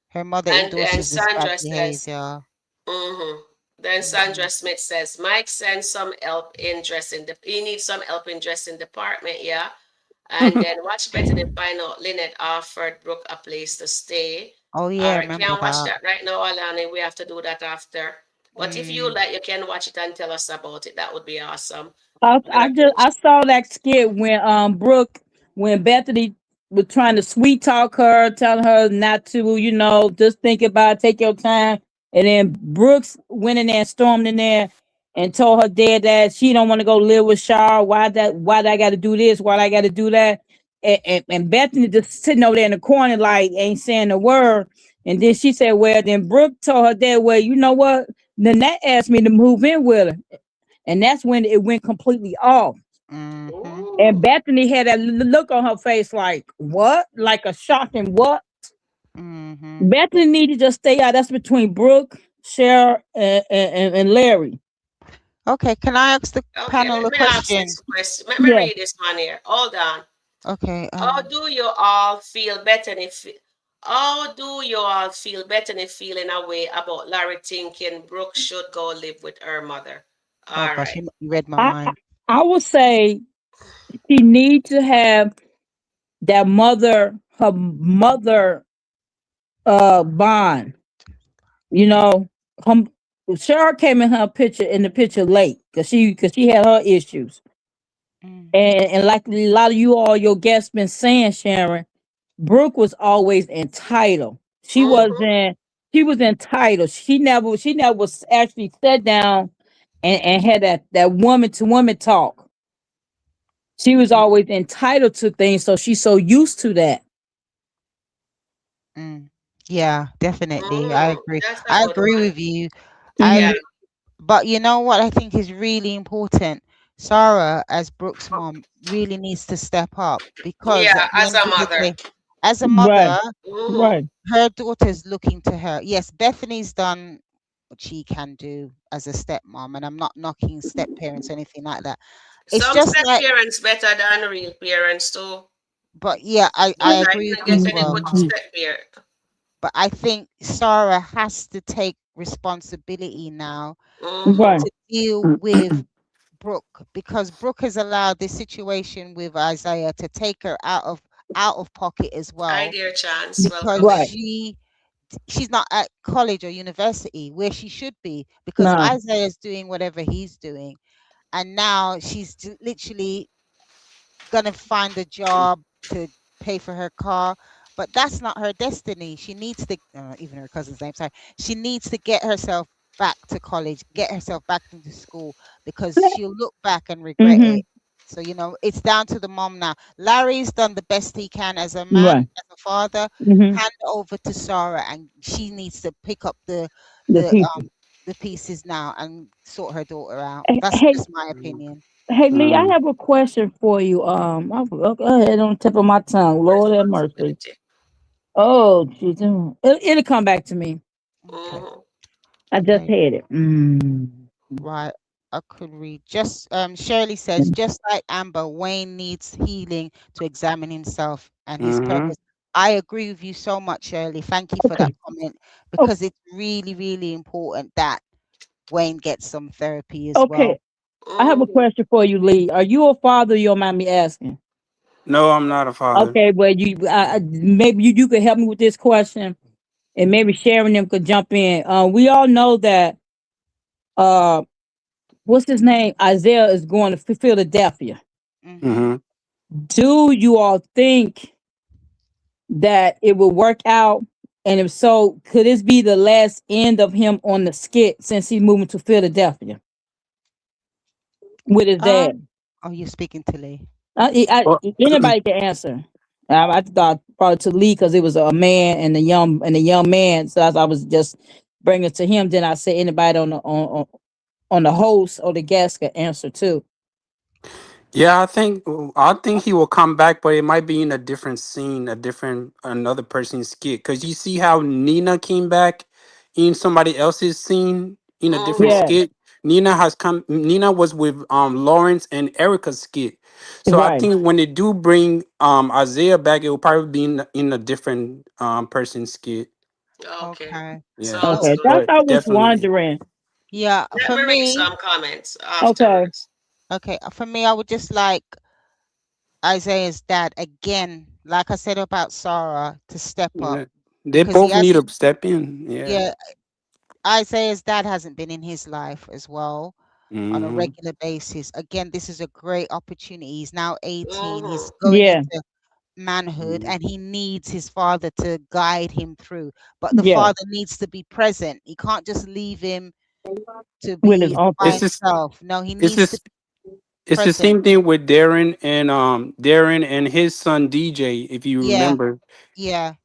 Her mother And then endorses this bad Sandra says, behavior. mm-hmm. Then Hmm. Sandra Smith says, Mike sends some help in dressing. He needs some help in dressing department, yeah. And then watch Bethany find out Lynette offered Brooke a place to stay. Oh All yeah, right, remember can't watch that. that right now, Alani. We have to do that after. But if you Mm. like, you can watch it and tell us about it. That would be awesome. And I saw that skit when Brooke, when Bethany was trying to sweet talk her, telling her not to, just think about it, take your time. And then Brooks went in there and stormed in there and told her dad that she don't want to go live with Shara. Why I gotta do this? Why I gotta do that? And Bethany just sitting over there in the corner like ain't saying a word. And then she said, well, then Brooke told her dad, well, you know what? Then that asked me to move in with her. And that's when it went completely off. Mm-hmm. And ooh, Bethany had that look on her face like, what? Like a shocking what? Mm-hmm. Bethany needed to stay out. That's between Brooke, Shara, and Larry. Okay, can I ask the okay, panel let a me ask question? this question. Let me Yeah. read this one here. Hold on. Okay. How do you all feel Bethany? How do you all feel Bethany feeling a way about Larry thinking Brooke should go live with her mother? Oh All gosh, right. you read my I mind. I would say she need to have that her mother bond. You know, her, Shara came in the picture late because she had her issues. Mm, And like a lot of you all your guests been saying, Sharon, Brooke was always entitled. Mm-hmm. She was entitled. She never was actually sat down and had that woman to woman talk. She was mm, always entitled to things, so she's so used to that. mm. Yeah, definitely. I Mm, agree. that's a I good agree one. with you. I Yeah. Hmm. agree. But you know what I think is really important? Sarah, as Brooke's mom, really needs to step up because Yeah, at the as end a of the mother. day, as a Right, mother, Mm-hmm. right. her daughter's looking to her. Yes, Bethany's done what she can do as a stepmom, and I'm not knocking step parents or anything like that. It's Some just step like, parents better than real parents too. but yeah, I But I agree with didn't you get as any well. good step parent. But I think Sarah has to take responsibility now Mm-hmm. Right. to deal with Brooke because Brooke has allowed this situation with Isaiah to take her out of pocket as Hi well dear Chance. Welcome because Right. in. she's not at college or university where she should be because Nah. Isaiah's doing whatever he's doing, and now literally gonna find a job to pay for her car. But that's not her destiny. She needs to, even her cousin's name, sorry. She needs to get herself back to college, get herself back into school because she'll look back and regret Hmm. it. So, it's down to the mom now. Larry's done the best he can as a man, Right. as a father. Hmm. Hand over to Sarah, and she needs to pick up The the people. the pieces now and sort her daughter out. Hey, That's hey, just my opinion. hey, Lee, I Mm. have a question for you. I forgot, go ahead on the tip of my tongue. Lord have mercy. Responsibility. Oh, geez. It'll come back to me. Okay. Mhm. I just Okay. had it. Mm. Right. I could read. Just Shirley says, just like Amber, Wayne needs healing to examine himself and his Mm-hmm. purpose. I agree with you so much, Shirley. Thank you for that Okay. comment Oh, because it's really, really important that Wayne gets some therapy as well. okay. I have a Mhm. question for you, Lee. Are you a father? You don't mind me asking? No, I'm not a father. Okay, well, maybe you could help me with this question, and maybe Sharon them could jump in. We all know that uh, what's his name? Isaiah is going to Philadelphia. Mm-hmm. Mm-hmm. Do you all think that it will work out? And if so, could this be the last end of him on the skit since he's moving to Philadelphia with his dad? Oh, you're speaking to Lee. Well, Anybody can answer. I thought probably to Lee because it was a man and a young man. So I was just bringing it to him. Then I say anybody on the host or the guest can answer too. yeah, I think he will come back, but it might be in a different scene, a different another person's skit. Cause you see how Nina came back in somebody else's scene in a different Mhm. Yeah, skit. Nina was with Lawrence and Erica's skit. So I right. think when they do bring Isaiah back, it will probably be in a different person's skit. Okay. Okay. Yeah. Sounds Oh, Okay, good. that's But I was definitely. wondering. yeah. Let For me read me, some comments Okay, afterwards. okay. For me, I would just like Isaiah's dad again, like I said about Sarah, to step up Yeah. They because he both need has. to step in. Yeah. Yeah, Isaiah's dad hasn't been in his life as well on a Hmm. regular basis. Again, this is a great opportunity. He's now 18. He's Mhm. going yeah, into manhood and he needs his father to guide him through. But the yeah, father needs to be present. He can't just leave him to with his be by It's uncle. just himself. No, he it's needs to just be it's the present. same thing with Darren and his son DJ, if you Yeah, remember. yeah.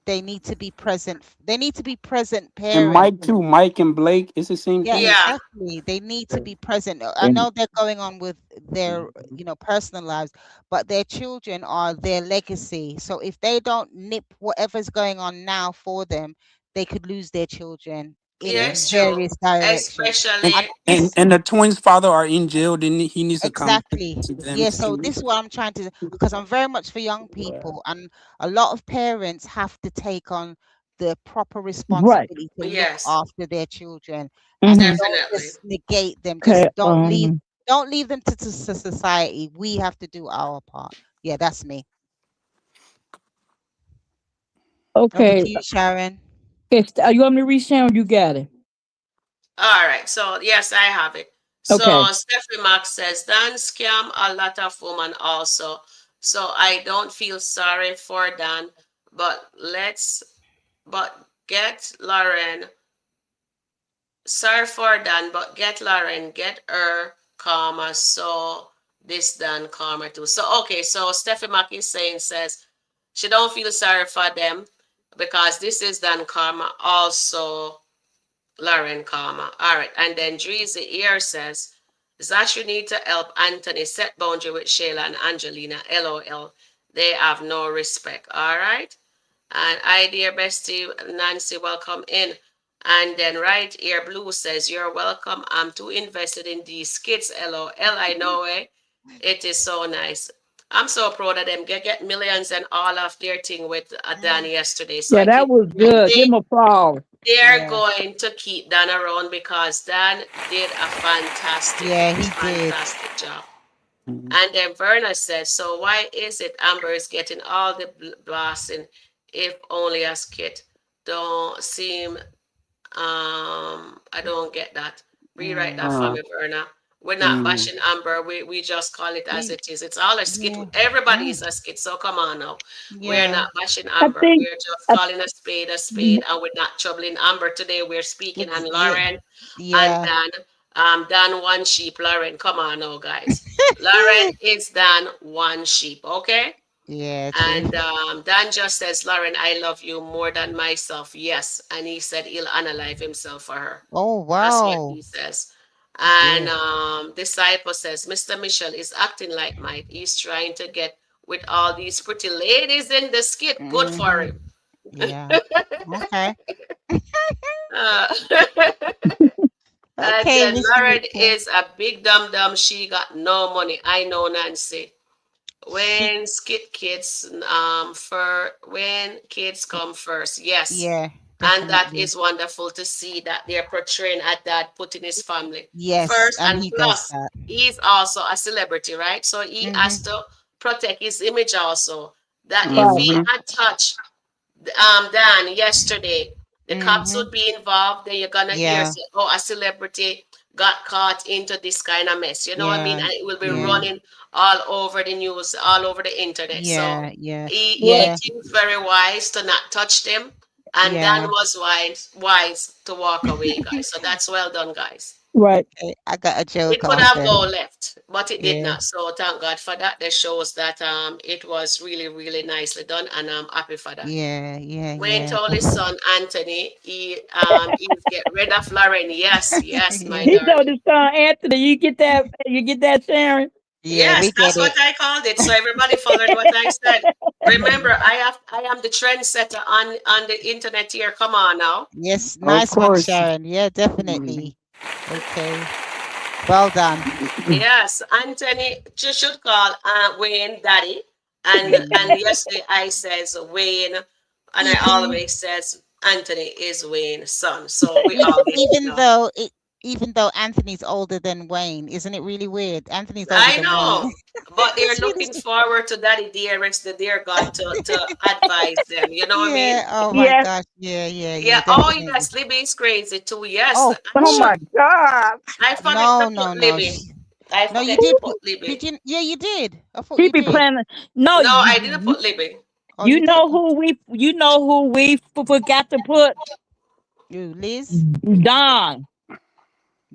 They need to be present. They need to be present And parents. Mike too, Mike and Blake, it's the same Yeah, thing. Yeah. exactly. They need to be present. I know they're going on with their, personal lives, but their children are their legacy. So if they don't nip whatever's going on now for them, they could lose their children Yeah, Yeah. in it's true. various directions. And And Especially, and this and the twins' father are in jail, then he needs to come exactly. to them Yeah, so too. this is what I'm trying to, because I'm very much for young people, and a lot of parents have to take on the proper Right. responsibility to look yes, after their children and Mm-hmm. don't definitely. just negate them. Just Okay. don't leave them to society. We have to do our part. Yeah, that's me. Over Okay. to you, Sharon. Okay. You want me to read Sharon? You got it. All right. So, yes, I have it. Okay. So, Stephanie Max says, Dan scam a lot of women also. So, I don't feel sorry for Dan, but get Lauren. Sorry for Dan, but get Lauren, get her karma. So, this Dan karma too. So, okay. So, Stephanie Mack is saying, says, she don't feel sorry for them because this is Dan karma. Also, Lauren Karma. All right. And then Dreezy here says, Zash, you need to help Anthony set boundary with Shayla and Angelina. LOL. They have no respect. All right. And I, dear bestie, Nancy, welcome in. And then right here, Blue says, you're welcome. I'm too invested in these skits. LOL. I know it. It is so nice. I'm so proud of them. Get millions and all of their thing with Mm, Danny yesterday. So Yeah, I that keep, was and good. Give him applause. they're yeah, going to keep Dan around because Dan did a yeah, he did. fantastic job. Mhm. And then Verna says, so why is it Amber is getting all the blasting if only a skit? Don't seem I don't get that. Rewrite Mm. that for Uh, me, Verna. We're not mm, bashing Amber. We just call it as We, it is. It's all a skit. yeah, Everybody mm, is a skit. So come on now. We're yeah. not bashing I Amber. think. We're just I, calling a spade, and we're not troubling Amber today. We're speaking on Yeah, Lauren and yeah. Dan. Dan one sheep. Lauren, come on now, guys. Lauren is Dan one sheep. Okay. Yeah, true. And Dan just says, Lauren, I love you more than myself. Yes. And he said he'll unalive himself for her. Oh, That's what wow. he says. And Yeah. Disciple says, Mr. Michelle is acting like Mike. He's trying to get with all these pretty ladies in the skit. Good for Mm-hmm. him. Yeah. Okay. Uh, and Okay, then Miss Lauren Delicia. is a big dum dum. She got no money. I know Nancy. She. When skit kids for when kids come first, yes. Yeah, And that definitely. is wonderful to see that they're portraying a dad putting his family Yes, first, and and he does plus that. he's also a celebrity, right? So he has Mm-hmm. to protect his image also. That if Right. he Mm-hmm. had touched Dan yesterday, the cops Mm-hmm. would be involved. Then you're gonna hear Yeah. say, "Oh, a celebrity got caught into this kind of mess." You know what I mean? Yeah. And it will be Yeah. Mm. running all over the news, all over the internet. So Yeah. Yeah. he Right. Yeah. thinks very wise to not touch them, and Dan Yeah. was wise to walk away, guys. So that's well done, guys. Right. Okay, I got a It joke could have after. go left, but it did Yeah. not. So thank God for that. That shows that it was really nicely done, and I'm happy for that. Yeah. Yeah. Wayne Yeah. told his son Anthony he's get rid of Lauren. Yes, yes, my Yeah. He told darling. his son Anthony, you get that, Sharon? Yeah. Yes, We get that's what it. I called it. So everybody followed what I said. Remember, I am the trendsetter on the internet here. Come on now. Yes. Of Nice one, course. Sharon. Yeah. Mm. Definitely. Okay. Well done. Yes, Anthony you should call Wayne daddy. And Mm. yesterday I says Wayne, and I Even always says Anthony is Wayne's son. So we all get it even now. though it even though Anthony's older than Wayne, isn't it really weird? Anthony's older I than Wayne. know, but they're It's really looking forward to Daddy Dearest, the dear God, to advise them. You know what I mean? yeah. Oh my Yes. gosh. Yeah. Yeah. Yeah. Yeah. Oh, Definitely. yes, Libby is crazy too. Yes, Oh, I Oh should. my oh God. I forget to no, put no, no. Libby. I No, you forget to did put put. Did Libby. you? Yeah, you did. I thought He you be did. playing. No, No, I didn't put Libby. Oh, you did. Oh, you know who we forgot to put you, Liz. Don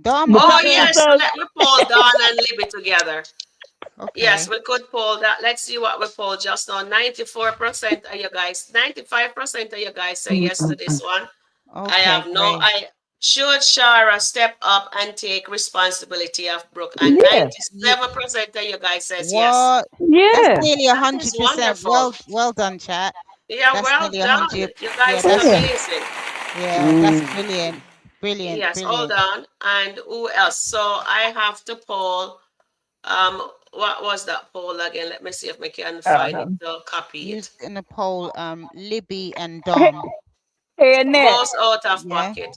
Dom. Oh, Okay. because yes. Let me pull Dawn and Libby together. Yes, Okay. we could pull that. Let's see what we pulled just now. 94% of you guys, 95% of you guys say yes to this one. I Okay. have no Great. I should Shara step up and take responsibility of Brooke, and yeah, Yeah. 97% of you guys says yes. What? That's yeah, nearly a That is hundred percent. wonderful. Well done, chat. Yeah, That's well nearly a done. hundred. You Yeah, guys did that's yeah. amazing. that's Mm. brilliant. Brilliant. Yes, hold Brilliant. on. And who else? So I have to poll. What was that poll again? Let me see if I can find it Uh-huh. to copy You're it. gonna poll Libby and Hey, Dom. hey, Annette, Most out of Yeah. pocket.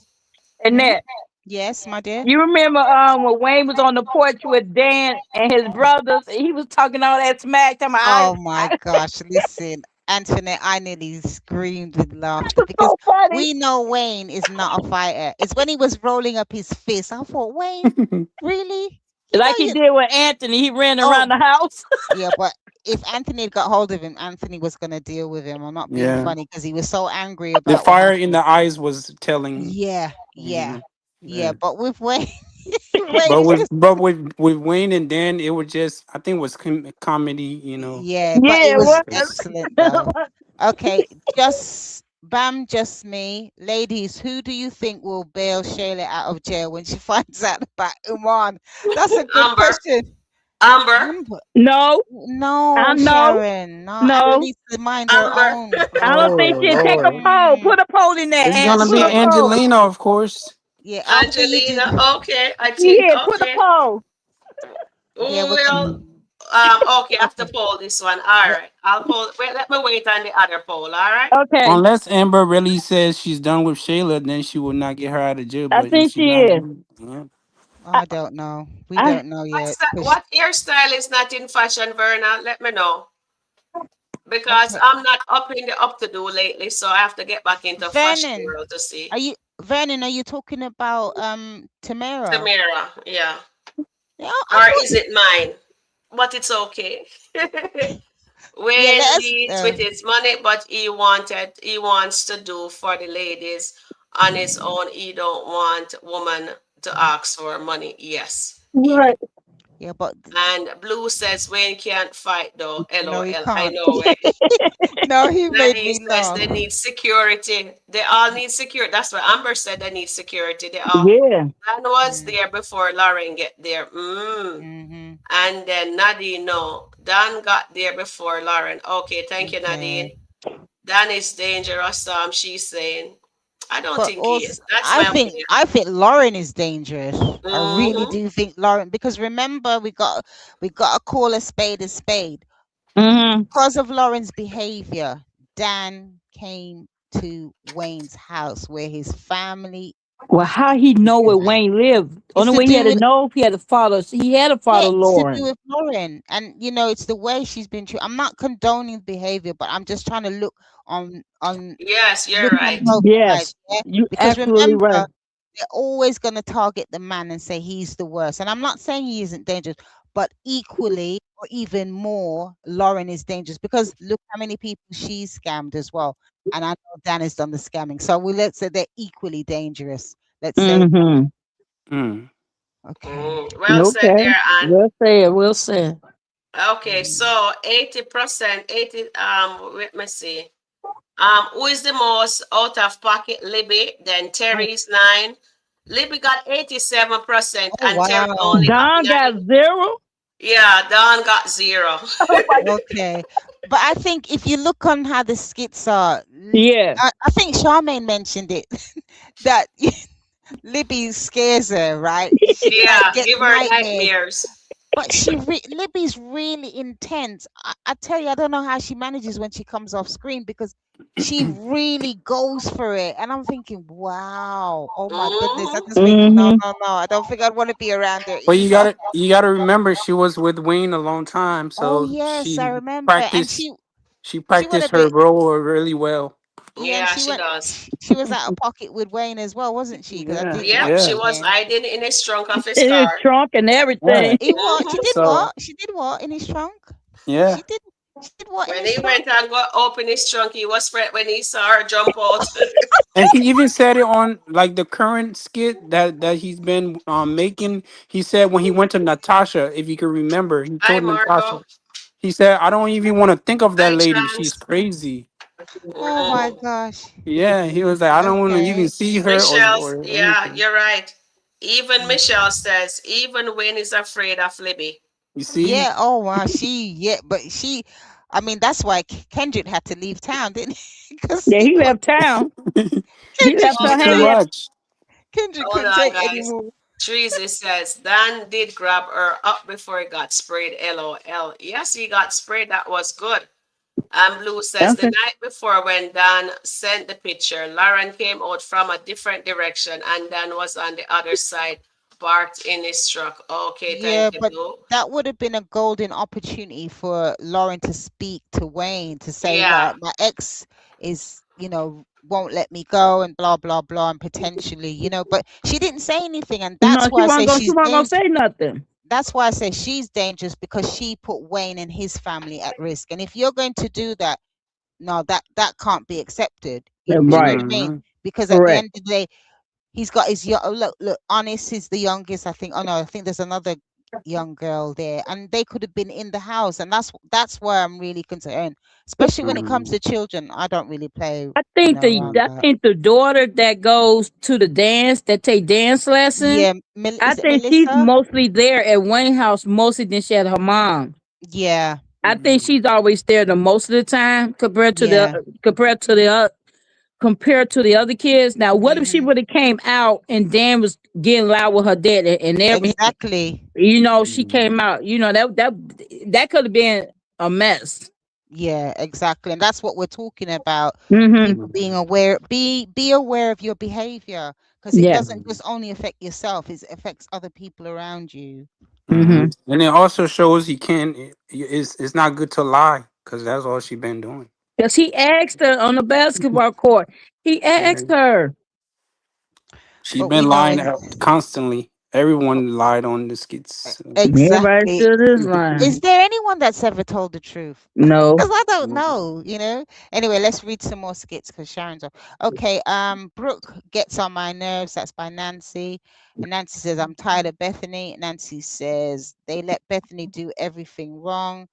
Hmm? Annette. Yes, my dear. You remember when Wayne was on the porch with Dan and his brothers? He was talking all that smack. Talking about, Oh my gosh, listen, Antoinette, I nearly screamed with laughter was because so funny. we know Wayne is not a fighter. It's when he was rolling up his fist. I thought, Wayne, really? You know Like he you did with Anthony. He ran around oh the house. yeah, but if Anthony had got hold of him, Anthony was gonna deal with him. I'm not being Yeah. funny because he was so angry The about what fire in happened. the eyes was telling. Yeah, yeah, Yeah. yeah. Yeah. But with Wayne, Wayne is just But with Wayne and Dan, it was just, I think it was comedy. yeah, but it Yeah, was what? excellent though. Okay, just Bam, just me. Ladies, who do you think will bail Shayla out of jail when she finds out about Oman? That's a good Amber, question. Amber, Amber. No, No, I know. Sharon. No, Amber No, needs to mind her Amber. own. I don't think Oh she'll take a Lord. poll. Mm, Put a poll in there, It's Aunt. gonna Put be a yeah, poll. Angelina, of course. yeah. After you do, Angelina, okay, I think, Yeah, put a okay. poll. Who yeah, we're gonna. will, okay, I have to Okay, poll this one. All we right, I'll poll, wait, let me wait on the other poll, all right? Okay, Unless Amber really says she's done with Shayla, then she will not get her out of jail. I But if think she's she not is. done, yeah. I, I don't know. We I, don't know yet. What hairstyle is not in fashion, Verna? Let me know. Because Okay, I'm not up in the up to do lately, so I have to get back into fashion Vernon, world to see. are you Vernon? Are you talking about Tamara? Tamara, yeah. Yeah, I Or thought. is it mine? But it's okay. Yeah, Wayne let us. leads with his money, but he wants to do for the ladies on his own. He don't want woman to ask for money. Yes. right. Yeah, but And Blue says Wayne can't fight though. no, he LOL. I can't. know it. No, he made Nadine me says laugh. they need security. They all need security. That's what Amber said. They need security. They all. Yeah. Dan was Mm, there before Lauren get there. mm-hmm. And then Nadine, no. Dan got there before Lauren. Okay, thank you, Nadine. Okay. Dan is dangerous, she's saying. I don't But think he also, is. That's my opinion. I think Lauren is dangerous. I really Mm-hmm. do think Lauren, because remember we got to call a spade a spade. Mm-hmm. Because of Lauren's behavior, Dan came to Wayne's house where his family Well, how he know where is. Wayne lived? It's Only to way he had do to with, know if he had to follow. He had to yeah, follow it's to do Lauren. with Lauren, and it's the way she's been treated. I'm not condoning behavior, but I'm just trying to look Yes, you're look on right. both sides, Yes, yeah. you Because absolutely remember, right. they're always going to target the man and say he's the worst. And I'm not saying he isn't dangerous, but equally or even more, Lauren is dangerous because look how many people she's scammed as well. And I know Dan has done the scamming. So let's say they're equally dangerous. Let's say, Mm-hmm. Mm. okay. Well said Okay. there, Anne. We'll say it. We'll say it. Okay, so 80%, 80, let me see. Who is the most out of pocket? Libby, then Oh, Terry's 9. Libby got 87% oh and Terry wow. only got Don got 9. 0. Yeah, Don got 0. Oh my God. Okay. But I think if you look on how the skits are, Yeah. I think Charmaine mentioned it that Libby scares her, right? She like Yeah, gets give her nightmares. nightmares. But Libby's really intense. I tell you, I don't know how she manages when she comes off screen because she really goes for it. And I'm thinking, wow, oh my goodness. I Hmm. just think, no, Mm-hmm. no, no. I don't think I'd want to be around her But either. you gotta remember she was with Wayne a long time, Oh so yes, I remember. And practiced she she went practiced a her bit, role really well. yeah, and Yeah, she does. she was out of pocket with Wayne as well, wasn't she? Because I Yeah, did Yep, watch she yeah. it was then. hiding in his trunk of his In his car. trunk and Yeah. everything. He what? She Hmm. did So what? She did what in his trunk? yeah. She did she did what in When his he trunk? went and got open his trunk, he was afraid when he saw her jump out. And he even said it on like the current skit that he's been making. He said when he went to Natasha, if you can remember, he Hi, told Natasha. Margot. He said, "I don't even want to think of that Hi, lady. She's Chance. crazy." Oh my Mm. gosh. Yeah, he was like, "I don't want to even Okay. see her Michelle's, or yeah, anything." you're right. Even Mm. Michelle says, even Wayne is afraid of Libby. You see? Yeah, oh wow, but she, I mean, that's why Kendrick had to leave town, didn't he? Because Yeah, he left town. He Kendrick left Hold her It's too couldn't, hanging. on. much. Kendrick Hold couldn't on, take guys. anymore. Treasy says, Dan did grab her up before he got sprayed. LOL. Yes, he got sprayed. That was good. And Blue says, the Okay. night before when Dan sent the picture, Lauren came out from a different direction and Dan was on the other side, parked in his truck. Okay, Yeah, thank you, but Blue. that would have been a golden opportunity for Lauren to speak to Wayne to say, Yeah. right, my ex is, won't let me go and blah blah blah and potentially, but she didn't say anything, and No, that's why I say she she's wasn't gonna dangerous. say nothing. That's why I say she's dangerous because she put Wayne and his family at risk. And if you're going to do that, no, that can't be accepted. You know Right. what I mean? Hmm. Because at the Correct. end of the day, he's got his young. Look, Honest is the youngest. I think. Oh no, I think there's another young girl there, and they could have been in the house, and that's why I'm really concerned, especially when it comes Hmm. to children. I don't really play, around I that. think the daughter that goes to the dance, that take dance lesson, Yeah, I is it think she's Melissa? mostly there at Wayne House mostly than she had her mom. Yeah, I think Hmm. she's always there the most of the time yeah. compared to the other kids. Now, what if she Hmm. would have came out and Dan was getting loud with her dad and every Exactly. she Hmm. came out, that could have been a mess. Yeah, exactly. And that's what we're talking about. Mm-hmm. People being aware, be aware of your behavior because it Yeah. doesn't just only affect yourself, it affects other people around you. Hmm. Mm-hmm. And it also shows he can't. It's not good to lie because that's all she been doing. Because he asked her on the basketball court. He Yeah. asked her. She But we been know lying out constantly. Everyone lied on the skits. Everybody exactly. stood his line. Is there anyone that's ever told the truth? No. Because I don't know. Anyway, let's read some more skits because Sharon's on. Okay, Brooke gets on my nerves. That's by Nancy. And Nancy says, I'm tired of Bethany. Nancy says, they let Bethany do everything wrong.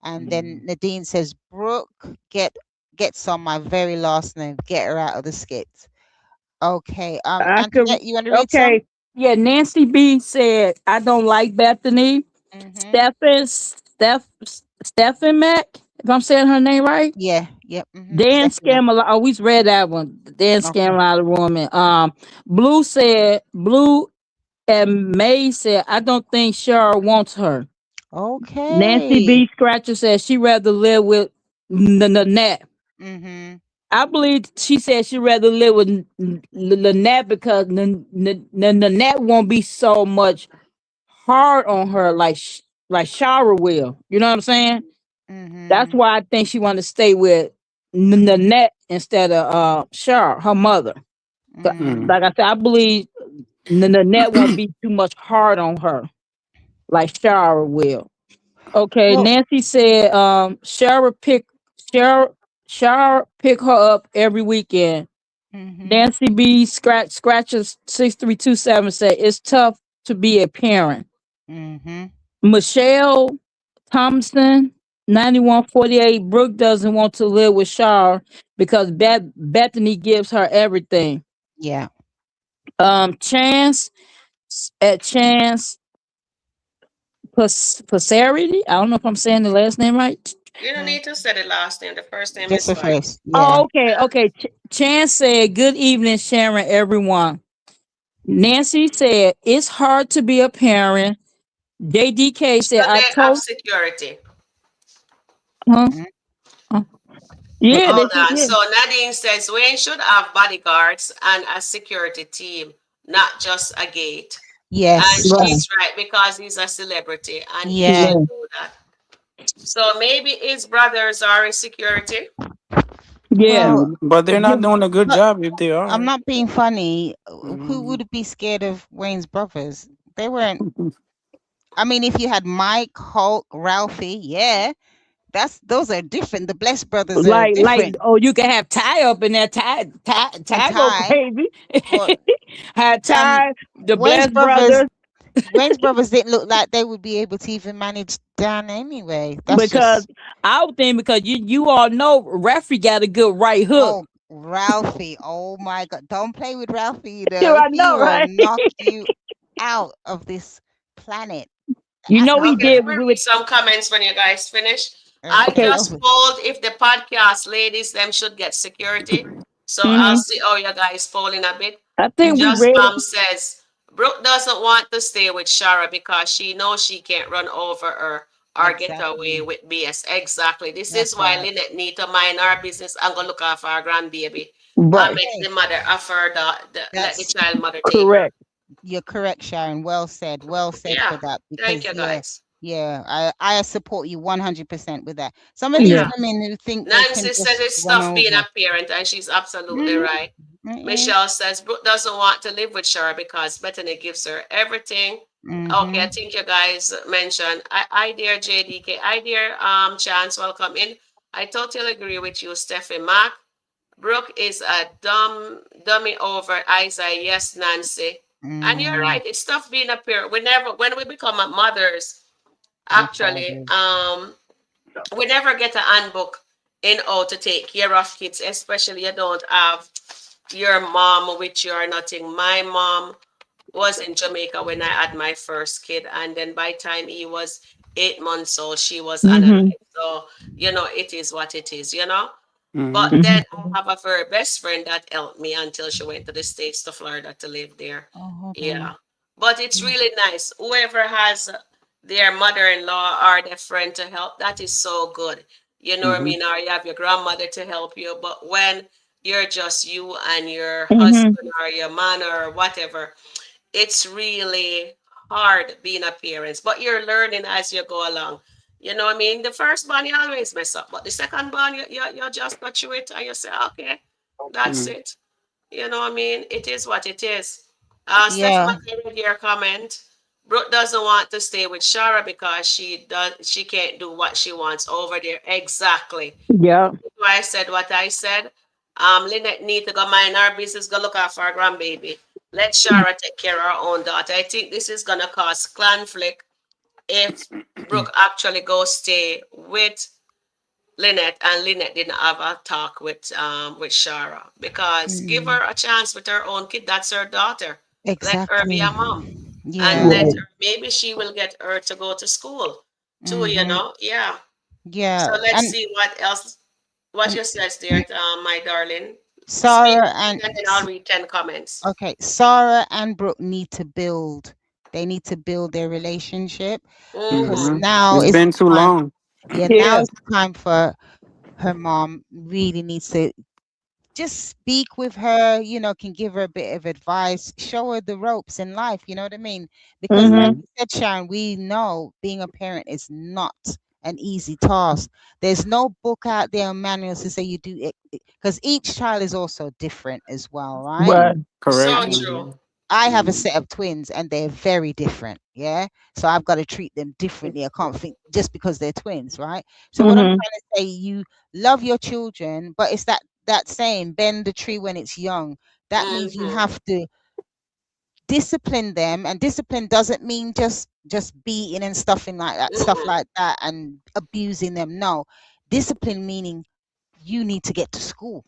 And then Mhm. Nadine says, Brooke gets on my very last name. Get her out of the skits. Okay. I could Antoinette, you want to read some? okay. Yeah, Nancy B said, I don't like Bethany. Mm-hmm. Steph Stephen Mack, if I'm saying her name right. Yeah. Yep. Dan Stephanie. scam a lot. Oh, we read that one. Dan scam a Okay. lot of women. Blue and May said, I don't think Shara wants her. Nancy Okay. B. Scratcher said she rather live with Nanette. Mhm. I believe she said she'd rather live with Nanette because Nanette won't be so much hard on her like Shara will. You know what I'm saying? That's Mhm. why I think she want to stay with Nanette instead of Shara, her mother. So, Mhm. Mm. like I said, I believe Nanette won't be too much hard on her like Shara will. Okay, Well. Nancy said Shara Shara pick her up every weekend. Mhm. Nancy B scratches 6327 said it's tough to be a parent. Mhm. Michelle Thompson 9148 Brooke doesn't want to live with Shar because Bethany gives her everything. Yeah. Chance at Chance Passerity. I don't know if I'm saying the last name right. You don't Mm. need to say the last name. The first name Just is the fine. first. Yeah. Oh, okay, okay. Chance said, "Good evening, Sharon, everyone." Nancy said, "It's hard to be a parent." JDK said, Should "I they have told." security? Huh? Mm. Huh? What? Yeah, they Hold said, on. yeah. So Nadine says Wayne should have bodyguards and a security team, not just a gate. And Yes. Right. she's right because he's a celebrity and he Yeah. should Yeah. do that. So maybe his brothers are in security. Yeah. Well, But they're not doing a good but job if they I'm are. not being funny. Who Mm. would be scared of Wayne's brothers? They weren't. I mean, if you had Mike, Hulk, Ralphie, yeah, that's those are different. The Bless brothers are Like, different. oh, you can have Ty up in there. And Ty go Ty, crazy. but Have um, Ty, the Wayne's Bless brothers, Brothers, Wayne's brothers didn't look like they would be able to even manage Dan anyway. That's because just. I would think because you all know referee got a good right hook. Oh, Ralphie. Oh my God. Don't play with Ralphie, you Yeah, know. I He know, will right? knock you out of this planet. You know he Okay, did let me Absolutely. read with some comments when you guys finish. I Okay, okay. go just for it. polled if the podcast ladies them should get security. So I'll Hmm. see how you guys polling a bit. I think we Mm-hmm. Just read. Mom says Brooke doesn't want to stay with Shara because she knows she can't run over her or get away Exactly. with BS. Exactly. This is That's why right. Lynette need to mind our business and go look after our grandbaby and Right. make Okay. the mother offer let the That's child mother take her. Correct. You're correct, Sharon. Well said. Well said Yeah. for that. Thank Because you yeah, guys. yeah, I support you 100% with that. Some of these Yeah. Yeah. women who think they can Nancy says just it's run tough being over. a parent, and she's absolutely Mm-hmm. right. It is. Michelle says Brooke doesn't want to live with Shara because Bethany gives her everything. Okay, I Mm-hmm. think you guys mentioned. I dear JDK, I dear Chance, welcome in. I totally agree with you, Steffi Mack. Brooke is a dummy over Isaiah. Yes, Nancy. And you're Mm-hmm. right. It's tough being a parent. We never when we become mothers, And actually, fathers. we never get a handbook in how to take care of kids, especially you don't have your mom with you or nothing. My mom was in Jamaica when I had my first kid, and then by the time he was 8 months old, she was Hmm. unalive. So, it is what it is. But Mm. then Hmm. I have a very best friend that helped me until she went to the States to Florida to live there. Oh, hold Yeah. on. But it's really nice. Whoever has their mother-in-law or their friend to help, that is so good. You know what I Mhm. mean? Or you have your grandmother to help you. But when you're just you and your Hmm. husband or your man or whatever, it's really hard being a parent. But you're learning as you go along. You know what I mean? The first born you always mess up, but the second born you just got through it and you say, okay, that's Mm. it. You know what I mean? It is what it is. Steph Yeah. McKay read your comment. Brooke doesn't want to stay with Shara because she can't do what she wants over there. Exactly. Yeah. I said what I said. Lynette need to go mind her business, go look after her grandbaby. Let Shara take care of her own daughter. I think this is gonna cause conflict if Brooke actually go stay with Lynette and Lynette didn't have a talk with Shara because give Mm. her a chance with her own kid. That's her daughter. Let her be a Exactly. mom and Yeah. let Right. her maybe she will get her to go to school too. Mm-hmm. Yeah. So Yeah, let's see what else. What and you says there, my darling. Speak, Sarah speak, and and then I'll read 10 comments. okay, Sarah and Brooke need to build. They need to build their relationship because Mm-hmm. Hmm. now It's is been the too time. long. Yeah, now Yeah. is the time for her mom really needs to just speak with her, can give her a bit of advice, show her the ropes in life, you know what I mean? Because like Mhm. Hmm. you said, Sharon, we know being a parent is not an easy task. There's no book out there or manuals to say you do it because each child is also different as well, right? Right. So I Correct. mean, true. I have a Hmm. set of twins and they're very different. Yeah. So I've got to treat them differently. I can't think just because they're twins, right? So what I'm Mhm. trying to say, you love your children, but it's that saying, bend the tree when it's young. That means you Mm-hmm. have to discipline them, and discipline doesn't mean just beating and stuff Mm-mm. like that and abusing them. No. Discipline meaning you need to get to school.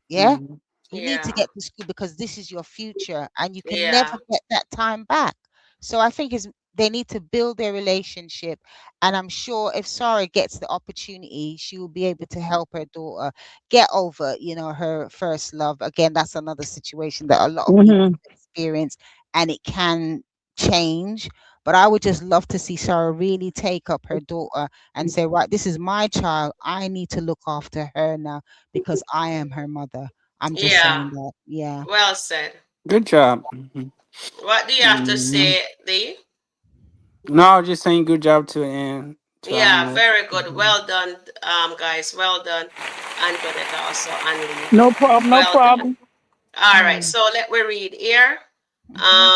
Yeah, Hmm. you need to Yeah. get to school because this is your future and you can never Yeah. get that time back. So I think they need to build their relationship. And I'm sure if Sarah gets the opportunity, she will be able to help her daughter get over, her first love. Again, that's another situation that a lot of people Mhm. experience and it can change. But I would just love to see Sarah really take up her daughter and say, right, this is my child. I need to look after her now because I am her mother. I'm just Yeah. saying that. Yeah. Well said. Good job. Hmm. What do you have to Hmm. say, Lee? No, I was just saying good job to Ann. To Yeah, very good. Mhm. Well done, guys. Well done. Antoinette also and Lee. No problem. No Well done. problem. All right, Mm, so let me read here. mhm.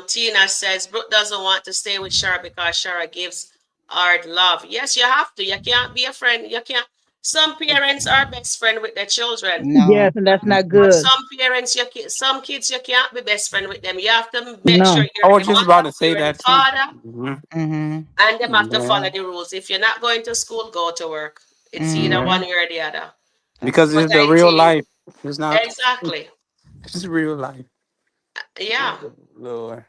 Tina says Brooke doesn't want to stay with Shara because Shara gives hard love. Yes, you have to. You can't be a friend. You can't. Some parents are best friend with their children, No. Yes, and that's not Mm-mm. but good. some parents, some kids, you can't be best friend with them. You have to make sure No. I you're was the just about mother, to say you're the that too. father, Hmm. Mhm. and them have to Yeah. follow the rules. If you're not going to school, go to work. It's either Yeah. one Mhm. or the other. That's Because true. But it's the I real think life. It's not. exactly, It's real life. yeah. Lord.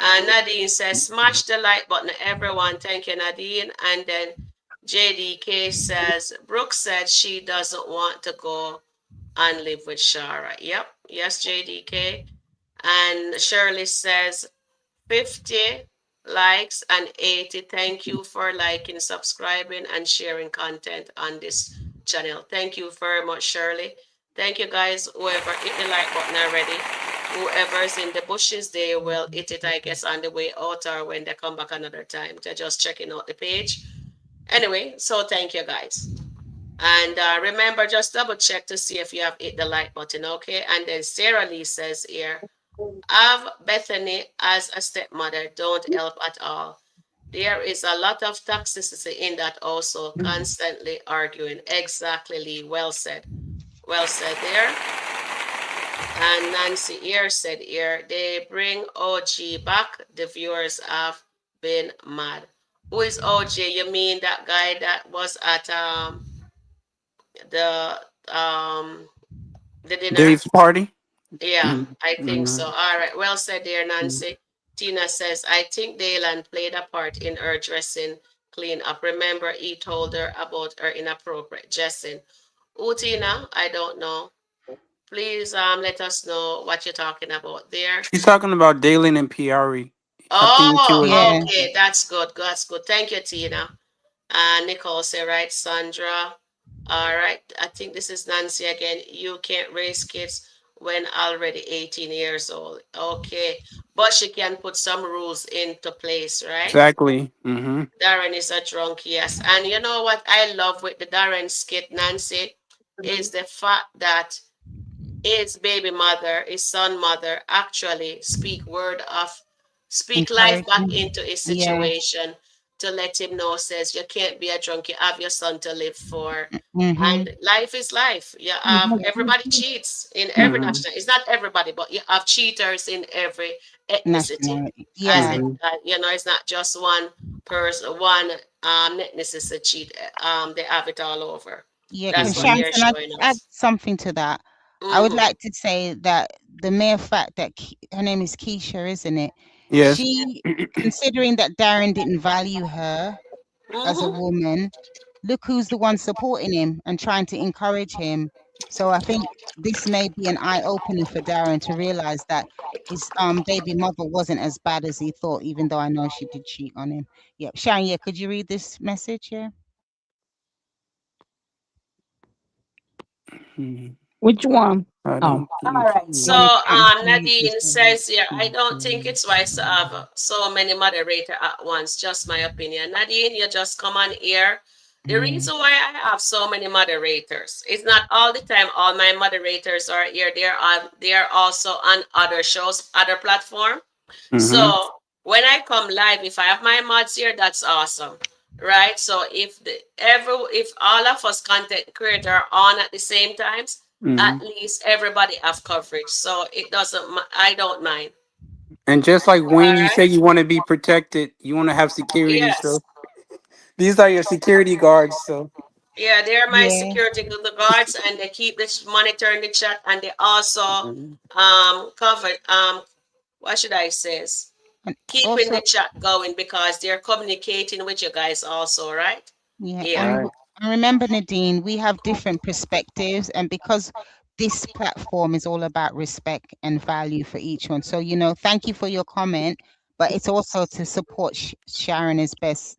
Nadine says, smash the like button, everyone. Thank you, Nadine. And then JDK says, Brooke said she doesn't want to go and live with Shara. Yep. Yes, JDK. And Shirley says, 50 likes and 80. Thank you for liking, subscribing, and sharing content on this channel. Thank you very much, Shirley. Thank you, guys. Whoever hit the like button already, whoever's in the bushes, they will hit it, I guess, on the way out or when they come back another time. They're just checking out the page. Anyway, so thank you, guys. And remember, just double check to see if you have hit the like button, okay? And then Sarah Lee says here, have Bethany as a stepmother don't help at all. There is a lot of toxicity in that also, constantly arguing. Exactly, Lee. Well said. Well said there. And Nancy here said here, they bring OG back. The viewers have been mad. Who is OG? You mean that guy that was at the um the dinner? Dave's party. Yeah, I think so. Mhm. All right. Well said there, Nancy. Tina says, I think Daylan played a part in her dressing clean up. Remember, he told her about her inappropriate dressing. Oh, Tina, I don't know. Please let us know what you're talking about there. She's talking about Dalen and Piari. I think she was. Oh, Yeah. okay. That's good. That's good. Thank you, Tina. Nicole say, right, Sandra. All right. I think this is Nancy again. You can't raise kids when already 18 years old. Okay. But she can put some rules into place, right? Exactly. Hmm. Darren is a drunk, yes. And you know what I love with the Darren skit, Nancy, is the fact that his baby mother, his son mother, actually speak life back Encouraging. into his Yeah. situation to let him know, says you can't be a drunk, you have your son to live for. Mhm. And life is life. You have Yeah. everybody cheats in every Hmm. national. It's not everybody, but you have cheaters in every ethnicity. Nationality. As Yeah. in, Hmm. it's not just one person, one ethnicity cheat. They have it all over. Yeah. That's Because what Hmm. Sharon, they're can I showing just add us. something to that? I would Mm-hmm. like to say that the mere fact that her name is Keisha, isn't it? Yes. She, considering that Darren didn't value her as a Mm-hmm. woman, look who's the one supporting him and trying to encourage him. So I think this may be an eye opener for Darren to realize that his baby mother wasn't as bad as he thought, even though I know she did cheat on him. Yeah, Sharon, yeah, could you read this message here? Mhm. Which one? I Oh, don't all think. right. So One is saying Nadine says here, I don't think Mhm. it's wise to have so many moderators at once. Just my opinion. Nadine, you just come on here. The reason why I have so many moderators, it's not all the time all my moderators are here. They are also on other shows, other platform. Mhm. So when I come live, if I have my mods here, that's awesome, right? So if all of us content creator are on at the same times, at Mhm. least everybody have coverage. So it doesn't. I don't mind. And just like All Wayne, you right. say you want to be protected, you want to have security. Yes. So these are your security guards. So. Yeah, they're my yeah. security guards, and they keep this monitoring the chat, and they also Mhm. cover what should I say? And Keeping also, the chat going because they're communicating with you guys also, right? yeah, Yeah. and Right. and remember, Nadine, we have different perspectives, and because this platform is all about respect and value for each one. So, thank you for your comment, but it's also to support Sharon is best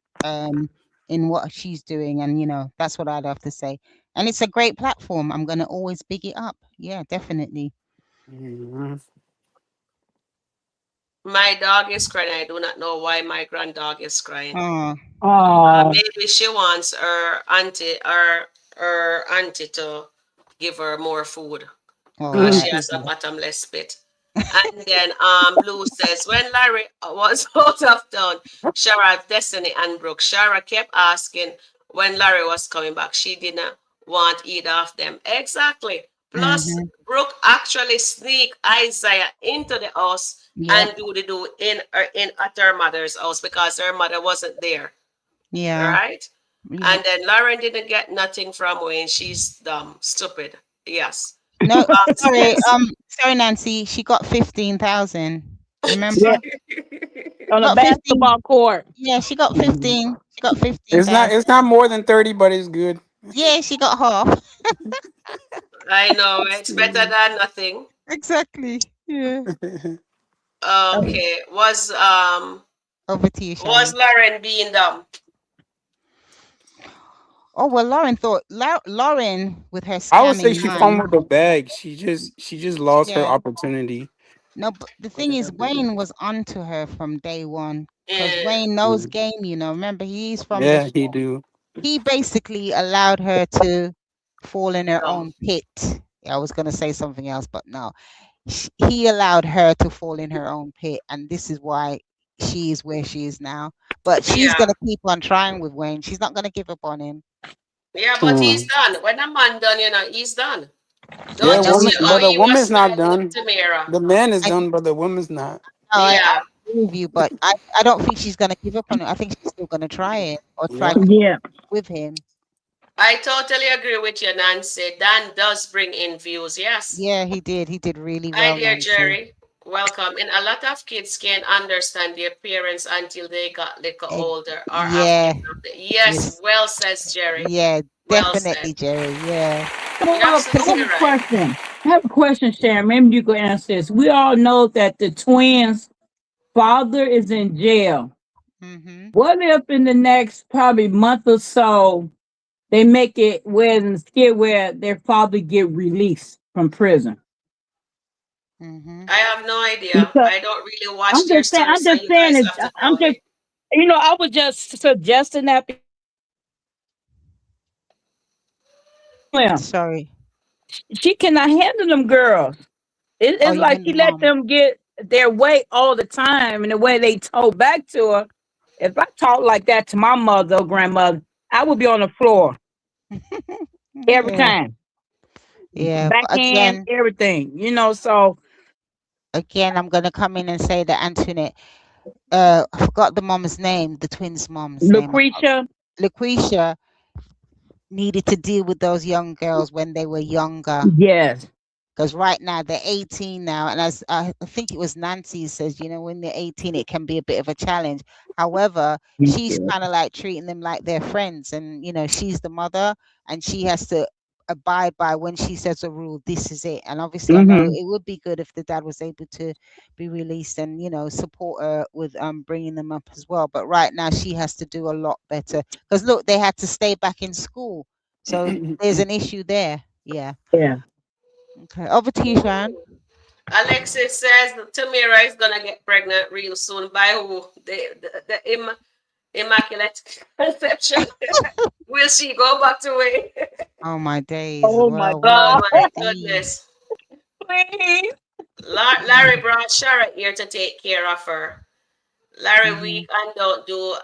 in what she's doing, and that's what I'd have to say. And it's a great platform. I'm gonna always big it up. Yeah, definitely. Mhm. My dog is crying. I do not know why my grand dog is crying. Oh, Oh, Maybe she wants her auntie to give her more food because oh, she mm, has that's a nice. bottomless pit. And then Blue says when Larry was out of town, Shara, Destiny, and Brooke, Shara kept asking when Larry was coming back. She didn't want either of them. Exactly. Plus, Mm-hmm. Brooke actually sneaked Isaiah into the house Yep. and do in at her mother's house because her mother wasn't there, Yeah. right? Yep. And then Lauren didn't get nothing from Wayne. She's dumb, stupid. Yes. No, sorry. Skits. Sorry, Nancy. She got 15,000. yeah, Remember? on a Got 15. basketball court. Yeah, she got Mhm. 15. She got It's not. 15,000. It's not more than 30, but it's good. Yeah, she got half. I know it's better than nothing. Exactly. Yeah. Okay. Over to you, Was Sharon. Lauren being dumb? Oh, well, Lauren thought, Lauren with her I would say scamming she fumbled the mind. bag. She just lost her Yeah. opportunity. No, but the thing is, Wayne was onto her from day one because Yeah. Wayne knows Mhm. game, Remember, he's from the Yeah, he do. he basically allowed her to fall in her Dumb. own pit. I was going to say something else, but no. He allowed her to fall in her own pit, and this is why she is where she is now. But she's Yeah. going to keep on trying with Wayne. She's not going to give up on him. Yeah, but he's Mm. done. When a man done, he's done. I Don't Yeah, you know see woman, he how but is. the he was woman's not standing up done. to Mira? The man is I done, but the woman's not. know, I Yeah. agree with you, but I don't think she's going to give up on it. I think she's still going to try it or try Yep. to Yeah. with him. I totally agree with you, Nancy. Dan does bring in views. Yes. Yeah, he did. He did really Hi well, there, Nancy. Jerry. Welcome. And a lot of kids can't understand their parents until they got little Eh, older or after. yeah, Yes, yes, well says Jerry. yeah, Well said. definitely, Jerry. Yeah. You're I have absolutely a right. question. I have a question, Sharon. Maybe you can answer this. We all know that the twins' father is in jail. Mm-hmm. What if in the next probably month or so they make it where in the skit where their father get released from prison? Mm-hmm. I have no idea. Because I don't really watch their story, I'm so just you saying guys it. have to I'm tell just me. I was just suggesting that because Sorry. she cannot handle them girls. Oh, It's you like mean she the let mom? them get their way all the time, and the way they told back to her. If I talk like that to my mother or grandmother, I would be on the floor every Yeah, time, yeah. But backhand, everything. So again, I'm gonna come in and say that Antoinette. I forgot the mom's name, the twins' mom's name. Lucretia, Lucretia needed to deal with those young girls when they were younger. yes, because right now they're 18 now, and as I think it was Nancy says, when they're 18, it can be a bit of a challenge. However, she's kind of like treating them like they're friends, and she's the mother, and she has to abide by when she says a rule. This is it, and obviously, I know Mm-hmm. it would be good if the dad was able to be released and support her with bringing them up as well. But right now, she has to do a lot better because look, they had to stay back in school, so there's an issue there. Yeah. Yeah. Okay, over to you, Sharon. Alexis says that Tamira is gonna get pregnant real soon. By who? The Immaculate Conception. Will she go back to Wayne? Oh my days. Oh my Well, Oh well, God. my indeed. goodness. Please. Larry brought Shara here to take care of her. Larry Mm-hmm. weak and don't do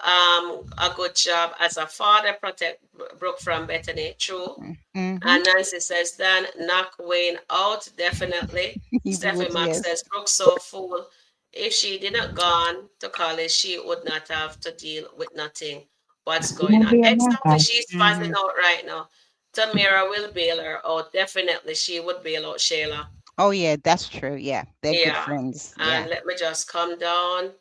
a good job as a father. Protect Brooke from Bethany. True. Mm-hmm. And Nancy says, Dan, knock Wayne out, definitely. He Stephanie would, Max yes. says, Brooke's so fool. If she didn't gone to college, she would not have to deal with nothing. What's You going won't on? be in my Exactly. house. She's Mm-hmm. spazzing out right now. Tamira will bail her out. Definitely, she would bail out Shayla. Oh yeah, that's true. Yeah, they're good Yeah. friends. Yeah. And let me just come down.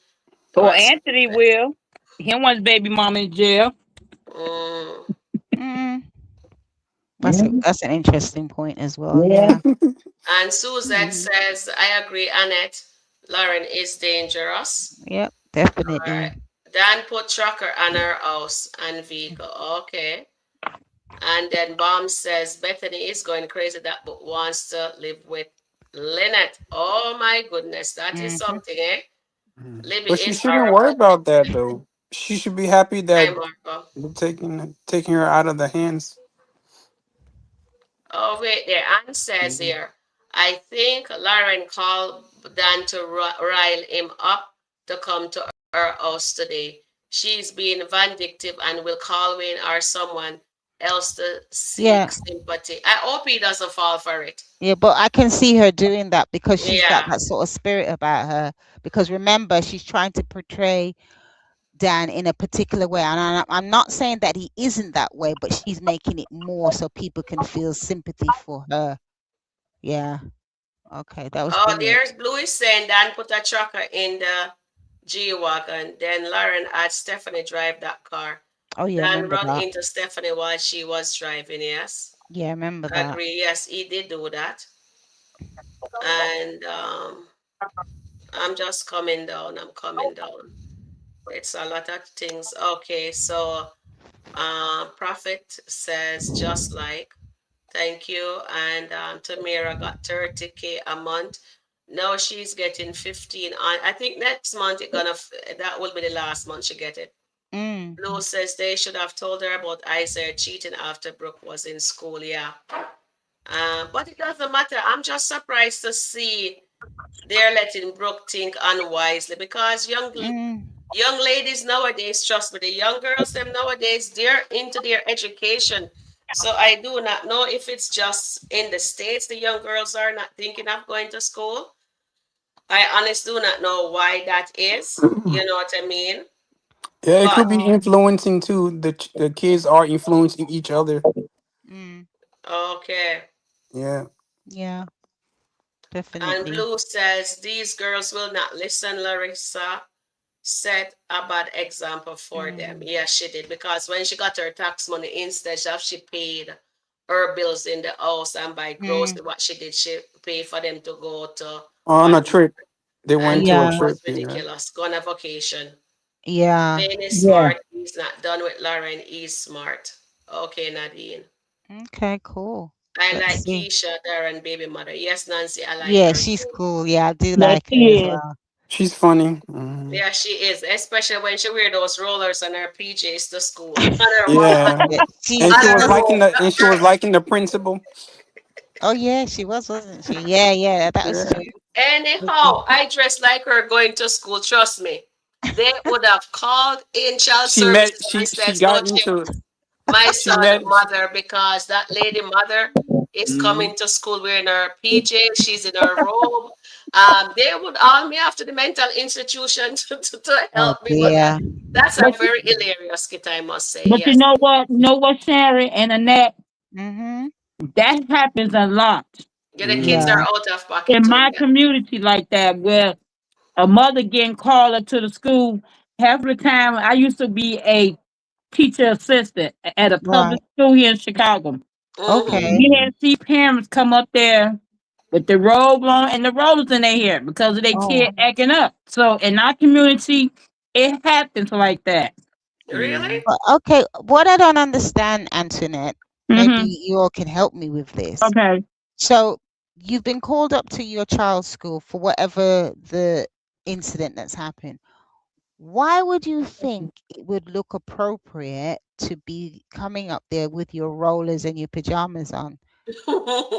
Or What's Anthony will. Him was baby mama in jail. mm. Mm, Mhm. that's an interesting point as well. Yeah. Yeah. And Suzette says, I agree, Annette. Lauren is dangerous. Yep. All right. Definitely. Dan put tracker on her house and vehicle. Okay. And then Bomb says Bethany is going crazy that but wants to live with Lynette. Oh my goodness, that is Mm-hmm. something, eh? Mhm. Libby But she is shouldn't worry horrible. about that though. She should be happy that Hi, Marco. they're taking her out of the hands. Oh, wait there. Anne says Mhm. here, I think Lauren called Dan to rile him up to come to her house today. She's being vindictive and will call Wayne or someone else to seek Yeah. sympathy. I hope he doesn't fall for it. Yeah, but I can see her doing that because she's got Yeah. that sort of spirit about her. Because remember, she's trying to portray Dan in a particular way, and I'm not saying that he isn't that way, but she's making it more so people can feel sympathy for her. Yeah. Okay, that was Oh, brilliant. there's Blue is saying Dan put a tracker in the G Wagon. Then Lauren had Stephanie drive that car. Oh yeah, Dan remember run that. into Stephanie while she was driving, yes. Yeah, remember that. Agree, yes, he did do that. And I'm just coming down. I'm coming down. It's a lot of things. Okay, so Prophet says just like, thank you. And Tamira got 30K a month. Now she's getting 15. I think next month that will be the last month she get it. Mm. Blue says they should have told her about Isaiah cheating after Brooke was in school. Yeah. But it doesn't matter. I'm just surprised to see they're letting Brooke think unwisely because Mm. young ladies nowadays, trust me, the young girls them nowadays, they're into their education. So I do not know if it's just in the States the young girls are not thinking of going to school. I honestly do not know why that is. You know what I mean? Yeah, it could But be influencing too. The kids are influencing each other. Mm. okay. Yeah. Yeah, And definitely. Blue says these girls will not listen, Larissa. Set a bad example for them. Mm. Yes, she did because when she got her tax money, instead of she paid her bills in the house and buy Mm. groceries, what she did, she paid for them to go to On on a trip. They and went to a it Yeah. was trip. Yeah. ridiculous. Go on a vacation. Yeah. Wayne is Yeah. smart. He's not done with Lauren. He's smart. Okay, Nadine. Okay, cool. I Let's like see. Keisha, Darren, baby mother. Yes, Nancy, I like Yeah, her she's too. cool. Yeah, I do Yes, like her as she is. well. She's funny. Mhm. Yeah, she is, especially when she wear those rollers and her PJs to school and her Yeah. Yeah, And on she was her that's liking robe. the and she was liking the principal. oh yeah, she was, wasn't she? Yeah, yeah, that was Yeah. true. Anyhow, I dress like her going to school. Trust me. They would have called in child She met services and she said, got no check into my she son met mother because that lady mother is Mhm. coming to school wearing her PJ. She's in her robe. They would call me after the mental institution to Oh help me. But dear. that's a But very hilarious skit, I must say. but you Yes. know what? You know what, Sharon and Annette? Mm-hmm. That happens a lot. Yeah, the kids are Yeah. Mm. out of pocket In too. my community like that, where a mother getting called up to the school, half of the time I used to be a teacher assistant at a public Right. school here in Chicago. Mm-hmm. Okay. We had see parents come up there with the robe on and the rollers in their hair because of their Oh. kid acting up. So in our community, it happens like that. Really? Mm. Okay. What I don't understand, Antoinette, maybe Mm-hmm. you all can help me with this. Okay. So you've been called up to your child's school for whatever the incident that's happened. Why would you think it would look appropriate to be coming up there with your rollers and your pajamas on?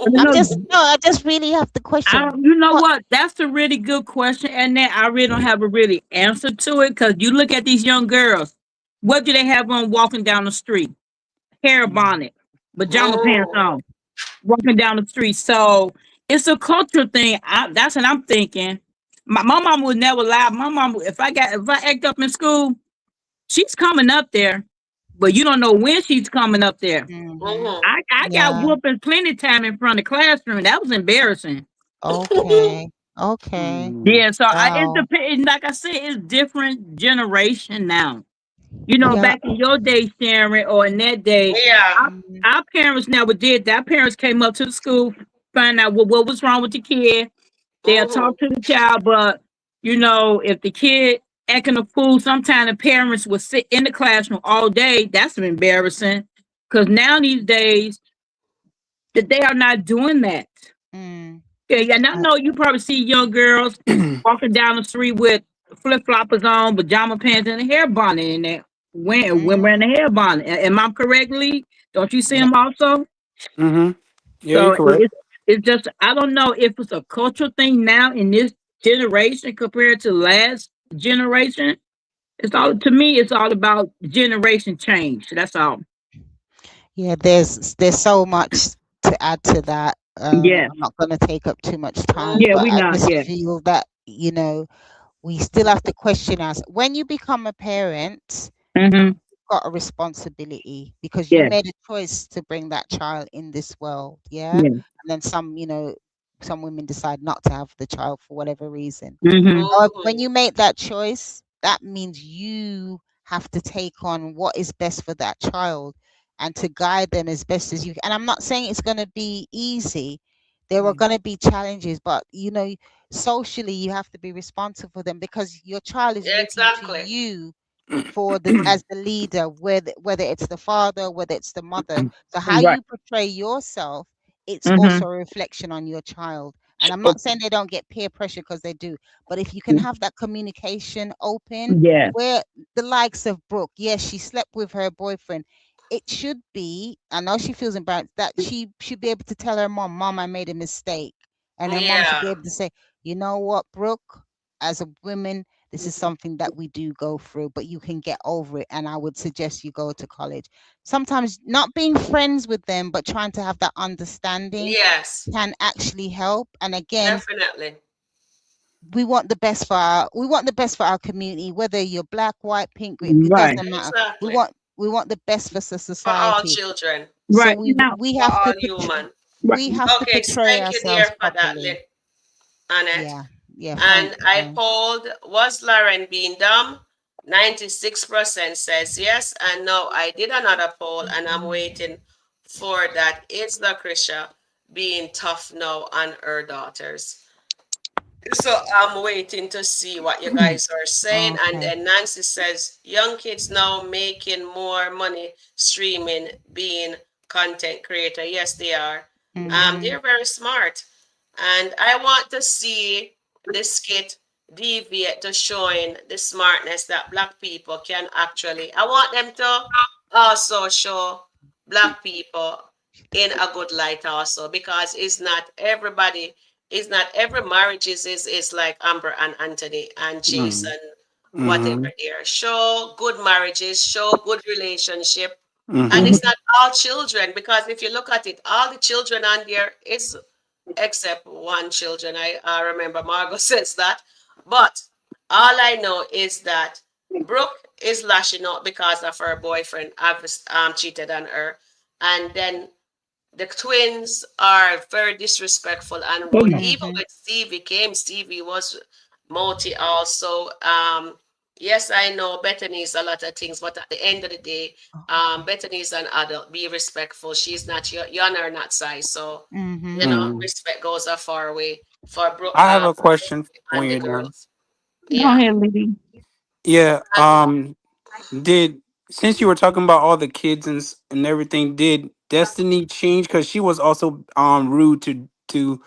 You I'm know, just no, I just really have the question. you know What? what? That's a really good question, and that I really don't have a really answer to it because you look at these young girls. What do they have on walking down the street? Hair Mm, bonnet, pajama pants Mm. on, walking down the street. So it's a cultural thing. That's what I'm thinking. My mom would never lie. My mom, if I act up in school, she's coming up there, but you don't know when she's coming up there. mhm. Mm-hmm. I got Yeah. whooping plenty time in front of the classroom. That was embarrassing. Okay. Okay. Mm. Yeah, so it Wow. depends. Like I said, it's different generation now. You know, Yeah. back in your day, Sharon, or in that day, Yeah. our, Mhm. our parents never did that. Our parents came up to the school, find out what was wrong with the kid. They'll Mm-hmm. talk to the child, but you know, if the kid acting a fool, sometimes the parents would sit in the classroom all day. That's embarrassing. Because now these days, that they are not doing that. Mm. Yeah, and I know you probably see young girls walking down the street with flip floppers on, pajama pants, and a hair bonnet in there. When wearing Mm. a hair bonnet, am I correctly? Don't you see Yeah. them also? Mm-hmm. Yeah, you're So correct. it's just I don't know if it's a cultural thing now in this generation compared to last generation. It's all to me. It's all about generation change. That's all. Yeah, there's so much to add to that. Yeah, I'm not going to take up too much time, yeah, but we Mm-hmm. I not. just Yeah. feel that, we still have to question us. When you become a parent, Mm-hmm. got a responsibility because you Yeah. made a choice to bring that child in this world, yeah? Yeah. And then some women decide not to have the child for whatever reason. Mm-hmm. When Mm-hmm. you make that choice, that means you have to take on what is best for that child and to guide them as best as you can. And I'm not saying it's going to be easy. There are Mm. going to be challenges, but socially you have to be responsible for them because your child is looking to Exactly. you for the as the leader, whether it's the father, whether it's the mother. So how Right. you portray yourself, it's Mm-hmm. also a reflection on your child. And I'm not saying they don't get peer pressure because they do, but if you can have that communication open, Yeah. where the likes of Brooke, yes, she slept with her boyfriend. It should be, I know she feels embarrassed, that she should be able to tell her mom, I made a mistake. And her mom should Yeah. be able to say, you know what, Brooke, as a woman, this is something that we do go through, but you can get over it. And I would suggest you go to college. Sometimes not being friends with them, but trying to have that understanding Yes. can actually help. And again, Definitely. we want the best for our community, whether you're black, white, pink, green, it Right. doesn't matter. we Exactly. want we want the best for For all society. children. So Right. Now. we For have to all human. Right. Okay, portray thank you, dear, ourselves for that, properly. Annette. Yeah, yeah, And thanks, I man. polled, was Lauren being dumb? 96% says yes. And now I did another poll and I'm waiting for that. Is Lucretia being tough now on her daughters? So I'm waiting to see what you guys are saying. And Okay. then Nancy says, young kids now making more money streaming, being content creator. Yes, they are. Mm-hmm. They're very smart. And I want to see this skit deviate to showing the smartness that black people can actually. I want them to also show black people in a good light also because it's not every marriage is like Amber and Anthony and Mm. Jason, whatever Mm-hmm. they are. Show good marriages, show good relationship. And Mm-hmm. it's Mm-hmm. not all children because if you look at it, all the children on there is except one children. I remember Margot says that. But all I know is that Brooke is lashing out because of her boyfriend cheated on her. And then the twins are very disrespectful and rude. Goodness. Even Mhm. with Stevie came, Stevie was multi also. Yes, I know Bethany is a lot of things, but at the end of the day, Okay. Bethany is an adult. Be respectful. She's not your, you're not not size. So, you Mhm. know, Mm. respect goes a far way for Brooke I have a question when and the you're done. girls. Go Yeah. ahead, Lily. Yeah. And Did since you were talking about all the kids and everything, did Destiny change? Because she was also rude to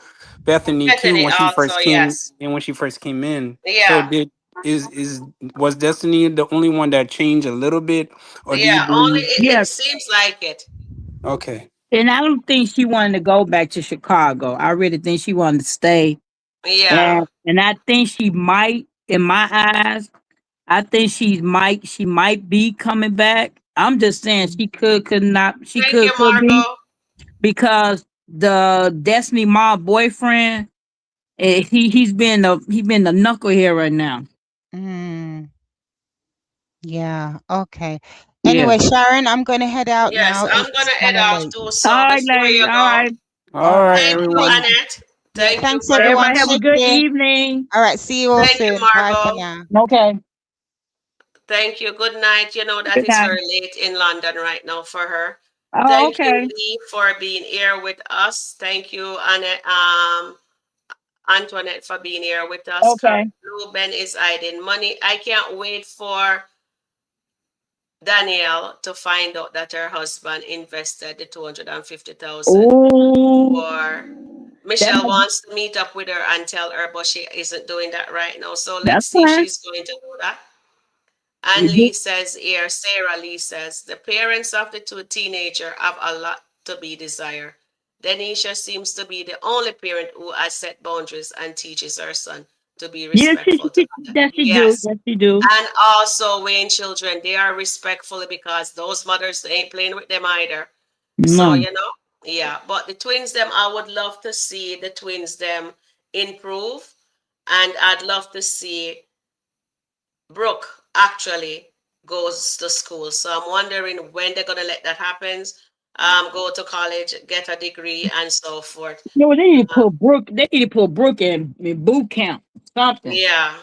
Bethany too Bethany when she also, first came yes. and when she first came in. So Yeah. did is was Destiny the only one that changed a little bit, or do you Yeah. Only believe? it Yes. seems like it. Okay. And I don't think she wanted to go back to Chicago. I really think she wanted to stay. Yeah. And I think she might, in my eyes, I think she might be coming back. I'm just saying could not, Thank you, could be, Margot. because the Destiny Mom boyfriend, he been the knucklehead right now. Mm. Yeah. Okay. Yeah. Anyway, Sharon, I'm going to head out Yes, now. I'm gonna It's head kind of off late. too. All So right, before lady. you All go, right. All All right, right. thank you, everyone. Thanks. Annette. Yeah. Thank you, Thanks, Brooke. everyone. Everybody have a Take good care. evening. All right. See you all Thank you, soon. Bye for Margot. now. Okay. Thank you. Good night. You know that Good it's night. very late in London right now for her. Oh, Thank you, okay. Lee, for being here with us. Thank you, Annette, Antoinette, for being here with us. Okay. Ruben is hiding money. I can't wait for Danielle to find out that her husband invested the 250,000 Oh, for that Michelle wants to meet up with her and tell her, but she isn't doing that right now. So let's that's see if fine. she's going to do that. And You Lee do- says here, Sarah Lee says, the parents of the two teenager have a lot to be desired. Denisha seems to be the only parent who has set boundaries and teaches her son to be Yes, respectful to other. yes, you do. Yes. Yes, you do. And also Wayne children, they are respectful because those mothers ain't playing with them either. So, No. you know, yeah. But the twins them, I would love to see the twins them improve. And I'd love to see Brooke actually goes to school. So I'm wondering when they're gonna let that happen. Go to college, get a degree, and so forth. No, they need to Um, put Brooke. They need to put Brooke in boot camp. Something. yeah,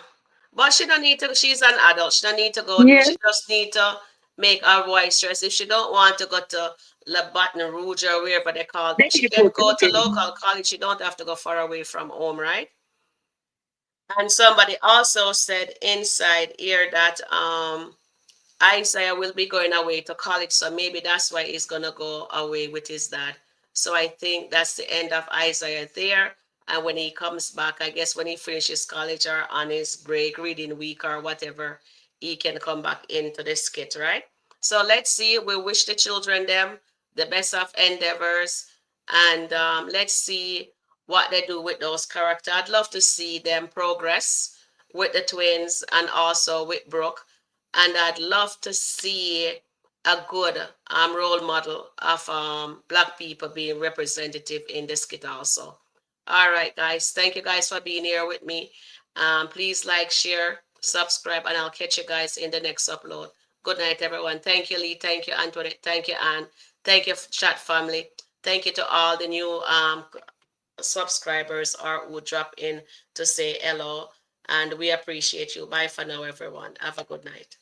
but she don't need to. She's an adult. She don't need to go. Yeah. She just need to make her voice stress. If she don't want to go to La Baton Rouge or wherever they call, They she need to can put go Brooke to in. local college. She don't have to go far away from home, right? And somebody also said inside here that Isaiah will be going away to college, so maybe that's why he's gonna go away with his dad. So I think that's the end of Isaiah there. And when he comes back, I guess when he finishes college or on his break, reading week or whatever, he can come back into the skit, right? So let's see. We wish the children them the best of endeavors, and let's see what they do with those characters. I'd love to see them progress with the twins and also with Brooke, and I'd love to see a good role model of black people being representative in the skit also. All right, guys. Thank you guys for being here with me. Please like, share, subscribe, and I'll catch you guys in the next upload. Good night, everyone. Thank you, Lee. Thank you, Antoinette. Thank you, Anne. Thank you, chat family. Thank you to all the new subscribers or who drop in to say hello. And we appreciate you. Bye for now, everyone. Have a good night.